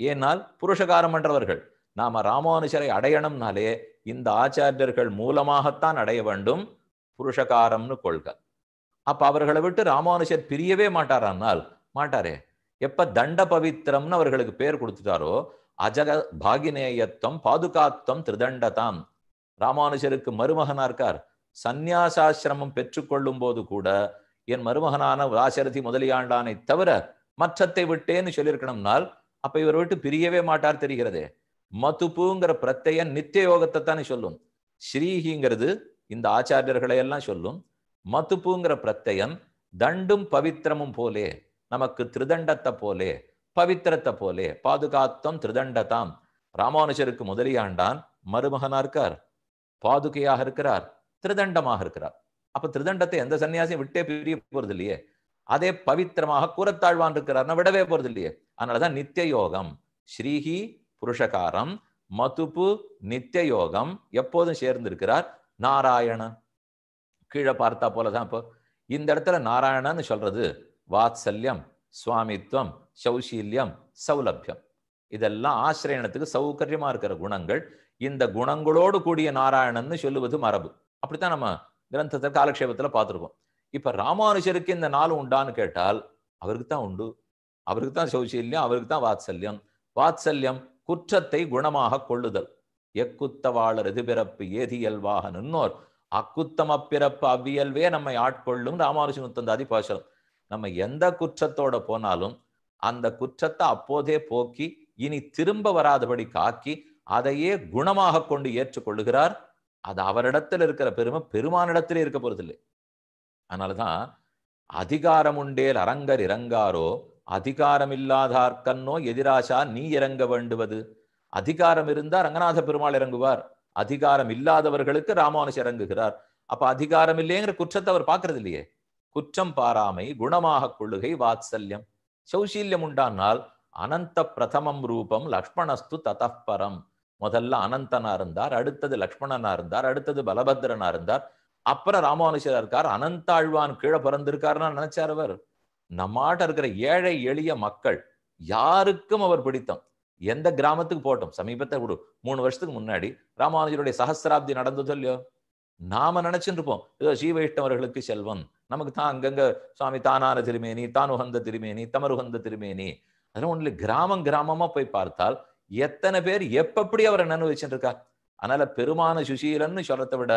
ஏனால் புருஷகாரம் பண்றவர்கள். நாம ராமானுஜரை அடையணும்னாலே இந்த ஆச்சாரியர்கள் மூலமாகத்தான் அடைய வேண்டும். புருஷகாரம்னு கொள்க. அப்ப அவர்களை விட்டு ராமானுஜர் பிரியவே மாட்டாரானால் மாட்டாரே. எப்ப தண்ட பவித்திரம்னு அவர்களுக்கு பேர் கொடுத்துட்டாரோ, அஜக பாகினேயத்துவம் பாதுகாத்துவம் திருதண்டதாம். ராமானுஜருக்கு மருமகனா இருக்கார். சந்நியாசாசிரமம் பெற்றுக்கொள்ளும் போது கூட என் மருமகனான ராசரதி முதலியாண்டானை தவிர மற்றத்தை விட்டேன்னு சொல்லியிருக்கணும்னால் அப்ப இவர் விட்டு பிரியவே மாட்டார் தெரிகிறதே. மதுப்புங்கிற பிரத்யன் நித்திய யோகத்தை தானே சொல்லும். ஸ்ரீஹிங்கிறது இந்த ஆச்சாரியர்களை எல்லாம் சொல்லும். மதுப்புங்கிற பிரத்யன் தண்டும் பவித்திரமும் போலே, நமக்கு திருதண்டத்தை போலே, பவித்திரத்தை போலே, பாதுகாத்தம் திருதண்டதாம். ராமானுஜருக்கு முதலியாண்டான் மருமகனா இருக்கார், பாதுகையாக இருக்கிறார், திருதண்டமாக இருக்கிறார். அப்ப திருதண்டத்தை எந்த சன்னியாசியும் விட்டே பிரிய போறது இல்லையே. அதே பவித்திரமாக கூரத்தாழ்வான் இருக்கிறார்னா விடவே போறது இல்லையே. அதனாலதான் நித்திய யோகம். ஸ்ரீஹி புருஷகாரம், மதுப்பு நித்திய யோகம், எப்போதும் சேர்ந்து இருக்கிறார். நாராயணன் கீழே பார்த்தா போலதான். இப்போ இந்த இடத்துல நாராயணன்னு சொல்றது வாத்சல்யம், சுவாமித்வம், சௌசீல்யம், சௌலபியம், இதெல்லாம் ஆசிரியனத்துக்கு சௌகரியமா இருக்கிற குணங்கள். இந்த குணங்களோடு கூடிய நாராயணன்னு சொல்லுவது மரபு. அப்படித்தான் நம்ம கிரந்தத்தை காலக்ஷேபத்துல பார்த்துருக்கோம். இப்ப ராமானுஜருக்கு இந்த நாள் உண்டான்னு கேட்டால் அவருக்கு தான் உண்டு. அவருக்கு தான் சௌசீல்யம், அவருக்கு தான் வாத்சல்யம். வாத்சல்யம் குற்றத்தை குணமாக கொள்ளுதல். எக்குத்தவாளர் எதிர்பிறப்பு ஏதியல்வாக நின்னோர் அக்குத்தம பிறப்பு அவ்வியல்வே நம்மை ஆட்கொள்ளும் ராமானுஜன் உத்தந்தாதி பாசனம். நம்ம எந்த குற்றத்தோட போனாலும் அந்த குற்றத்தை அப்போதே போக்கி இனி திரும்ப வராதபடி காக்கி அதையே குணமாக கொண்டு ஏற்றுக்கொள்ளுகிறார். அது அவரிடத்தில் இருக்கிற பெருமை பெருமானிடத்திலே இருக்க போறதில்லை. அதனாலதான் அதிகாரம் உண்டேல் அரங்கர் இறங்காரோ அதிகாரம் இல்லாதார்கன்னோ எதிராசா நீ இறங்க வேண்டுவது. அதிகாரம் இருந்தா ரங்கநாத பெருமாள் இறங்குவார், அதிகாரம் இல்லாதவர்களுக்கு ராமானுஜர் இறங்குகிறார். அப்ப அதிகாரம் இல்லைங்கிற குற்றத்தை அவர் பார்க்கறது இல்லையே. குற்றம் பாராமை குணமாக கொள்ளுகை வாத்சல்யம். சௌசீல்யம் உண்டானால் அனந்த பிரதமம் ரூபம் லக்ஷ்மணஸ்து ததப்பரம். முதல்ல அனந்தனா இருந்தார், அடுத்தது லக்ஷ்மணனா இருந்தார், அடுத்தது பலபத்ரனா இருந்தார், அப்புறம் ராமானுஜர் இருக்கார். அனந்தாழ்வான் கீழே பிறந்திருக்காருன்னா நினைச்சார் அவர். நம்மாட்ட இருக்கிற ஏழை எளிய மக்கள் யாருக்கும் அவர் பிடித்தம். எந்த கிராமத்துக்கு போட்டோம். சமீபத்தை 3 வருஷத்துக்கு முன்னாடி ராமானுஜருடைய சஹஸ்ராப்தி நடந்ததோ இல்லையோ, நாம நினைச்சுட்டு இருப்போம் ஏதோ ஸ்ரீ வைஷ்ணவர்களுக்கு செல்வம், நமக்கு தான் அங்கங்க சுவாமி தானான திருமேனி, தானுகந்த திருமேனி, தமருகந்த திருமேனி, அதெல்லாம் ஒண்ணு கிராமம் கிராமமா போய் பார்த்தால் எத்தனை பேர் எப்படி அவரை நினைவு வச்சுட்டு இருக்கா. அதனால பெருமான சுசீலன்னு சொல்றதை விட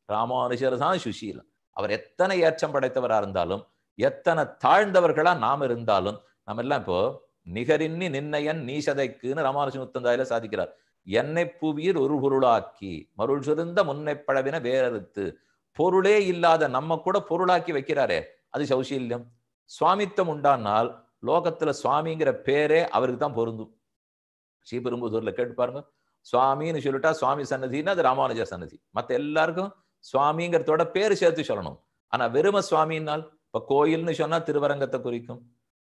ராமானுஜர் தான் சுசீலன். அவர் எத்தனை ஏற்றம் படைத்தவரா இருந்தாலும், எத்தனை தாழ்ந்தவர்களா நாம் இருந்தாலும், நம்ம எல்லாம் இப்போ நிகரின்னி நின்னையன் நீசதைக்குன்னு ராமானுஜ முத்தந்தாயில சாதிக்கிறார். என்னை புவியில் ஒரு பொருளாக்கி மருள் சுருந்த முன்னை பழவின வேறறுத்து, பொருளே இல்லாத நம்ம கூட பொருளாக்கி வைக்கிறாரே, அது சௌசீல்யம். சுவாமித்தம் உண்டானால் லோகத்துல சுவாமிங்கிற பேரே அவருக்கு தான் பொருந்தும். ஸ்ரீபெரும்புதூர்ல கேட்டு பாருங்க, சுவாமின்னு சொல்லிட்டா சுவாமி சன்னதின்னு அது ராமானுஜர் சன்னதி. மற்ற எல்லாருக்கும் சுவாமிங்கிறதோட பேரு சேர்த்து சொல்லணும். ஆனா வெறும சுவாமின்னால் இப்ப கோயில்னு சொன்னா திருவரங்கத்தை குறிக்கும்,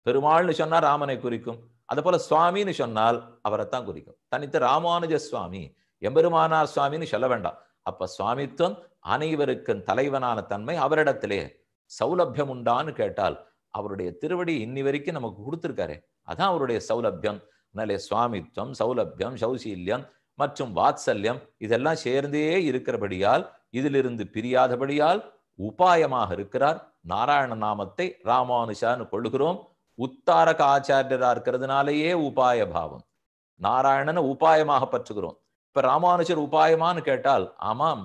பெருமாள்னு சொன்னா ராமனை குறிக்கும். அது போல சுவாமின்னு சொன்னால் அவரைத்தான் குறிக்கும். தனித்து ராமானுஜ சுவாமி எம்பெருமானார் சுவாமின்னு சொல்ல வேண்டாம். அப்ப சுவாமித்துவம் அனைவருக்கும் தலைவனான தன்மை அவரிடத்திலே. சௌலபியம் உண்டான்னு கேட்டால் அவருடைய திருவடி இன்னி வரைக்கும் நமக்கு கொடுத்திருக்காரு, அதான் அவருடைய சௌலபியம். அதனாலே சுவாமித்துவம், சௌலபியம், சௌசீல்யம் மற்றும் வாத்சல்யம் இதெல்லாம் சேர்ந்தே இருக்கிறபடியால், இதிலிருந்து பிரியாதபடியால் உபாயமாக இருக்கிறார். நாராயண நாமத்தை ராமானுஜான்னு கொள்ளுகிறோம். உத்தாரக ஆச்சாரியரா இருக்கிறதுனாலேயே உபாய பாவம், நாராயணனை உபாயமாக பற்றுகிறோம். இப்ப ராமானுஜர் உபாயமான்னு கேட்டால் ஆமாம்,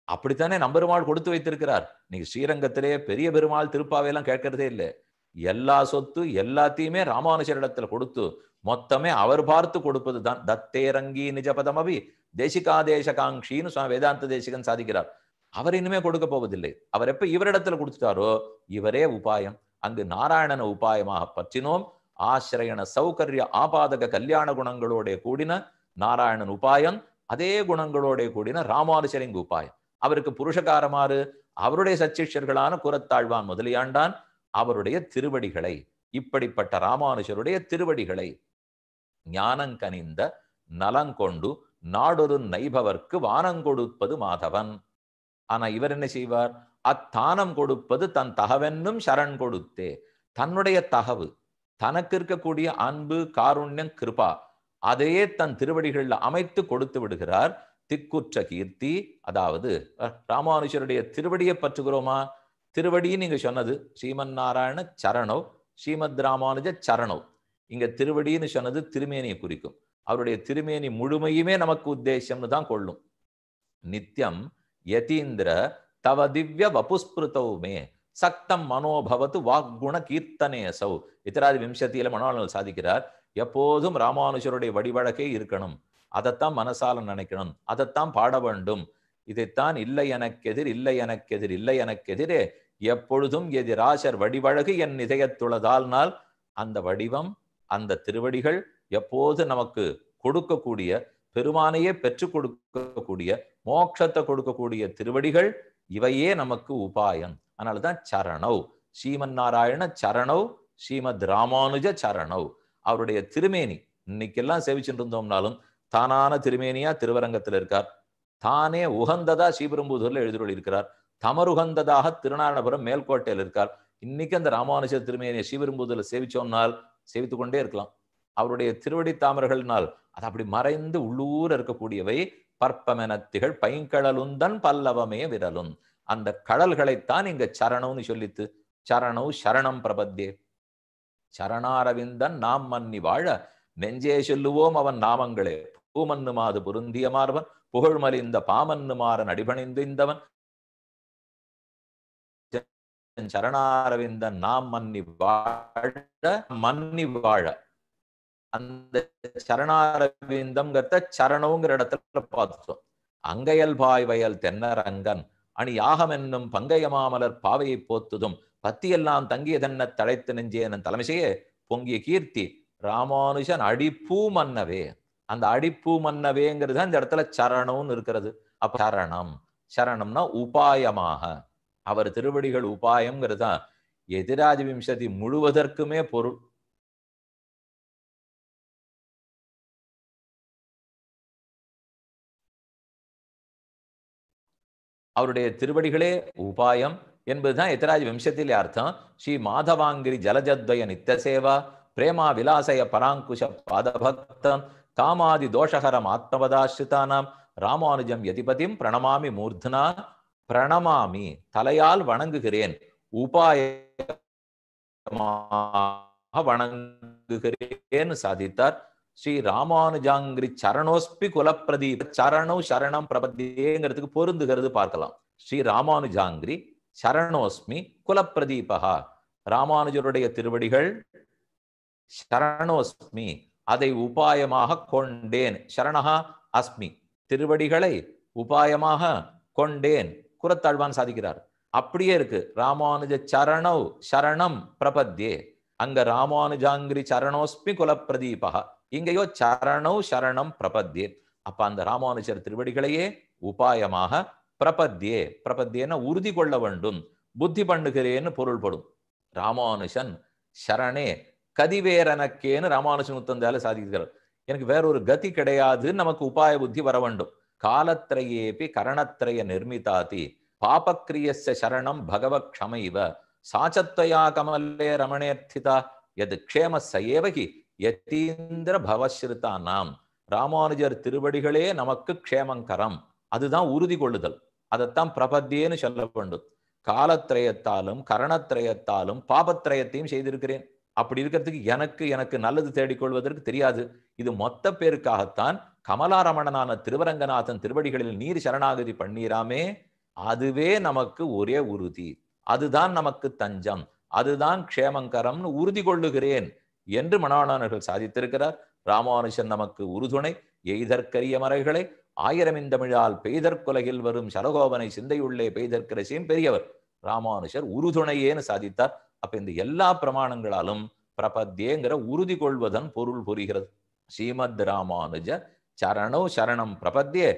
அப்படித்தானே நம்பெருமாள் கொடுத்து வைத்திருக்கிறார். நீங்க ஸ்ரீரங்கத்திலே பெரிய பெருமாள் திருப்பாவையெல்லாம் கேட்கறதே இல்லை. எல்லா சொத்து எல்லாத்தையுமே ராமானுஜரிடத்துல கொடுத்து மொத்தமே அவர் பார்த்து கொடுப்பது தான். தத்தேரங்கி நிஜபதமபி தேசிகாதேசகாங்ஷின்னு சுவாமி வேதாந்த தேசிகன் சாதிக்கிறார். அவர் இனிமே கொடுக்க போவதில்லை. அவர் எப்ப இவரிடத்துல கொடுத்துட்டாரோ இவரே உபாயம். அங்கு நாராயணன உபாயமாக பற்றினோம். ஆசிரியன சௌகரிய ஆபாதக கல்யாண குணங்களோட கூடின நாராயணன் உபாயம், அதே குணங்களோட கூடின ராமானுஜரின் உபாயம். அவருக்கு புருஷகாரமாறு அவருடைய சச்சிஷ்யர்களான குரத்தாழ்வான் முதலியாண்டான் அவருடைய திருவடிகளை, இப்படிப்பட்ட ராமானுஜருடைய திருவடிகளை ஞானங்கனிந்த நலங்கொண்டு நாடொரு நைபவர்க்கு வானங்கொடுப்பது மாதவன். ஆனா இவர் என்ன செய்வார்? அத்தானம் கொடுப்பது தன் தகவென்னும் சரண் கொடுத்தே. தன்னுடைய தகவு, தனக்கு இருக்கக்கூடிய அன்பு, காருண்யம், கிருபா அதையே தன் திருவடிகளில் அமைத்து கொடுத்து விடுகிறார். திக்குற்ற கீர்த்தி, அதாவது ராமானுஜருடைய திருவடியை பற்றுகிறோமா? திருவடின்னு நீங்க சொன்னது ஸ்ரீமன் நாராயண சரணோ, ஸ்ரீமத் ராமானுஜ சரணோ. இங்க திருவடின்னு சொன்னது திருமேனியை குறிக்கும். அவருடைய திருமேனி முழுமையுமே நமக்கு உத்தேசம்னு தான் கொள்ளும். நித்தியம் யதீந்திர தவ திவ்ய வபுஸ்பிருதவுமே சக்தம் மனோபவத்து வாக்குண கீர்த்தனேசௌ. இத்தராதி விம்சத்தியில மனோநல் சாதிக்கிறார். எப்போதும் ராமானுஜருடைய வடிவழக்கே இருக்கணும், அதைத்தான் மனசால நினைக்கணும், அதைத்தான் பாட வேண்டும். இதைத்தான் இல்லை எனக்கெதிர், இல்லை எனக்கெதிர், இல்லை எனக்கெதிரே எப்பொழுதும் எதிராசர் வடிவழகு என் இதயத்துளதால் நாள். அந்த வடிவம், அந்த திருவடிகள் எப்போது நமக்கு கொடுக்கக்கூடிய, பெருமானையே பெற்றுக் கொடுக்கக்கூடிய, மோட்சத்தை கொடுக்கக்கூடிய திருவடிகள் இவையே நமக்கு உபாயம். அதனாலதான் சரணவ், ஸ்ரீமன் நாராயண சரணவ், ஸ்ரீமத் ராமானுஜ சரணவ். அவருடைய திருமேனி இன்னைக்கெல்லாம் சேவிச்சுட்டு இருந்தோம்னாலும் தானான திருமேனியா திருவரங்கத்தில் இருக்கார், தானே உகந்ததா ஸ்ரீபெரும்புதூர்ல எழுதிருள் இருக்கிறார், தமருகந்ததாக திருநாரணபுரம் மேல்கோட்டையில் இருக்கார். இன்னைக்கு அந்த ராமானுஜர் திருமேனியை ஸ்ரீபெரும்புதூர்ல சேவிச்சோம்னால் சேவித்து கொண்டே இருக்கலாம். அவருடைய திருவடி தாமர்கள்னால் அது அப்படி மறைந்து உள்ளூர் இருக்கக்கூடியவை. பற்பமெனத்திகள் பைங்கடலுந்தன் பல்லவமே விரலும். அந்த கடல்களைத்தான் இங்க சரணம்னு சொல்லித்து. சரணம் சரணம் பிரபத்தே, சரணாரவிந்தன் நாம் மன்னி வாழ நெஞ்சே சொல்லுவோம் அவன் நாமங்களே. பூமன்னு மாது பொருந்திய மார்வன் புகழ்மலிந்த பாமன்னு மாறன் அடிபணிந்து இந்தவன் சரணாரவிந்தன் நாம் மன்னி வாழ, மன்னி வாழ. அந்த சரணாரவிந்தம்ங்கிறத சரணங்கிற இடத்துல பார்த்துட்டோம். அங்கையல் பாய் வயல் தென்னரங்கன் அணி யாகம் என்னும் பங்கைய மாமலர் பாவையை போத்துதும் பத்தியெல்லாம் தங்கிய தென்ன தழைத்து நெஞ்சேன் தலைமைசையே பொங்கிய கீர்த்தி ராமானுஜன் அடிப்பூ மன்னவே. அந்த அடிப்பூ மன்னவேங்கிறது இந்த இடத்துல சரணம்னு இருக்கிறது. அப்ப சரணம், சரணம்னா உபாயமாக, அவர் திருவடிகள் உபாயம்ங்கிறது தான் எதிராஜ விம்சதி முழுவதற்குமே பொருள். அவருடைய திருவடிகளே உபாயம் என்பதுதான் எதிராஜ விம்சத்திலே அர்த்தம். ஸ்ரீ மாதவாங்கிரி ஜலஜத்வய நித்தியசேவா பிரேமா விலாசய பராங்குஷ பாதபக்தம் காமாதி தோஷகரம் ஆத்மவதாஸ்ரிதானாம் ராமானுஜம் யதிபதிம் பிரணமாமி மூர்தனா. பிரணமாமி தலையால் வணங்குகிறேன், உபாயமாக வணங்குகிறேன்னு சாதித்தார். ஸ்ரீ ராமானுஜாங்கிரி சரணோஸ்பி குலப்பிரதீப சரணம் சரணம் பிரபத்தியேங்கிறதுக்கு பொருந்துகிறது பார்க்கலாம். ஸ்ரீ ராமானுஜாங்கிரி சரணோஸ்மி குலப்பிரதீபகா, ராமானுஜருடைய திருவடிகள் சரணோஸ்மி, அதை உபாயமாக கொண்டேன். சரணஹா அஸ்மி, திருவடிகளை உபாயமாக கொண்டேன். குரத்தாழ்வான் சாதிக்கிறார். அப்படியே இருக்கு. ராமானுஜ சரணௌ சரணம் பிரபத்யே, அங்க ராமானுஜாங்கிரி சரணோஸ்மி குலப்பிரதீபகா, இங்கேயோ சரணௌ சரணம் பிரபத்யே. அப்ப அந்த ராமானுஜர் திருவடிகளையே உபாயமாக பிரபத்யே, பிரபத்யேன உறுதி கொள்ள வேண்டும், புத்தி பண்ணுகிறேன்னு பொருள்படும். ராமானுஜன் சரணே கதிவேரனக்கேன்னு ராமானுஜன் உத்தந்தால சாதிக்கிறார். எனக்கு வேறொரு கதி கிடையாது, நமக்கு உபாய புத்தி வர வேண்டும். காலத்ரயேபி கரணத்ரய நிர்மிதாதி பாபக்ரியஸ்ய சரணம் பகவத் க்ஷமைவ சாச்சத்வயா கமலே ரமணேர்த்திதா எது க்ஷேம சயேவகி யதீந்திர பவஸ்ருதானாம். ராமானுஜர் திருவடிகளே நமக்கு க்ஷேமங்கரம், அதுதான் உறுதி கொள்ளுதல். அதைத்தான் பிரபத்தியேன்னு சொல்ல வேண்டும். காலத்திரயத்தாலும் கரணத்திரயத்தாலும் பாபத்திரயத்தையும் செய்திருக்கிறேன். அப்படி இருக்கிறதுக்கு எனக்கு நல்லது தேடிக்கொள்வதற்கு தெரியாது. இது மொத்த பேருக்காகத்தான் கமலாரமணனான திருவரங்கநாதன் திருவடிகளில் நீர் சரணாகதி பண்ணீராமே, அதுவே நமக்கு ஒரே உறுதி, அதுதான் நமக்கு தஞ்சம், அதுதான் க்ஷேமங்கரம்னு உறுதி கொள்ளுகிறேன் என்று மணவாளர்கள் சாதித்திருக்கிறார். ராமானுஜன் நமக்கு உறுதுணை, எய்தற்கரிய மறைகளை ஆயிரமிந்தமிழால் பெய்தற்குலகில் வரும் சரகோபனை சிந்தையுள்ளே பெய்தற்கரசியும் பெரியவர் ராமானுஜர் உறுதுணையேன்னு சாதித்தார். அப்ப இந்த எல்லா பிரமாணங்களாலும் பிரபத்தியேங்கிற உறுதி கொள்வதன் பொருள் புரிகிறது. ஸ்ரீமத் ராமானுஜ சரணோ சரணம் பிரபத்தியே.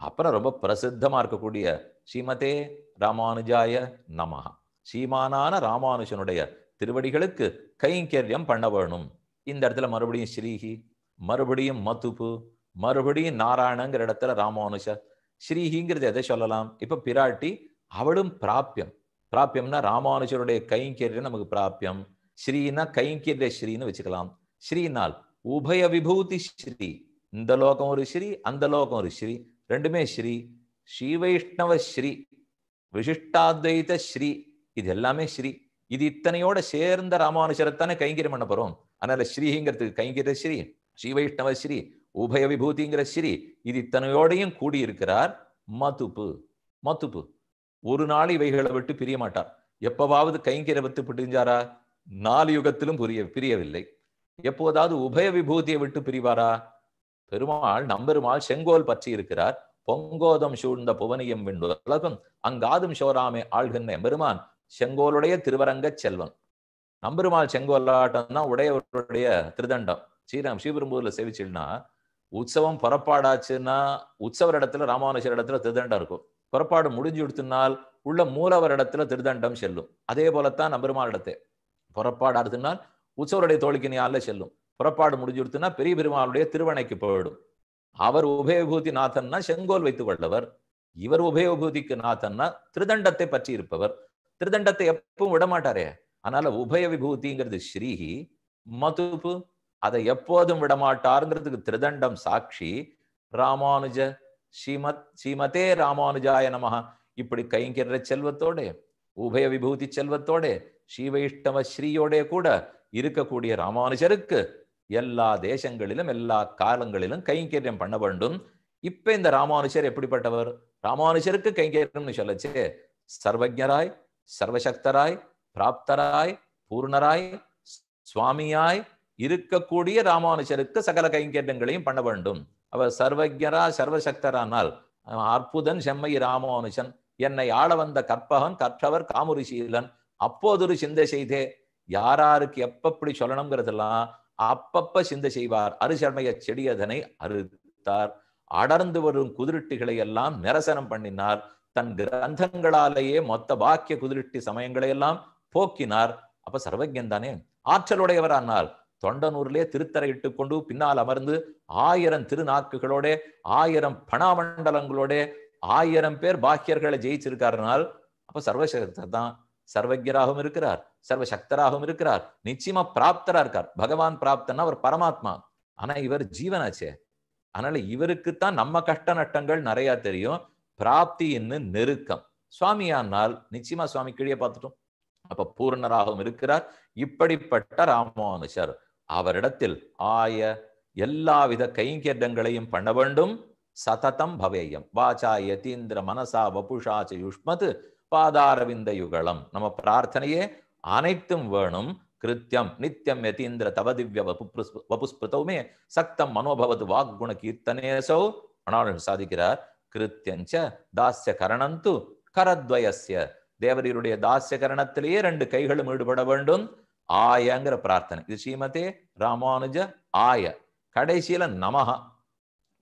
அப்புறம் ரொம்ப பிரசித்தமா இருக்கக்கூடிய ஸ்ரீமதே ராமானுஜாய நமஹ, ஸ்ரீமானான ராமானுஜனுடைய திருவடிகளுக்கு கைங்கரியம் பண்ண வேணும். இந்த இடத்துல மறுபடியும் ஸ்ரீஹி, மறுபடியும் மதுப்பு, மறுபடியும் நாராயணங்கிற இடத்துல ராமானுஜர். ஸ்ரீஹிங்கிறது எதை சொல்லலாம்? இப்ப பிராட்டி அவளும் பிராப்பியம். பிராப்பியம்னா ராமானுஜருடைய கைங்கரியம் நமக்கு பிராப்பியம். ஸ்ரீனா கைங்கரிய ஸ்ரீன்னு வச்சுக்கலாம். ஸ்ரீனால் உபய விபூதி ஸ்ரீ, இந்த லோகம் ஒரு ஸ்ரீ, அந்த லோகம் ஒரு ஸ்ரீ, ரெண்டுமே ஸ்ரீ. ஸ்ரீ வைஷ்ணவ ஸ்ரீ, விசிஷ்டாத்வைத ஸ்ரீ, இது எல்லாமே ஸ்ரீ. இது இத்தனையோட சேர்ந்த ராமானுஜரத்தானே கைங்கரியம் பண்ண போறோம். அதனால ஸ்ரீங்கிறதுக்கு கைங்கரிய ஸ்ரீ, ஸ்ரீ வைஷ்ணவ ஸ்ரீ, உபய விபூதிங்கிற ஸ்ரீ, இது இத்தனையோடையும் கூடியிருக்கிறார். மதுப்பு, மதுப்பு ஒரு நாள் இவைகளை விட்டு பிரிய மாட்டார். எப்பவாவது கைங்கரிய விட்டு பிரிஞ்சாரா? 4 யுகத்திலும் பிரியவில்லை. எப்போதாவது உபய விபூதியை விட்டு பிரிவாரா? பெருமாள் நம்பெருமாள் செங்கோல் பற்றி இருக்கிறார். பொங்கோதம் சூழ்ந்த புவனியம் விண்ணுலகம் அங்காதும் சோராமே ஆள்கின்ற எம்பெருமான் செங்கோலுடைய திருவரங்க செல்வன். நம்பெருமாள் செங்கோலாட்டம்னா உடையவருடைய திருதண்டம். ஸ்ரீபெரும்பூர்ல சேவிச்சுன்னா உற்சவம் புறப்பாடாச்சுன்னா உற்சவர் இடத்துல ராமானுஜர் இடத்துல திருதண்டம் இருக்கும். புறப்பாடு முடிஞ்சு கொடுத்தினால் உள்ள மூலவர் இடத்துல திருதண்டம் செல்லும். அதே போலத்தான் நம்பெருமாள் இடத்தை புறப்பாடு அடுத்தினால் உற்சவருடைய தோழிக்கினியால செல்லும். புறப்பாடு முடிஞ்சு கொடுத்தினா பெரிய பெருமாளுடைய திருவணைக்கு போயிடும். அவர் உபயபூதி நாதன்னா செங்கோல் வைத்துக் கொள்ளவர். இவர் உபயபூதிக்கு நாதன்னா திருதண்டத்தை பற்றி இருப்பவர். திருதண்டத்தை எப்பவும் விடமாட்டாரே. அதனால உபய விபூதிங்கிறது ஸ்ரீஹி, மதுப்பு அதை எப்போதும் விடமாட்டாருங்கிறதுக்கு திருதண்டம் சாட்சி. ராமானுஜ ஸ்ரீமதே ராமானுஜாய நமஹ, இப்படி கைங்கரிய செல்வத்தோட உபய விபூதி செல்வத்தோட ஸ்ரீ வைஷ்ணவ ஸ்ரீயோட கூட இருக்கக்கூடிய ராமானுஜருக்கு எல்லா தேசங்களிலும் எல்லா காலங்களிலும் கைங்கரியம் பண்ண வேண்டும். இப்ப இந்த ராமானுஜர் எப்படிப்பட்டவர்? ராமானுஜருக்கு கைங்கரியம்னு சொல்லச்சே சர்வஜராய், சர்வசக்தராய், பிராப்தராய், பூர்ணராய், சுவாமியாய் இருக்கக்கூடிய ராமானுஜருக்கு சகல கைங்கரியங்களையும் பண்ண வேண்டும். அவர் சர்வஜரா சர்வசக்தரானால் அற்புதன் செம்மை ராமானுஜன், என்னை ஆள வந்த கற்பகன் கற்றவர் காமுரிசீலன், அப்போதொரு சிந்தை செய்தே. யாராருக்கு எப்பப்படி சொல்லணுங்கிறதெல்லாம் அப்பப்ப சிந்தை செய்வார். அருசமய செடியதனை அறுத்தார். அடர்ந்து வரும் குதிருட்டிகளை எல்லாம் நிரசனம் பண்ணினார். தன் கிரந்தங்களாலேயே மொத்த பாக்கிய குதிருட்டி சமயங்களை எல்லாம் போக்கினார். அப்ப சர்வஜன் தானே, ஆற்றலுடையவரானால் தொண்டனூர்லே திருத்தரையிட்டு கொண்டு பின்னால் அமர்ந்து 1000 திருநாக்குகளோட 1000 பணாமண்டலங்களோட 1000 பேர் பாக்கியர்களை ஜெயிச்சிருக்காருனால் அப்ப சர்வசக்தர் தான். சர்வஜராகவும் இருக்கிறார், சர்வசக்தராகவும் இருக்கிறார், நிச்சயமா பிராப்தரா இருக்கார். பகவான் பிராப்தன்னா அவர் பரமாத்மா. ஆனா இவர் ஜீவனாச்சே. அதனால இவருக்குத்தான் நம்ம கஷ்ட நட்டங்கள் நிறைய தெரியும். பிராப்தி இன்னும் நெருக்கம். சுவாமியானால் நிச்சயமா சுவாமி கீழே பார்த்துட்டோம். அப்ப பூர்ணராகவும் இருக்கிறார். இப்படிப்பட்ட ராமானுஜர் அவரிடத்தில் ஆய எல்லாவித கைங்கரியங்களையும் பண்ண வேண்டும். சததம் பவேயம் வாசா யதீந்திர மனசா வபுஷாச்ச யுஷ்மத் பாதாரவிந்த யுகலம். நம்ம பிரார்த்தனையே அனைத்தும் வேணும். கிருத்தியம் நித்தியம் யதீந்திர தவதிவ்ய வபுஸ்பிருதவுமே சக்தம் மனோபவது வாக்குண கீர்த்தனேசோ. ஆனால் சாதிக்கிறார் கிருத்தியஞ்ச தாஸ்ய கரணந்து கரத்வயஸ்ய. தேவரீருடைய தாஸ்ய கரணத்திலேயே 2 கைகளும் ஈடுபட வேண்டும். ஆயங்கிற பிரார்த்தனை இது ஸ்ரீமதே ராமானுஜ ஆய. கடைசியில நமஹ.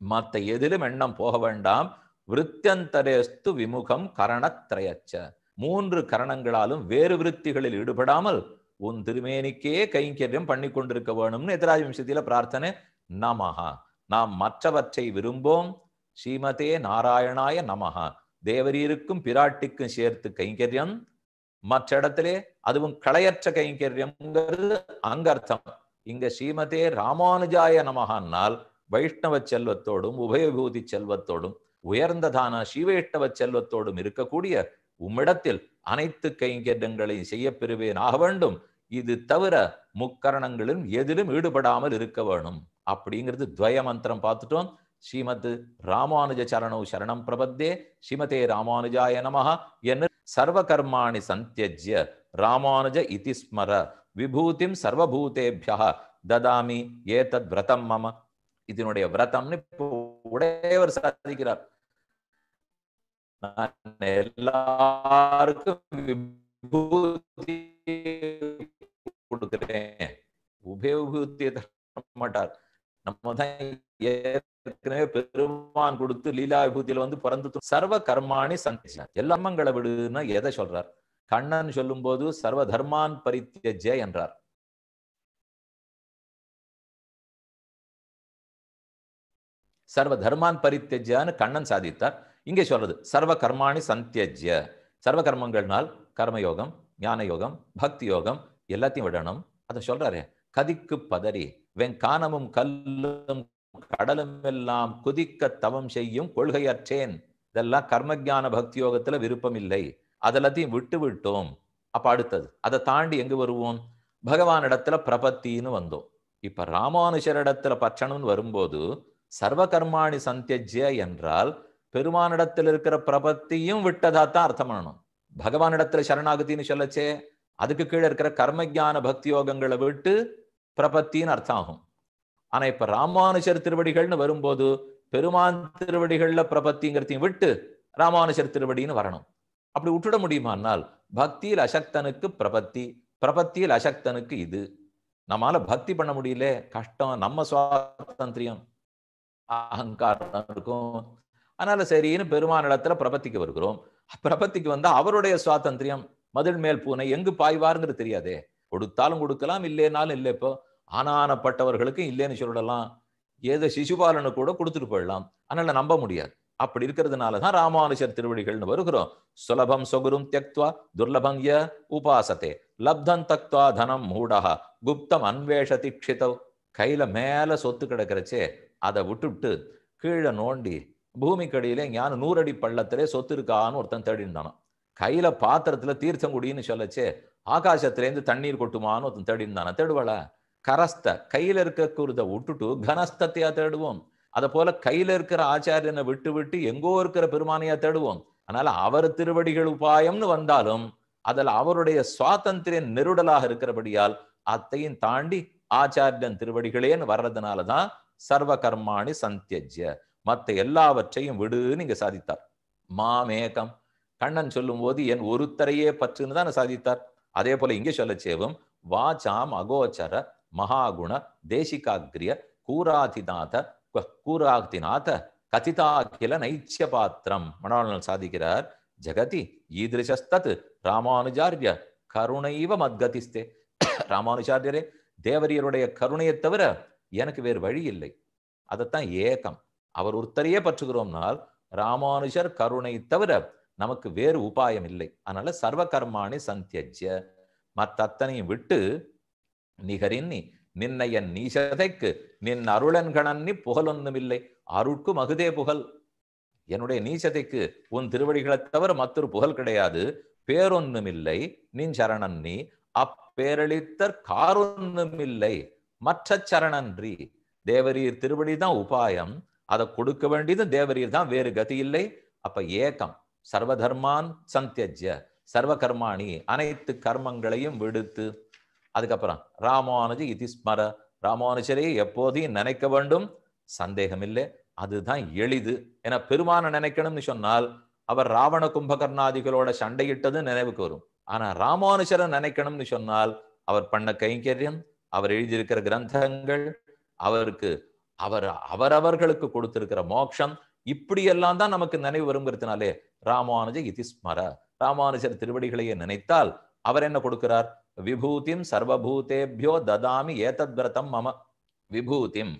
மற்ற எதிலும் எண்ணம் போக வேண்டாம். விருத்தியந்தரேஸ்து விமுகம் கரணத்ரயச்ச. 3 கரணங்களாலும் வேறு விருத்திகளில் ஈடுபடாமல் உன் திருமேனிக்கே கைங்கரியம் பண்ணி கொண்டிருக்க வேணும்னு எதிராஜம்சத்தில பிரார்த்தனை. நமஹ. நாம் மற்றவற்றை விரும்போம். ஸ்ரீமதே நாராயணாய நமஹ. தேவரீருக்கும் பிராட்டிக்கும் சேர்த்து கைங்கரியம். மற்ற இடத்திலே அதுவும் களையற்ற கைங்கரியம்ங்கிறது அங்கர்த்தம். இங்க ஸ்ரீமதே ராமானுஜாய நமஹான்னால் வைஷ்ணவ செல்வத்தோடும் உபயபூதி செல்வத்தோடும் உயர்ந்ததான ஸ்ரீவைஷ்ணவ செல்வத்தோடும் இருக்கக்கூடிய உம்மிடத்தில் அனைத்து கைங்கரியங்களையும் செய்ய பெறுவேன் ஆக வேண்டும். இது தவிர முக்கரணங்களிலும் எதிலும் ஈடுபடாமல் இருக்க வேணும் அப்படிங்கிறது துவய மந்திரம் பார்த்துட்டோம். ஸ்ரீமத் ராமானுஜ சரணௌ சரணம் பிரபத்தே ஸ்ரீமதே ராமானுஜாய நமஹ என்று சர்வ கர்மாணி சந்தியஜ்ய ராமானுஜ இதி ஸ்மர விபூதிம் சர்வபூதேபியா ததாமி ஏதத் விரதம் மம. இதனுடைய விரதம்னு உடையவர் சாதிக்கிறார். நான் எல்லாருக்கும் விபூதி கொடுக்கிறேன், உபயோகத்தை தர மாட்டார். நம்ம தான் ஏற்கனவே பெருமான் கொடுத்து லீலா விபூதியில வந்து பிறந்து சர்வ கர்மாணி சந்திச்ச. எல்லா மங்களை விடுன்னா எதை சொல்றார்? கண்ணன் சொல்லும் போது சர்வ தர்மான் பரித்யஜ்ய என்றார். சர்வ தர்மான் பரித்யஜ்யான்னு கண்ணன் சாதித்தார். இங்கே சொல்றது சர்வ கர்மாணி சந்தியஜ்ய. சர்வ கர்மங்கள்னால் கர்மயோகம், ஞான யோகம், பக்தி யோகம் எல்லாத்தையும் விடணும். அதை சொல்றாரு. கதிக்கு பதறி வெங்கானமும் கல்லும் கடலும் எல்லாம் குதிக்க தவம் செய்யும் கொள்கையற்றேன். இதெல்லாம் கர்மஜான பக்தி யோகத்துல விருப்பம் இல்லை, அதெல்லாத்தையும் விட்டு விட்டோம். அப்ப அடுத்தது அதை தாண்டி எங்க வருவோம்? பகவான் இடத்துல பிரபத்தின்னு வந்தோம். இப்ப ராமானுஜர் இடத்துல பற்றணும்னு வரும்போது சர்வ கர்மாணி சந்தியஜ்ய என்றால் பெருமானிடத்தில் இருக்கிற பிரபத்தியும் விட்டதாத்தான் அர்த்தம் பண்ணணும். பகவானிடத்துல சரணாகத்தின்னு சொல்லச்சே அதுக்கு கீழே இருக்கிற கர்மஜான பக்தி யோகங்களை விட்டு பிரபத்தின்னு அர்த்தம் ஆகும். ஆனா இப்ப ராமானுஜர் திருவடிகள்னு வரும்போது பெருமான் திருவடிகள்ல பிரபத்திங்கிறதையும் விட்டு ராமானுஜர் திருவடின்னு வரணும். அப்படி விட்டுட முடியுமானால் பக்தியில் அசக்தனுக்கு பிரபத்தி, பிரபத்தியில் அசக்தனுக்கு இது. நம்மால பக்தி பண்ண முடியல, கஷ்டம், நம்ம சுவாதந்திரியம் அகங்காரம் இருக்கும். அதனால சரின்னு பெருமானிடத்துல பிரபத்திக்கு வருகிறோம். பிரபத்திக்கு வந்தா அவருடைய சுவாதந்திரியம் மதில் மேல் பூனை எங்கு பாய்வாருங்கிறது தெரியாதே. கொடுத்தாலும் கொடுக்கலாம், இல்லைனாலும் இல்லை. இப்போ ஆனானப்பட்டவர்களுக்கு இல்லைன்னு சொல்லலாம், ஏதோ சிசுபாலனு கூட கொடுத்துட்டு போயிடலாம். அதனால நம்ப முடியாது. அப்படி இருக்கிறதுனாலதான் ராமானுஜர் திருவடிகள்னு வருகிறோம். சுலபம் சொகுரும் தியக்த்வா துர்லபம் ய உபாசத்தே லப்தம் தக்த்வா தனம் மூடா குப்தம் அன்வேஷதி க்ஷிதவ். கையில மேல சொத்து கிடக்கிறச்சே அதை விட்டுவிட்டு கீழே நோண்டி பூமிக்கடியிலே ஞான 100 அடி பள்ளத்திலே சொத்து இருக்கான்னு ஒருத்தன் தேடினானோ. கையில பாத்திரத்துல தீர்த்தங்குடின்னு சொல்லச்சே ஆகாசத்திலேருந்து தண்ணீர் கொட்டுமான்னு ஒருத்தன் தேடினான. தேடுவாள கரஸ்த கையில இருக்கிறத விட்டுட்டு கனஸ்தத்தையா தேடுவோம். அதை போல கையில இருக்கிற ஆச்சாரியனை விட்டு விட்டு எங்கோ இருக்கிற பெருமானையா தேடுவோம். அதனால அவர் திருவடிகள் உபாயம்னு வந்தாலும் அதில் அவருடைய சுவாதந்திரிய நெருடலாக இருக்கிறபடியால் அத்தையும் தாண்டி ஆச்சாரியன் திருவடிகளேன்னு வர்றதுனாலதான் சர்வ கர்மாணி சந்தியஜ்ய. மற்ற எல்லாவற்றையும் விடுன்னு இங்க சாதித்தார். மாமேகம் கண்ணன் சொல்லும் போது என் ஒருத்தரையே பற்றுன்னு தான் சாதித்தார். அதே போல இங்கே சொல்லச்சேவும் வாசாம் அகோச்சர மகாகுண தேசிகாகிரிய கூராதிநாத கதிதாகில நைச்சிய பாத்திரம் மனோநலன் சாதிக்கிறார். ஜகதி ஈதிருஷஸ்தத் ராமானுஜாரிய கருணைவ மத்கதிஸ்தே. ராமானுஜாரியரே, தேவரியருடைய கருணையை தவிர எனக்கு வேறு வழி இல்லை. அதைத்தான் ஏகம், அவர் ஒருத்தரையே பற்றுகிறோம்னால் ராமானுஜர் கருணை தவிர நமக்கு வேறு உபாயம் இல்லை. அதனால சர்வ கர்மாணி சந்தியஜ்ய. மற்ற அத்தனையும் விட்டு நிகரின்னி நின்னையன் நீசதைக்கு நின் அருளன்கணன்னி புகழொன்னுமில்லை. அருட்கு மகுதே புகழ். என்னுடைய நீசதைக்கு உன் திருவடிகளை தவிர மற்றொரு புகழ் கிடையாது. பேரொன்னுமில்லை நின் சரணன் நீ அப்பேரளித்தற் காரொன்னுமில்லை மற்ற சரணன்றி. தேவரீர் திருவடி தான் உபாயம், அதை கொடுக்க வேண்டியது தேவரீர் தான், வேறு கதி இல்லை. அப்ப ஏகம் சர்வதர்மான் சந்தியஜ்ய சர்வ கர்மாணி, அனைத்து கர்மங்களையும் விடுத்து. அதுக்கப்புறம் ராமானுஜ இதி ஸ்மர, ராமானுஜரை எப்போதையும் நினைக்க வேண்டும், சந்தேகமில்லை, அதுதான் எளிது. ஏன்னா பெருமான நினைக்கணும்னு சொன்னால் அவர் ராவண கும்பகர்ணாதிகளோட சண்டையிட்டது நினைவுக்கு வரும். ஆனா ராமானுஜரை நினைக்கணும்னு சொன்னால் அவர் பண்ண கைங்கரியம், அவர் எழுதியிருக்கிற கிரந்தங்கள், அவரவர்களுக்கு கொடுத்திருக்கிற மோட்சம், இப்படியெல்லாம் தான் நமக்கு நினைவு வருங்கிறதுனாலே ராமானுஜ இதி ஸ்மர, ராமானுஜர் திருவடிகளையே நினைத்தால் அவர் என்ன கொடுக்கிறார்? விபூதிம் சர்வபூதேபியோ ததாமி ஏதத் விரதம் மம. விபூதிம்,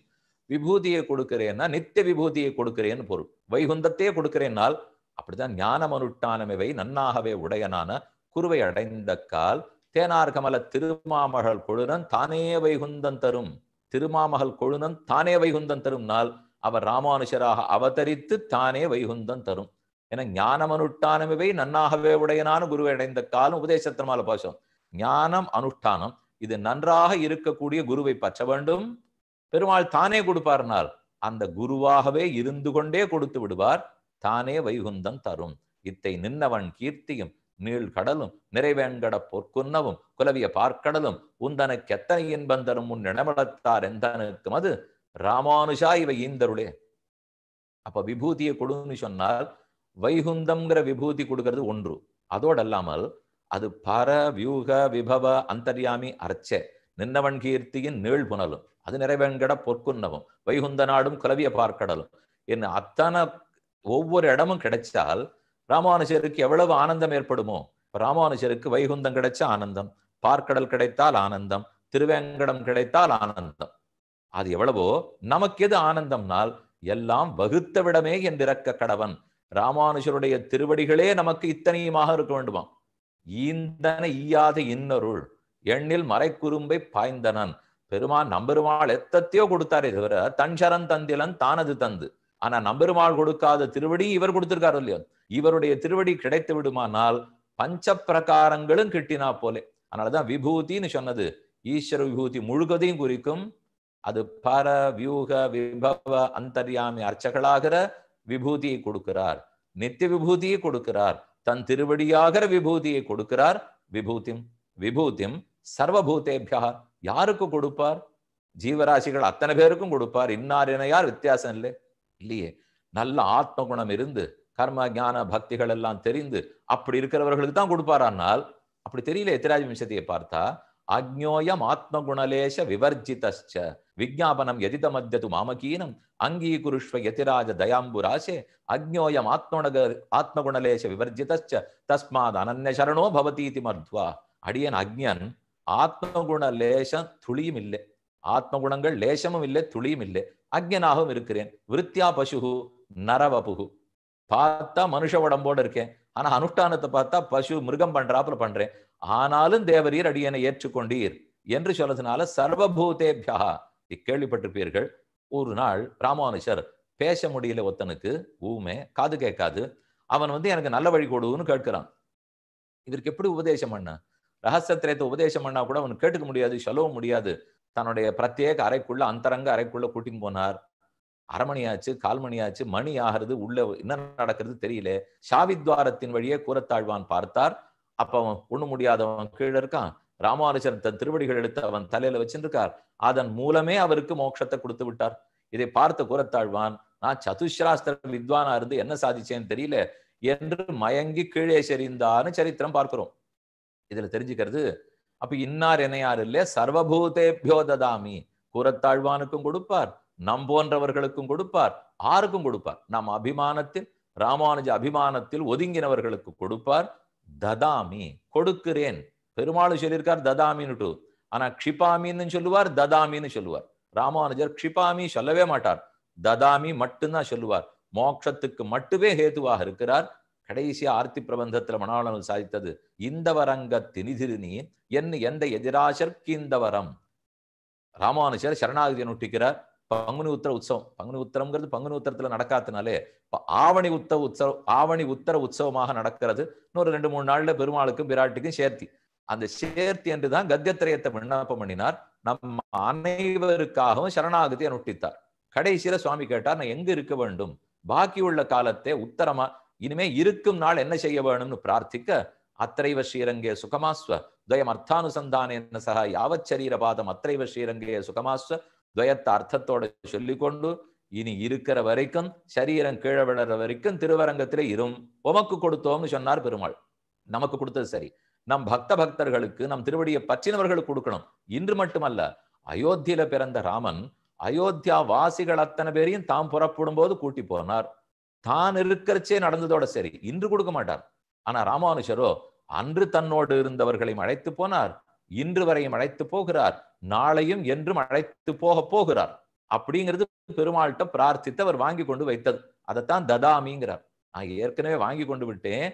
விபூதியை கொடுக்கிறேன்னா நித்திய விபூதியை கொடுக்கிறேன்னு பொருள். வைகுந்தத்தையே கொடுக்கிறேன்னால் அப்படிதான் ஞானம் அனுஷ்டானமைவை நன்னாகவே உடையனான குருவை அடைந்த கால் தேனார் கமல திருமாமகள் கொழுனன் தானே வைகுந்தம் தரும். திருமாமகள் கொழுனன் தானே வைகுந்தம் தரும் நாள் அவர் ராமானுஷராக அவதரித்து தானே வைகுந்தம் தரும். ஏன்னா ஞானம் அனுஷ்டானமைவை நன்னாகவே உடையனான குருவை அடைந்த காலம் உபதேசத்திரமால பாசம். ஞானம் அனுஷ்டானம் இது நன்றாக இருக்கக்கூடிய குருவை பற்ற வேண்டும். பெருமாள் தானே கொடுப்பார்னால் அந்த குருவாகவே இருந்து கொண்டே கொடுத்து விடுவார், தானே வைகுந்தம் தரும். இத்தை நின்னவன் கீர்த்தியும் நீள் கடலும் நிறைவேங்கட பொற்குன்னவும் குலவிய பார்க்கடலும் உந்தனுக்கு எத்தனை இன்பம் தரும் முன் நினைமலத்தார் எந்தனுக்கும் அது ராமானுஷா இவை ஈந்தருளே. அப்ப விபூதியை கொடுன்னு சொன்னால் வைகுந்தம்ங்கிற விபூதி கொடுக்கிறது ஒன்று. அதோடு அல்லாமல் அது பர வியூக விபவ அந்தர்யாமி அர்ச்ச நின்னவன் கீர்த்தியின் நீள் புனலும் அது நிறைவேங்கட பொற்குன்னவும் வைகுந்த நாடும் குலவிய பார்க்கடலும் என்ன அத்தனை ஒவ்வொரு இடமும் கிடைச்சால் ராமானுஜருக்கு எவ்வளவு ஆனந்தம் ஏற்படுமோ. ராமானுஜருக்கு வைகுந்தம் கிடைச்ச ஆனந்தம், பார்க்கடல் கிடைத்தால் ஆனந்தம், திருவேங்கடம் கிடைத்தால் ஆனந்தம். அது எவ்வளவோ நமக்கு எது ஆனந்தம்னால் எல்லாம் வகுத்த விடமே என்றிறக்க கடவன். ராமானுஜருடைய திருவடிகளே நமக்கு இத்தனையுமாக இருக்க வேண்டுமா. ஈந்தன ஈயாத இன்னொருள் எண்ணில் மறைக்குறும்பை பாய்ந்தனன். பெருமான் நம்பெருமாள் எத்தத்தையோ கொடுத்தாரே தவிர தன்சரன் தந்திலன் தானது தந்து. ஆனா நம்பெருமாள் கொடுக்காத திருவடி இவர் கொடுத்திருக்காரு இல்லையோ. இவருடைய திருவடி கிடைத்து விடுமானால் பஞ்ச பிரகாரங்களும் கிட்டினா போலே. அதனாலதான் விபூதின்னு சொன்னது ஈஸ்வர விபூதி முழுவதையும் குறிக்கும். அது பர வியூக விபவ அந்தர்யாமி அர்ச்சகளாகிற விபூதியை கொடுக்கிறார், நித்திய விபூதியை கொடுக்கிறார், தன் திருவடியாகிற விபூதியை கொடுக்கிறார். விபூதிம் விபூதிம் சர்வபூதேபியா, யாருக்கு கொடுப்பார்? ஜீவராசிகள் அத்தனை பேருக்கும் கொடுப்பார். இன்னார் என யார் வித்தியாசம் இல்லை இல்லையே. நல்ல ஆத்ம குணம் இருந்து கர்ம ஞான பக்திகள் எல்லாம் தெரிந்து அப்படி இருக்கிறவர்களுக்கு தான் கொடுப்பாரானால், அப்படி தெரியல. எத்திராஜ விம்சதியை பார்த்தா அக்ஞோயம் ஆத்மகுணலேஷ விவர்ஜிதச்ச விஜாபனம் எதித மத்தியது மாமகீனம் அங்கீகுருஷ்வ யதிராஜ தயாம்புராசே அக்ஞோயம் ஆத்மகுணலேஷ விவர்ஜிதச்ச தஸ்மாத் அனன்ய சரணோ பவதீதி மத்வா. அடியன் அக்ஞன், ஆத்மகுண லேசம் துளியும் இல்லை, ஆத்மகுணங்கள் லேசமும் இல்லை துளியும் இல்லை, அக்ஞனாகவும் இருக்கிறேன். விருத்தியா பசுகு நரவபுகு, பார்த்தா மனுஷ உடம்போடு இருக்கேன், ஆனா அனுஷ்டானத்தை பார்த்தா பசு மிருகம் பண்றாப்புல பண்றேன். ஆனாலும் தேவரீர் அடியனை ஏற்றுக்கொண்டீர் என்று சொல்லதுனால சர்வபூதேபியா. கேள்விப்பட்டிருப்பீர்கள். ஒரு நாள் ராமானுஜர் பேச முடியல, ஒருத்தனுக்கு ஊமே, காது கேட்காது. அவன் எனக்கு நல்ல வழி கொடுன்னு கேட்கிறான். இதற்கு எப்படி உபதேசம் பண்ண? ரகசியத்திரத்தை உபதேசம் பண்ணா கூட அவன் கேட்டுக்க முடியாது, சொல்லவும் முடியாது. தன்னுடைய பிரத்யேக அறைக்குள்ள அந்தரங்க அறைக்குள்ள கூட்டின்னு போனார். அரை மணியாச்சு, கால் மணியாச்சு, மணி ஆகிறது, உள்ள என்ன நடக்கிறது தெரியல. சாவித்வாரத்தின் வழியே கூறத்தாழ்வான் பார்த்தார். அப்ப அவன் ஒண்ணு முடியாதவன் கீழே இருக்கான். ராமானுஜர் தன் திருவடிகள் எடுத்து அவன் தலையில வச்சிருக்கார். அதன் மூலமே அவருக்கு மோட்சத்தை கொடுத்து விட்டார். இதை பார்த்த கூறத்தாழ்வான், நான் சதுஸ்ராஸ்திர வித்வானா இருந்து என்ன சாதிச்சேன்னு தெரியல என்று மயங்கி கீழே செறிந்தான்னு சரித்திரம் பார்க்கிறோம். இதுல தெரிஞ்சுக்கிறது, அப்ப இன்னார் என்னையார் இல்ல, சர்வபூதேபியோ ததாமி. கூறத்தாழ்வானுக்கும் கொடுப்பார், நம் போன்றவர்களுக்கும் கொடுப்பார், ஆருக்கும் கொடுப்பார். நம் அபிமானத்தில், ராமானுஜ அபிமானத்தில் ஒதுங்கினவர்களுக்கு கொடுப்பார். ததாமி, கொடுக்கிறேன். பெருமாள் சொல்லியிருக்கார் ததாமின்னு. ஆனா க்ஷிபாமின்னு சொல்லுவார், ததாமின்னு சொல்லுவார். ராமானுஜர் க்ஷிபாமி சொல்லவே மாட்டார், ததாமி மட்டும்தான் சொல்லுவார். மோட்சத்துக்கு மட்டுமே ஹேதுவாக இருக்கிறார். கடைசி ஆர்த்தி பிரபந்தத்துல மணாளன் சாதித்தது, இந்த வரங்க தினிதிருநீ என் எந்த எதிராசர்க்கு இந்த வரம். ராமானுஜர் சரணாகதியை நுட்டிக்கிறார். பங்குனி உத்தர உற்சவம். பங்குனி உத்தரம்ங்கிறது பங்குனி உத்தரத்துல நடக்காதனாலே ஆவணி உத்தர உற்சவமாக நடக்கிறது. இன்னொரு 2-3 நாள்ல பெருமாளுக்கும் பிராட்டிக்கும் சேர்த்தி. அந்த சேர்த்தி என்றுதான் கத்தியத்திரயத்தை விண்ணப்பம் பண்ணினார். நம்ம அனைவருக்காகவும் சரணாகதி அனுஷ்டித்தார். கடைசியில சுவாமி கேட்டார், நான் எங்க இருக்க வேண்டும், பாக்கி உள்ள காலத்தை உத்தரமா இனிமே இருக்கும் நாள் என்ன செய்ய வேணும்னு பிரார்த்திக்க, அத்திரைவ ஸ்ரீரங்கே சுகமாஸ்வ துவயம் அர்த்தானுசந்தானேன சக யாவத் சரீரபாதம் அத்திரைவ ஸ்ரீரங்கே சுகமாஸ்வ துவயத்தை அர்த்தத்தோட சொல்லிக்கொண்டு, இனி இருக்கிற வரைக்கும் சரீரம் கீழே விழற வரைக்கும் திருவரங்கத்திலே இரும், உமக்கு கொடுத்தோம்னு சொன்னார் பெருமாள். நமக்கு கொடுத்தது சரி, நம் பக்தர்களுக்கு நம் திருவடியை பற்றினவர்களுக்கு கொடுக்கணும். இன்று மட்டுமல்ல, அயோத்தியில பிறந்த ராமன் அயோத்தியா வாசிகள் அத்தனை பேரையும் தாம் புறப்படும் போது கூட்டி போனார். தான் இருக்கிறச்சே நடந்ததோட சரி, இன்று கொடுக்க மாட்டார். ஆனா ராமானுஷரோ அன்று தன்னோடு இருந்தவர்களை அழைத்து போனார், இன்று வரையும் அழைத்து போகிறார், நாளையும் என்றும் அழைத்து போகிறார். அப்படிங்கிறது பெருமாள்கிட்ட பிரார்த்தித்து அவர் வாங்கி கொண்டு வைத்தது. அதைத்தான் ததாமிங்கிறார். நான் ஏற்கனவே வாங்கி கொண்டு விட்டேன்,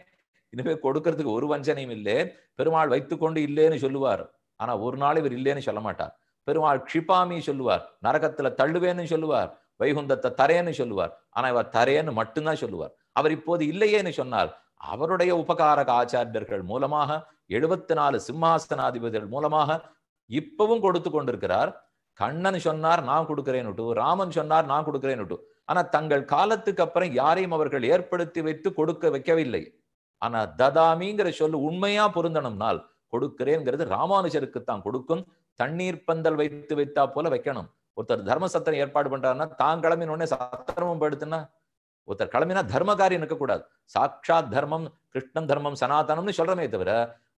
இனிமே கொடுக்கறதுக்கு ஒரு வஞ்சனையும் இல்லை. பெருமாள் வைத்து கொண்டு இல்லேன்னு சொல்லுவார், ஆனா ஒரு நாள் இவர் இல்லேன்னு சொல்ல மாட்டார். பெருமாள் க்ஷிபாமி சொல்லுவார், நரகத்துல தள்ளுவேன்னு சொல்லுவார், வைகுந்தத்தை தரேன்னு சொல்லுவார், ஆனா இவர் தரேன்னு மட்டும்தான் சொல்லுவார். அவர் இப்போது இல்லையேன்னு சொன்னால் அவருடைய உபகாரக ஆச்சாரியர்கள் மூலமாக 74 சிம்மாசனாதிபதிகள் மூலமாக இப்பவும் கொடுத்து கொண்டிருக்கிறார். கண்ணன் சொன்னார் நான் கொடுக்கிறேன்னுட்டு, ராமன் சொன்னார் நான் கொடுக்கிறேன்னுட்டு. ஆனா தங்கள் காலத்துக்கு அப்புறம் யாரையும் அவர்கள் ஏற்படுத்தி வைத்து கொடுக்க வைக்கவில்லை. ஆனா ததாமிங்கிற சொல்லு உண்மையா பொருந்தணும்னால் கொடுக்கிறேங்கிறது ராமானுஜருக்கு தான் கொடுக்கும். தண்ணீர் பந்தல் வைத்து வைத்தா போல வைக்கணும். ஒருத்தர் தர்ம சத்திரம் ஏற்பாடு பண்றாருன்னா தான் கிளம்பின உடனே சத்திரமும் படுத்துனா, ஒருத்தர் கிளம்பினா தர்ம காரியம் இருக்கக்கூடாது. சாட்சாத் தர்மம் கிருஷ்ணன் தர்மம் சனாதனம்னு சொல்றமே தவிர,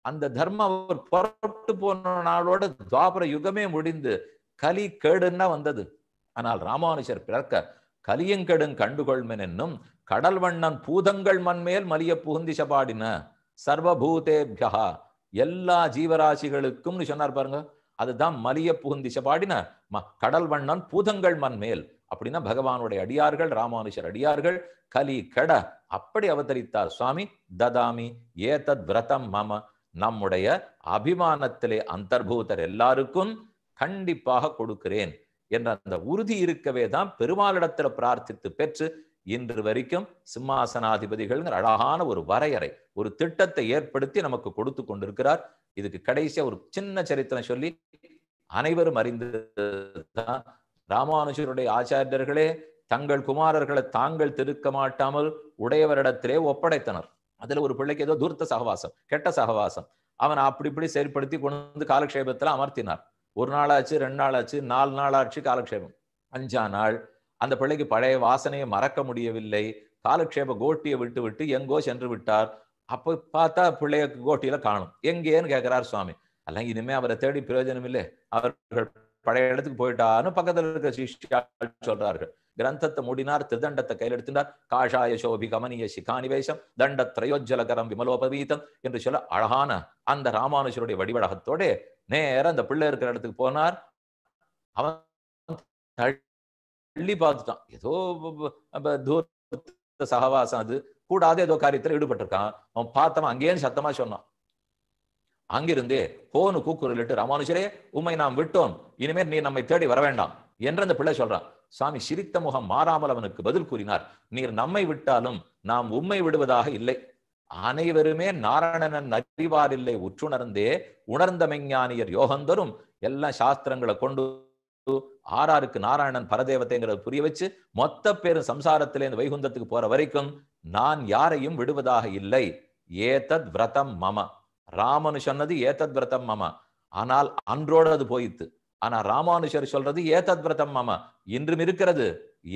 அந்த தர்மம் அவர் புறப்பட்டு போன நாளோட துவாபர யுகமே முடிந்து கலி கேடுன்னா வந்தது. ஆனால் ராமானுஜர் பிறக்க கலியங்கெடுங் கண்டுகொள்மென் என்னும் கடல் வண்ணன் பூதங்கள் மண்மேல் மலிய புகுந்தி சபாடின சர்வபூதேபியா, எல்லா ஜீவராசிகளுக்கும் சொன்னார் பாருங்க. அதுதான் மலிய புகுந்தி சபாடின கடல் வண்ணன் பூதங்கள் மண்மேல். அப்படின்னா பகவானுடைய அடியார்கள், ராமானுஜர் அடியார்கள் கலி கெட அப்படி அவதரித்தார் சுவாமி. ததாமி ஏதத் விரதம் மம, நம்முடைய அபிமானத்திலே அந்தர்பூதர் எல்லாருக்கும் கண்டிப்பாக கொடுக்கிறேன் என்ற அந்த உறுதி இருக்கவே தான் பெருமாளிடத்துல பிரார்த்தித்து பெற்று இன்று வரைக்கும் சிம்மாசனாதிபதிகள் அழகான ஒரு வரையறை, ஒரு திட்டத்தை ஏற்படுத்தி நமக்கு கொடுத்து கொண்டிருக்கிறார். இதுக்கு கடைசியா ஒரு சின்ன சரித்திரம் சொல்லி அனைவரும் அறிந்துதான், ராமானுஜருடைய ஆச்சாரியர்களே தங்கள் குமாரர்களை தாங்கள் திருக்க மாட்டாமல் உடையவரிடத்திலே ஒப்படைத்தனர். அதுல ஒரு பிள்ளைக்கு ஏதோ தூர்த்த சகவாசம், கெட்ட சகவாசம், அவன் அப்படி இப்படி செயற்படுத்தி கொண்டு வந்து காலக்ஷேபத்துல அமர்த்தினார். 1 நாளாச்சு, 2 நாளாச்சு, 4 நாளாச்சு காலக்ஷேபம். 5ஆம் நாள் அந்த பிள்ளைக்கு பழைய வாசனையை மறக்க முடியவில்லை. காலக்ஷேப கோட்டியை விட்டு விட்டு எங்கோ சென்று விட்டார். அப்போ பார்த்தா பிள்ளைய கோட்டியில காணும். எங்கேன்னு கேட்கிறார் சுவாமி. அல்ல இனிமே அவரை தேடி பிரயோஜனம் இல்லை, அவர்கள் பழைய இடத்துக்கு போயிட்டான்னு பக்கத்துல இருக்க சிஷ்யா சொல்றார்கள். கிரந்தத்தை மூடினார், திருதண்டத்தை கையில் எடுத்தினார். காஷாய சோபி கமனிய சிகானிவேசம் தண்ட திரையோஜலகரம் விமலோபவீதம் என்று சொல்ல அழகான அந்த ராமானுஜருடைய வடிவழகத்தோட நேரம் அந்த பிள்ளை இருக்கிற இடத்துக்கு போனார். அவன் தள்ளி பார்த்துட்டான், ஏதோ தூர சகவாசம், அது கூடாத ஏதோ காரியத்துல ஈடுபட்டிருக்கான். அவன் பார்த்தவன் அங்கேயும் சத்தமா சொன்னான். அங்கிருந்தே போனு கூக்குரலிட்டு, ராமானுஜரே உம்மை நாம் விட்டோம், இனிமேல் நீ நம்மை தேடி வர வேண்டாம் என்று அந்த பிள்ளை சொல்றான். சுவாமி சிரித்த முகம் மாறாமல் அவனுக்கு பதில் கூறினார், நீர் நம்மை விட்டாலும் நாம் உம்மை விடுவதாக இல்லை. அனைவருமே நாராயணன் அறிவார் இல்லை உற்றுணர்ந்தே உணர்ந்த மெஞ்ஞானியர் யோகந்தரும் எல்லாம் சாஸ்திரங்களை கொண்டு ஆறாருக்கு நாராயணன் பரதேவத்தைங்கிறத புரிய வச்சு மொத்த பேரும் சம்சாரத்திலே இந்த வைகுந்தத்துக்கு போற வரைக்கும் நான் யாரையும் விடுவதாக இல்லை. ஏதத் விரதம் மம, ராமனு சொன்னது ஏதத் விரதம் மம, ஆனால் அன்றோடு அது போயித்து. ஆனா ராமானுஜர் சொல்றது ஏதத் விரதம் மம, இன்றும் இருக்கிறது,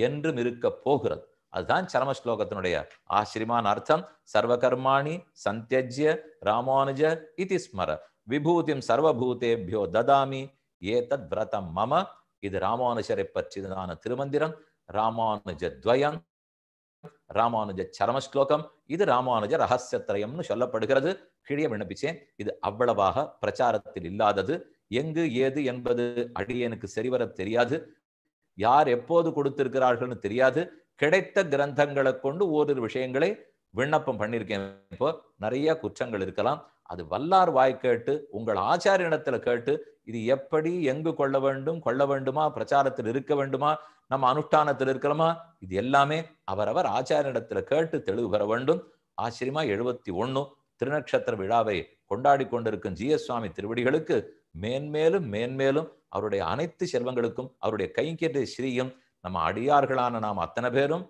என்றும் இருக்க போகிறது. அதுதான் சரம ஸ்லோகத்தினுடைய ஆச்சரியமான அர்த்தம். சர்வகர்மாணி சந்தியஜ்ய ராமானுஜ இதி ஸ்மர விபூதிம் சர்வபூதேபியோ ததாமி ஏதத் விரதம் மம. இது ராமானுஜரை பற்றியதான திருமந்திரம். ராமானுஜ துவயம், ராமானுஜ சரம ஸ்லோகம், இது ராமானுஜ ரகசியத்திரயம்னு சொல்லப்படுகிறது. கீழே விண்ணப்பிச்சேன். இது அவ்வளவாக பிரச்சாரத்தில் இல்லாதது. எங்கு ஏது என்பது அடியனுக்கு சரிவர தெரியாது. யார் எப்போது கொடுத்திருக்கிறார்கள்னு தெரியாது. கிடைத்த கிரந்தங்களை கொண்டு ஓரிரு விஷயங்களை விண்ணப்பம் பண்ணியிருக்கேன். இப்போ நிறைய குற்றங்கள் இருக்கலாம், அது வல்லார் வாய் கேட்டு உங்கள் ஆச்சாரியனிடத்துல கேட்டு இது எப்படி எங்கு கொள்ள வேண்டுமா, பிரச்சாரத்தில் இருக்க வேண்டுமா, நம்ம அனுஷ்டானத்தில் இருக்கிறோமா, இது எல்லாமே அவரவர் ஆச்சாரியனிடத்துல கேட்டு தெளிவு பெற வேண்டும். ஆச்சரியமா 71 திருநட்சத்திர விழாவை கொண்டாடி கொண்டிருக்கும் ஜிஎஸ் சுவாமி திருவடிகளுக்கு மேன்மேலும் மேன்மேலும் அவருடைய அனைத்து செல்வங்களுக்கும் அவருடைய கைங்கரிய ஸ்ரீயும் நம்ம அடியார்களான நாம் அத்தனை பேரும்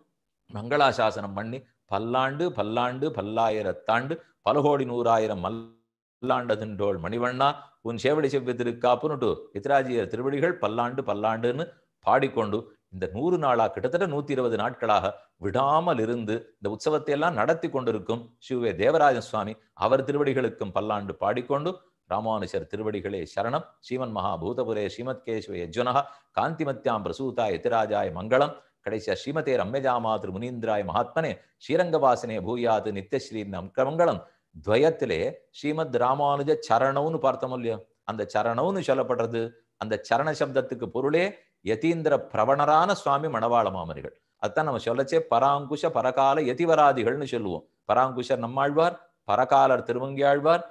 மங்களாசாசனம் பண்ணி பல்லாண்டு பல்லாண்டு பல்லாயிரத்தாண்டு பல கோடி 100,000 மல்லாண்டதின்றோள் மணிவண்ணா உன் சேவடி செவ்வி திருக்காப்புன்னுட்டு இத்திராஜியர் திருவடிகள் பல்லாண்டு பல்லாண்டுன்னு பாடிக்கொண்டு இந்த 100 நாளா கிட்டத்தட்ட 120 நாட்களாக விடாமல் இருந்து இந்த உற்சவத்தை எல்லாம் நடத்தி கொண்டிருக்கும் ஸ்ரீ தேவராஜன் சுவாமி அவர் திருவடிகளுக்கும் பல்லாண்டு பாடிக்கொண்டு ராமானுஜர் திருவடிகளே சரணம். ஸ்ரீமன் மகாபூதபுரே ஸ்ரீமத் கேசவ யஜ்வனஹ காந்திமத்யாம் பிரசூதாய யதிராஜாய மங்களம். கடைசியா ஸ்ரீமதே ரம்யஜாமாதிரு முனீந்திராய மகாத்மனே ஸ்ரீரங்கவாசனே பூயாது நித்யஸ்ரீ மங்களம். துவயத்திலே ஸ்ரீமத் ராமானுஜ சரணம்னு பார்த்தோம் இல்லையோ, அந்த சரணம்னு சொல்லப்படுறது அந்த சரண சப்தத்துக்கு பொருளே யதீந்திர பிரவணரான சுவாமி மணவாள மாமனிகள். அதுதான் நம்ம சொல்லச்சே பராங்குஷ பரகால யதிவராதிகள்னு சொல்லுவோம். பராங்குஷர் நம்மாழ்வார், பரகாலர் திருவங்கியாழ்வார்,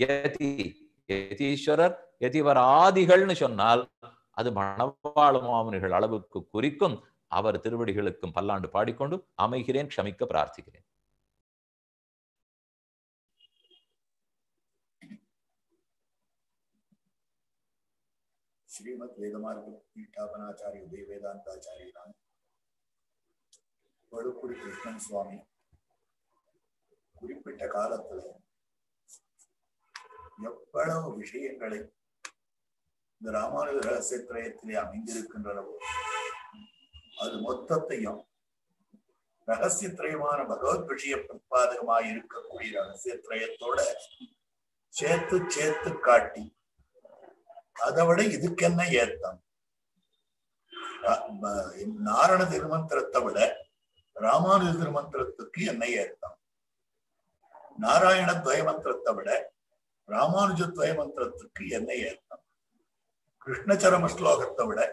யதீஸ்வரர் யதிவராதிகள்னு சொன்னால் அது மணவாள மாமனிகள் அளவுக்கு குறிக்கும். அவர் திருவடிகளுக்கும் பல்லாண்டு பாடிக்கொண்டு அமைகிறேன், க்ஷமிக்க பிரார்த்திக்கிறேன். ஸ்ரீமத் வேதமார்க்க பீட்டாபனாச்சாரிய உதய வேதாந்தாச்சாரியனான வடுக்குடி கிருஷ்ணன் சுவாமி குறிப்பிட்ட காலத்துல எவ்வளவு விஷயங்களை இந்த ராமானுஜ ரகசியத்திரயத்திலே அமைந்திருக்கின்றனவோ அது மொத்தத்தையும் ரகசியத்திரயமான பகவத் விஷய பிரதிபாதகமாக இருக்கக்கூடிய ரகசியத்திரயத்தோட சேர்த்து காட்டி அதை விட இதுக்கு என்ன ஏத்தம், நாரண திருமந்திரத்தை விட ராமானுஜ திருமந்திரத்துக்கு என்ன ஏத்தம், நாராயண துவயமந்திரத்தை விட ராமானுஜ துவயமந்திரத்துக்கு என்ன ஏத்தம், கிருஷ்ணச்சரம ஸ்லோகத்தை விட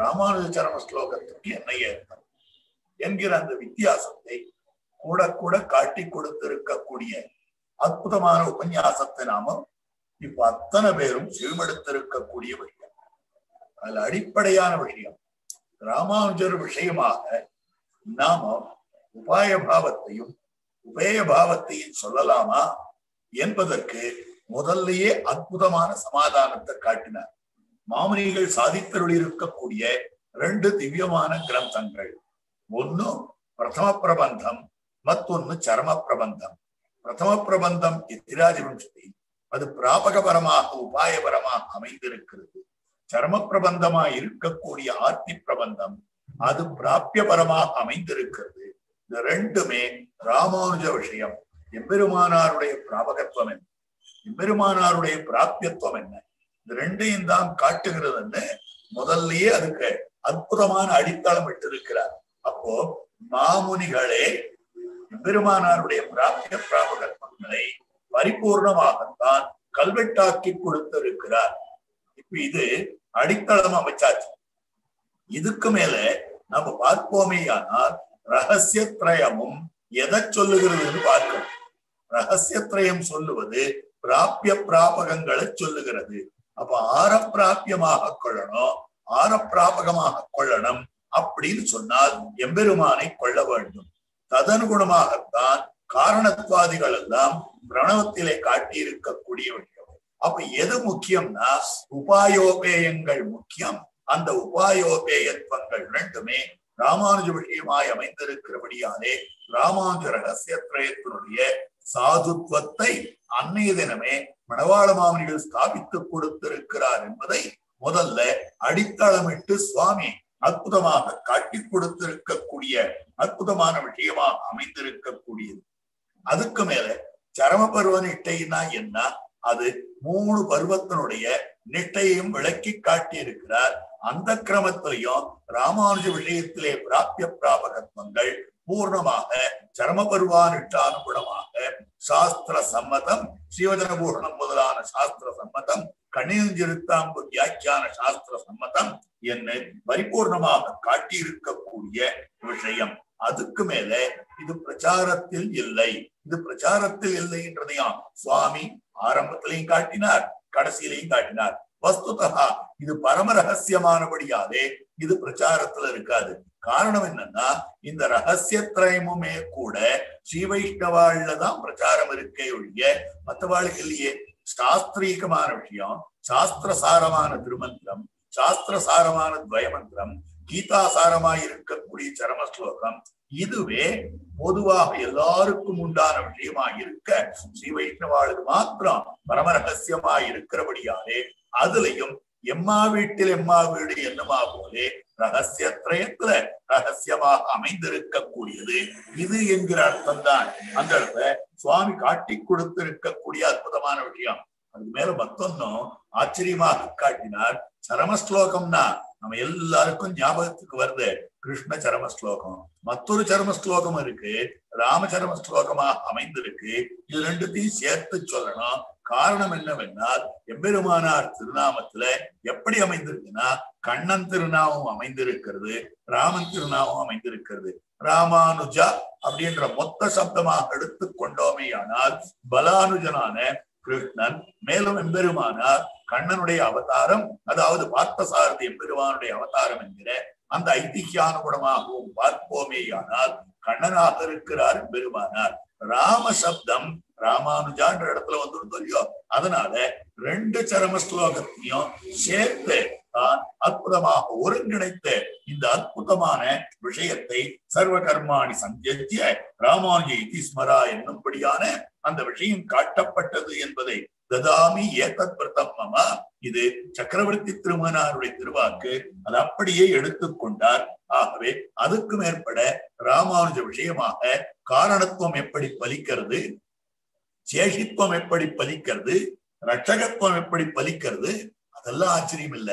ராமானுஜ சரம ஸ்லோகத்துக்கு என்ன ஏத்தம் என்கிற அந்த வித்தியாசத்தை கூட கூட காட்டி கொடுத்திருக்கக்கூடிய அற்புதமான உபன்யாசத்தை நாம இப்ப அத்தனை பேரும் செவிமடுத்திருக்கக்கூடிய விஷயம். அதுல அடிப்படையான விஷயம் ராமானுஜர் விஷயமாக நாம உபாய பாவத்தையும் உபேய பாவத்தையும் சொல்லலாமா என்பதற்கு முதல்லயே அற்புதமான சமாதானத்தை காட்டினார். மாமுனிகள் சாதித்தருள் இருக்கக்கூடிய 2 திவ்யமான கிரந்தங்கள், ஒன்னு பிரதம பிரபந்தம், மத்தொன்னு சரம பிரபந்தம். பிரதம பிரபந்தம் யதிராஜ வம்சதி, அது பிராபகபரமாக உபாயபரமாக அமைந்திருக்கிறது. சரம பிரபந்தமாக இருக்கக்கூடிய ஆர்த்தி பிரபந்தம் அது பிராபியபரமாக அமைந்திருக்கிறது. இந்த 2மே ராமானுஜ விஷயம். எம்பெருமானாருடைய பிராபகத்துவம் என்ன, எம்பெருமானாருடைய பிராபியத்துவம் என்ன, இந்த 2ஐயும் தான் காட்டுகிறதுன்னு முதல்லயே அதுக்கு அற்புதமான அடித்தளம் இட்டிருக்கிறார். அப்போ மாமுனிகளே எம்பெருமானாருடைய பிராபிய பிராபகத்துவங்களை பரிபூர்ணமாகத்தான் கல்வெட்டாக்கி கொடுத்திருக்கிறார். இப்ப இது அடித்தளம் அமைச்சாச்சு. இதுக்கு மேல நம்ம பார்ப்போமே ஆனால் ரகசியத்ரயமும் எதை சொல்லுகிறதுன்னு பார்க்கணும். ரகசியத்ரயம் சொல்லுவது பிராபிய பிராபகங்களை சொல்லுகிறது. அப்ப ஆரப்பிராபியமாக கொள்ளணும், ஆரப்பிராபகமாக கொள்ளணும் அப்படின்னு சொன்னால் எம்பெருமானை கொள்ள வேண்டும். ததனுகுணமாகத்தான் காரணத்வாதிகள் எல்லாம் பிரணவத்திலே காட்டியிருக்கக்கூடிய விஷயம். அப்ப எது முக்கியம்னா உபாயோபேயங்கள் முக்கியம். அந்த உபாயோபேயத்துவங்கள் 2மே ராமானுஜ விஷயமாய் அமைந்திருக்கிறபடியாலே ராமானுஜ ரகசியத்ரயத்தினுடைய சாதுத்வத்தை அன்னைய தினமே மணவாள மாமுனிகள் ஸ்தாபித்துக் கொடுத்திருக்கிறார் என்பதை முதல்ல அடித்தளமிட்டு சுவாமி அற்புதமாக காட்டி கொடுத்திருக்கக்கூடிய அற்புதமான விஷயமாக அமைந்திருக்கக்கூடியது. அதுக்கு மேல சரம பருவ நிஷ்டைனா என்ன, அது 3 பருவத்தினுடைய நிஷ்டையையும் விளக்கி காட்டி இருக்கிறார். அந்த கிரமத்திலையும் ராமானுஜ விஷயத்திலே பிராபிய பிராபகத்துவங்கள் பூர்ணமாக சரம பருவானுஷ்டானுகுணமாக சாஸ்திர சம்மதம், ஸ்ரீவதனபூஷணம் முதலான சாஸ்திர சம்மதம், கணியஞ்சிருத்தாம்பு வியாக்கியான சாஸ்திர சம்மதம் என்ன பரிபூர்ணமாக காட்டியிருக்கக்கூடிய விஷயம். அதுக்கு மேல இது பிரச்சாரத்தில் இல்லை. இது பிரச்சாரத்தில் இல்லைன்றதையும் சுவாமி ஆரம்பத்திலையும் காட்டினார், கடைசியிலையும் காட்டினார். வஸ்துதா இது பரம ரகசியமானபடியாலே இது பிரச்சாரத்துல இருக்காது. காரணம் என்னன்னா, இந்த ரகசியத்திரயமுமே கூட ஸ்ரீ வைஷ்ணவாள்ல தான் பிரச்சாரம் இருக்கே ஒழிய மற்றவாளுக்கு இல்லையே. சாஸ்திரீகமான விஷயம், சாஸ்திரசாரமான திருமந்திரம், சாஸ்திரசாரமான துவயமந்திரம், கீதாசாரமாய் இருக்கக்கூடிய சரம ஸ்லோகம், இதுவே பொதுவாக எல்லாருக்கும் உண்டான விஷயமாக இருக்க ஸ்ரீ வைஷ்ணவாளுக்கு மாத்திரம் பரம ரகசியமாய் இருக்கிறபடியாலே அதுலயும் எம்மா வீட்டில் எம்மா வீடு என்னமா போலே ரகசியத்திரயத்துல ரகசியமாக அமைந்திருக்கக்கூடியது இது என்கிற அர்த்தம் தான் அந்த இடத்துல சுவாமி காட்டி கொடுத்திருக்கக்கூடிய அற்புதமான விஷயம். அதுக்கு மேல மத்தொன்னும் ஆச்சரியமாக காட்டினார். சரமஸ்லோகம்னா நம்ம எல்லாருக்கும் ஞாபகத்துக்கு வருது கிருஷ்ண சரம ஸ்லோகம். மற்றொரு சரம ஸ்லோகம் இருக்கு, ராமச்சரம ஸ்லோகமாக அமைந்திருக்கு. இது ரெண்டுத்தையும் சேர்த்து சொல்லணும். காரணம் என்னவென்றால், எம்பெருமானார் திருநாமத்துல எப்படி அமைந்திருக்குன்னா, கண்ணன் திருநாமம் அமைந்திருக்கிறது, ராமன் திருநாமம் அமைந்திருக்கிறது. ராமானுஜா அப்படின்ற மொத்த சப்தமாக எடுத்துக்கொண்டோமே ஆனால் பலானுஜனான கிருஷ்ணன், மேலும் எம்பெருமானார் கண்ணனுடைய அவதாரம், அதாவது பார்த்தசாரதி எம்பெருமானுடைய அவதாரம் என்கிற அந்த ஐதிஹ்யானுகுணமாகவும் பார்ப்போமேயானால் கண்ணனாக இருக்கிறார் எம்பெருமானார். ராம சப்தம் ராமானுஜான்ற இடத்துல வந்துடும் இல்லையோ, அதனால ரெண்டு சரம ஸ்லோகத்தையும் சேர்த்து தான் அற்புதமாக ஒருங்கிணைத்து இந்த அற்புதமான விஷயத்தை சர்வ கர்மாணி சந்திய ராமானுஜ இதி ஸ்மரா என்னும்படியான அந்த விஷயம் காட்டப்பட்டது என்பதை ததாமி ஏதத் பிரதம் மம, இது சக்கரவர்த்தி திருமகனாருடைய திருவாக்கு, அது அப்படியே எடுத்துக்கொண்டார். ஆகவே அதுக்கு மேற்பட ராமானுஜ விஷயமாக காரணத்துவம் எப்படி பலிக்கிறது, சேஷித்துவம் எப்படி பலிக்கிறது, ரட்சகத்துவம் எப்படி பலிக்கிறது, அதெல்லாம் ஆச்சரியம் இல்ல.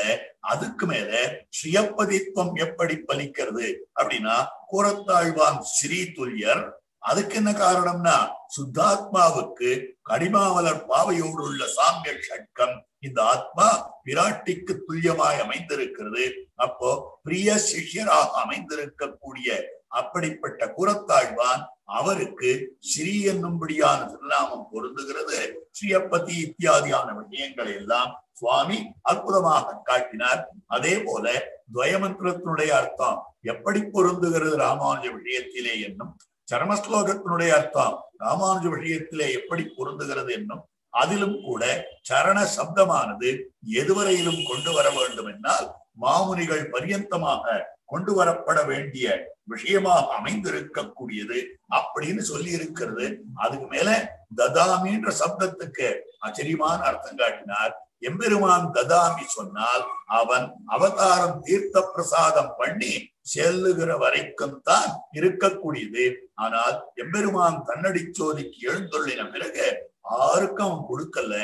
அதுக்கு மேல ஸ்ரீயப்பதித்துவம் எப்படி பலிக்கிறது அப்படின்னா, கூரத்தாழ்வான் ஸ்ரீ துல்யர். அதுக்கு என்ன காரணம்னா, சுத்தாத்மாவுக்கு கடிமாவலர் பாவையோடு உள்ள சாமிய ஷட்கம், இந்த ஆத்மா விராட்டிக்கு துல்லியமாய் அமைந்திருக்கிறது. அப்போ பிரிய சிஷ்யராக அமைந்திருக்கக்கூடிய அப்படிப்பட்ட கூரத்தாழ்வான் அவருக்கு ஸ்ரீ என்னும்படியான திருநாமம் பொருந்துகிறது. ஸ்ரீயப்பதி இத்தியாதியான விஷயங்களை எல்லாம் சுவாமி அற்புதமாக காட்டினார். அதே போல துவயமந்திரத்தினுடைய அர்த்தம் எப்படி பொருந்துகிறது ராமானுஜ விஷயத்திலே என்னும், சரமஸ்லோகத்தினுடைய அர்த்தம் ராமானுஜ விஷயத்திலே எப்படி பொருந்துகிறது என்னும், அதிலும் கூட சரண சப்தமானது எதுவரையிலும் கொண்டு வர வேண்டும் என்னால் மாமுனிகள் பரியந்தமாக கொண்டு வரப்பட வேண்டிய விஷயமாக அமைந்திருக்கக்கூடியது அப்படின்னு சொல்லி இருக்கிறது. அதுக்கு மேல ததாமின்ற சப்தத்துக்கு ஆச்சரியமான அர்த்தம் காட்டினார். எம்பெருமான் ததாமி சொன்னால் அவன் அவதாரம் தீர்த்த பிரசாதம் பண்ணி செல்லுகிற வரைக்கும் தான் இருக்கக்கூடியது. ஆனால் எம்பெருமான் தன்னடி சோதிக்கு எழுந்தொள்ளின பிறகு யாருக்கும் அவன் கொடுக்கல.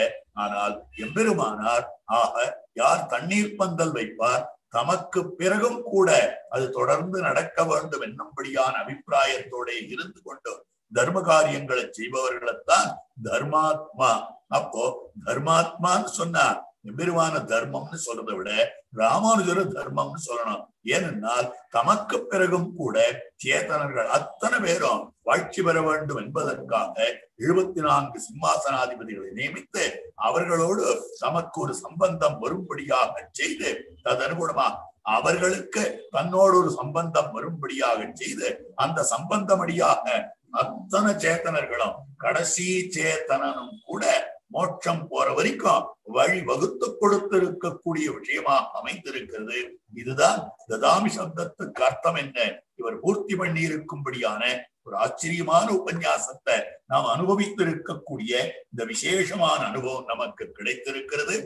ஆனால் எம்பெருமானார் ஆக யார் தண்ணீர் பந்தல் வைப்பார், தமக்கு பிறகும் கூட அது தொடர்ந்து நடக்க வேண்டும் என்னும்படியான அபிப்பிராயத்தோட இருந்து கொண்டு தர்ம காரியங்களை செய்பவர்களைத்தான் தர்மாத்மா. அப்போ தர்மாத்மான்னு சொன்னா எம்பெருமான தர்மம்னு சொல்றதை விட ராமானுஜர தர்மம்னு சொல்லணும். ஏனென்றால் தமக்கு பிறகும் கூட சேத்தனர்கள் அத்தனை பேரும் வாழ்ச்சி பெற வேண்டும் என்பதற்காக 74 சிம்மாசனாதிபதிகளை நியமித்து அவர்களோடு தமக்கு ஒரு சம்பந்தம் வரும்படியாக செய்து, ததனுகுணமாக அவர்களுக்கு தன்னோடு ஒரு சம்பந்தம் வரும்படியாக செய்து, அந்த சம்பந்தமடியாக அத்தனை சேத்தனர்களும் கடைசி சேத்தனனும் கூட மோட்சம் போற வரைக்கும் வழி வகுத்து கொடுத்திருக்கக்கூடிய விஷயமாக அமைந்திருக்கிறது. இதுதான் ததாமி சப்தத்துக்கு அர்த்தம் என்ன இவர் பூர்த்தி பண்ணி இருக்கும்படியான ஒரு ஆச்சரியமான உபன்யாசத்தை நாம் அனுபவித்திருக்கக்கூடிய இந்த விசேஷமான அனுபவம் நமக்கு கிடைத்திருக்கிறது.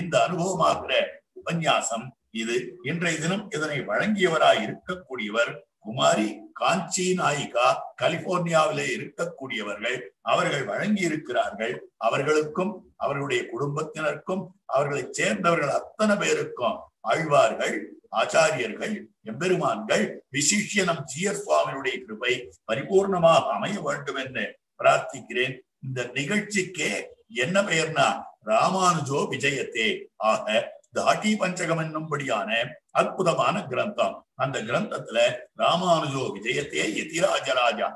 இந்த அனுபவமாகிற உபன்யாசம் இது. இன்றைய தினம் இதனை வழங்கியவராய் இருக்கக்கூடியவர் குமாரி காஞ்சி நாயிகா, கலிபோர்னியாவிலே இருக்கக்கூடியவர்கள். அவர்கள் வழங்கி இருக்கிறார்கள். அவர்களுக்கும் அவர்களுடைய குடும்பத்தினருக்கும் அவர்களை சேர்ந்தவர்கள் அத்தனை பேருக்கும் ஆழ்வார்கள், ஆச்சாரியர்கள், எம்பெருமான்கள், விசிஷ்யனம் ஜீயர் சுவாமியுடைய கிருபை பரிபூர்ணமாக அமைய வேண்டும் என்று பிரார்த்திக்கிறேன். இந்த நிகழ்ச்சிக்கே என்ன பெயர்னா ராமானுஜோ விஜயத்தே. ஆக தாட்டி பஞ்சகம் என்னும்படியான அற்புதமான கிரந்தம். அந்த கிரந்தத்துல ராமானுஜோ விஜயத்தே யதிராஜராஜா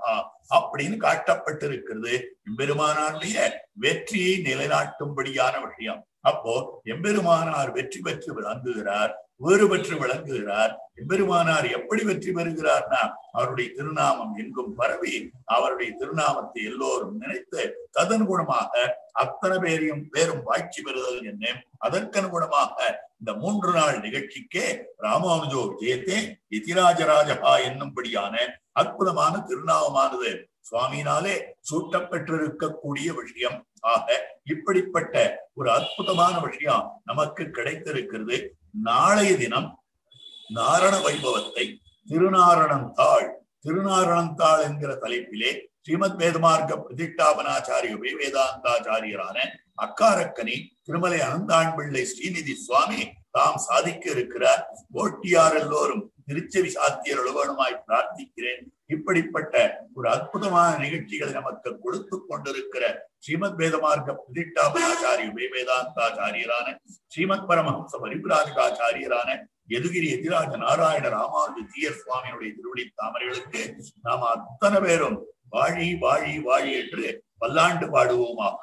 அப்படின்னு காட்டப்பட்டிருக்கிறது. எம்பெருமானாருடைய வெற்றியை நிலைநாட்டும்படியான விஷயம். அப்போ எம்பெருமானார் வெற்றி பெற்று விளங்குகிறார், வேறு பெற்று விளங்குகிறார். எம்பெருமானார் எப்படி வெற்றி பெறுகிறார்னா, அவருடைய திருநாமம் எங்கும் பரவி அவருடைய திருநாமத்தை எல்லோரும் நினைத்து ததனுகுணமாக அத்தனை பேரும் வாய்ச்சி பெறுதல் என்ன. அதற்கனுகுணமாக இந்த 3 நாள் நிகழ்ச்சிக்கே ராமானுஜோ விஜயத்தே யதிராஜராஜா என்னும்படியான அற்புதமான திருநாமமானது சுவாமியினாலே சூட்டப்பெற்றிருக்கக்கூடிய விஷயம். ஆக இப்படிப்பட்ட ஒரு அற்புதமான விஷயம் நமக்கு கிடைத்திருக்கிறது. நாளைய தினம் நாரண வைபவத்தை திருநாரணந்தாள் என்கிற தலைப்பிலே ஸ்ரீமத் வேதமார்க்க பிரதிஷ்டாபனாச்சாரிய வேதாந்தாச்சாரியரான அக்காரக்கனி திருமலை அனந்தாண்பிள்ளை ஸ்ரீநிதி சுவாமி தாம் சாதிக்க இருக்கிறார். போட்டியார் எல்லோரும் திருச்செவி சாத்தியர் எழுவனுமாய் பிரார்த்திக்கிறேன். இப்படிப்பட்ட ஒரு அற்புதமான நிகழ்ச்சிகளை நமக்கு கொடுத்து கொண்டிருக்கிற ஸ்ரீமத் வேதமார்க்க பிரதிஷ்டாபனாச்சாரிய வேதாந்தாச்சாரியரான ஸ்ரீமத் பரமஹம்ச பரிபிராஜகாச்சாரியரான யதுகிரி எதிராஜ நாராயண ராமானுஜ தீயர் சுவாமியினுடைய திருவடி தாமரைகளுக்கு நாம் அத்தனை பேரும் வாழி வாழி வாழி என்று பல்லாண்டு பாடுவோமாக.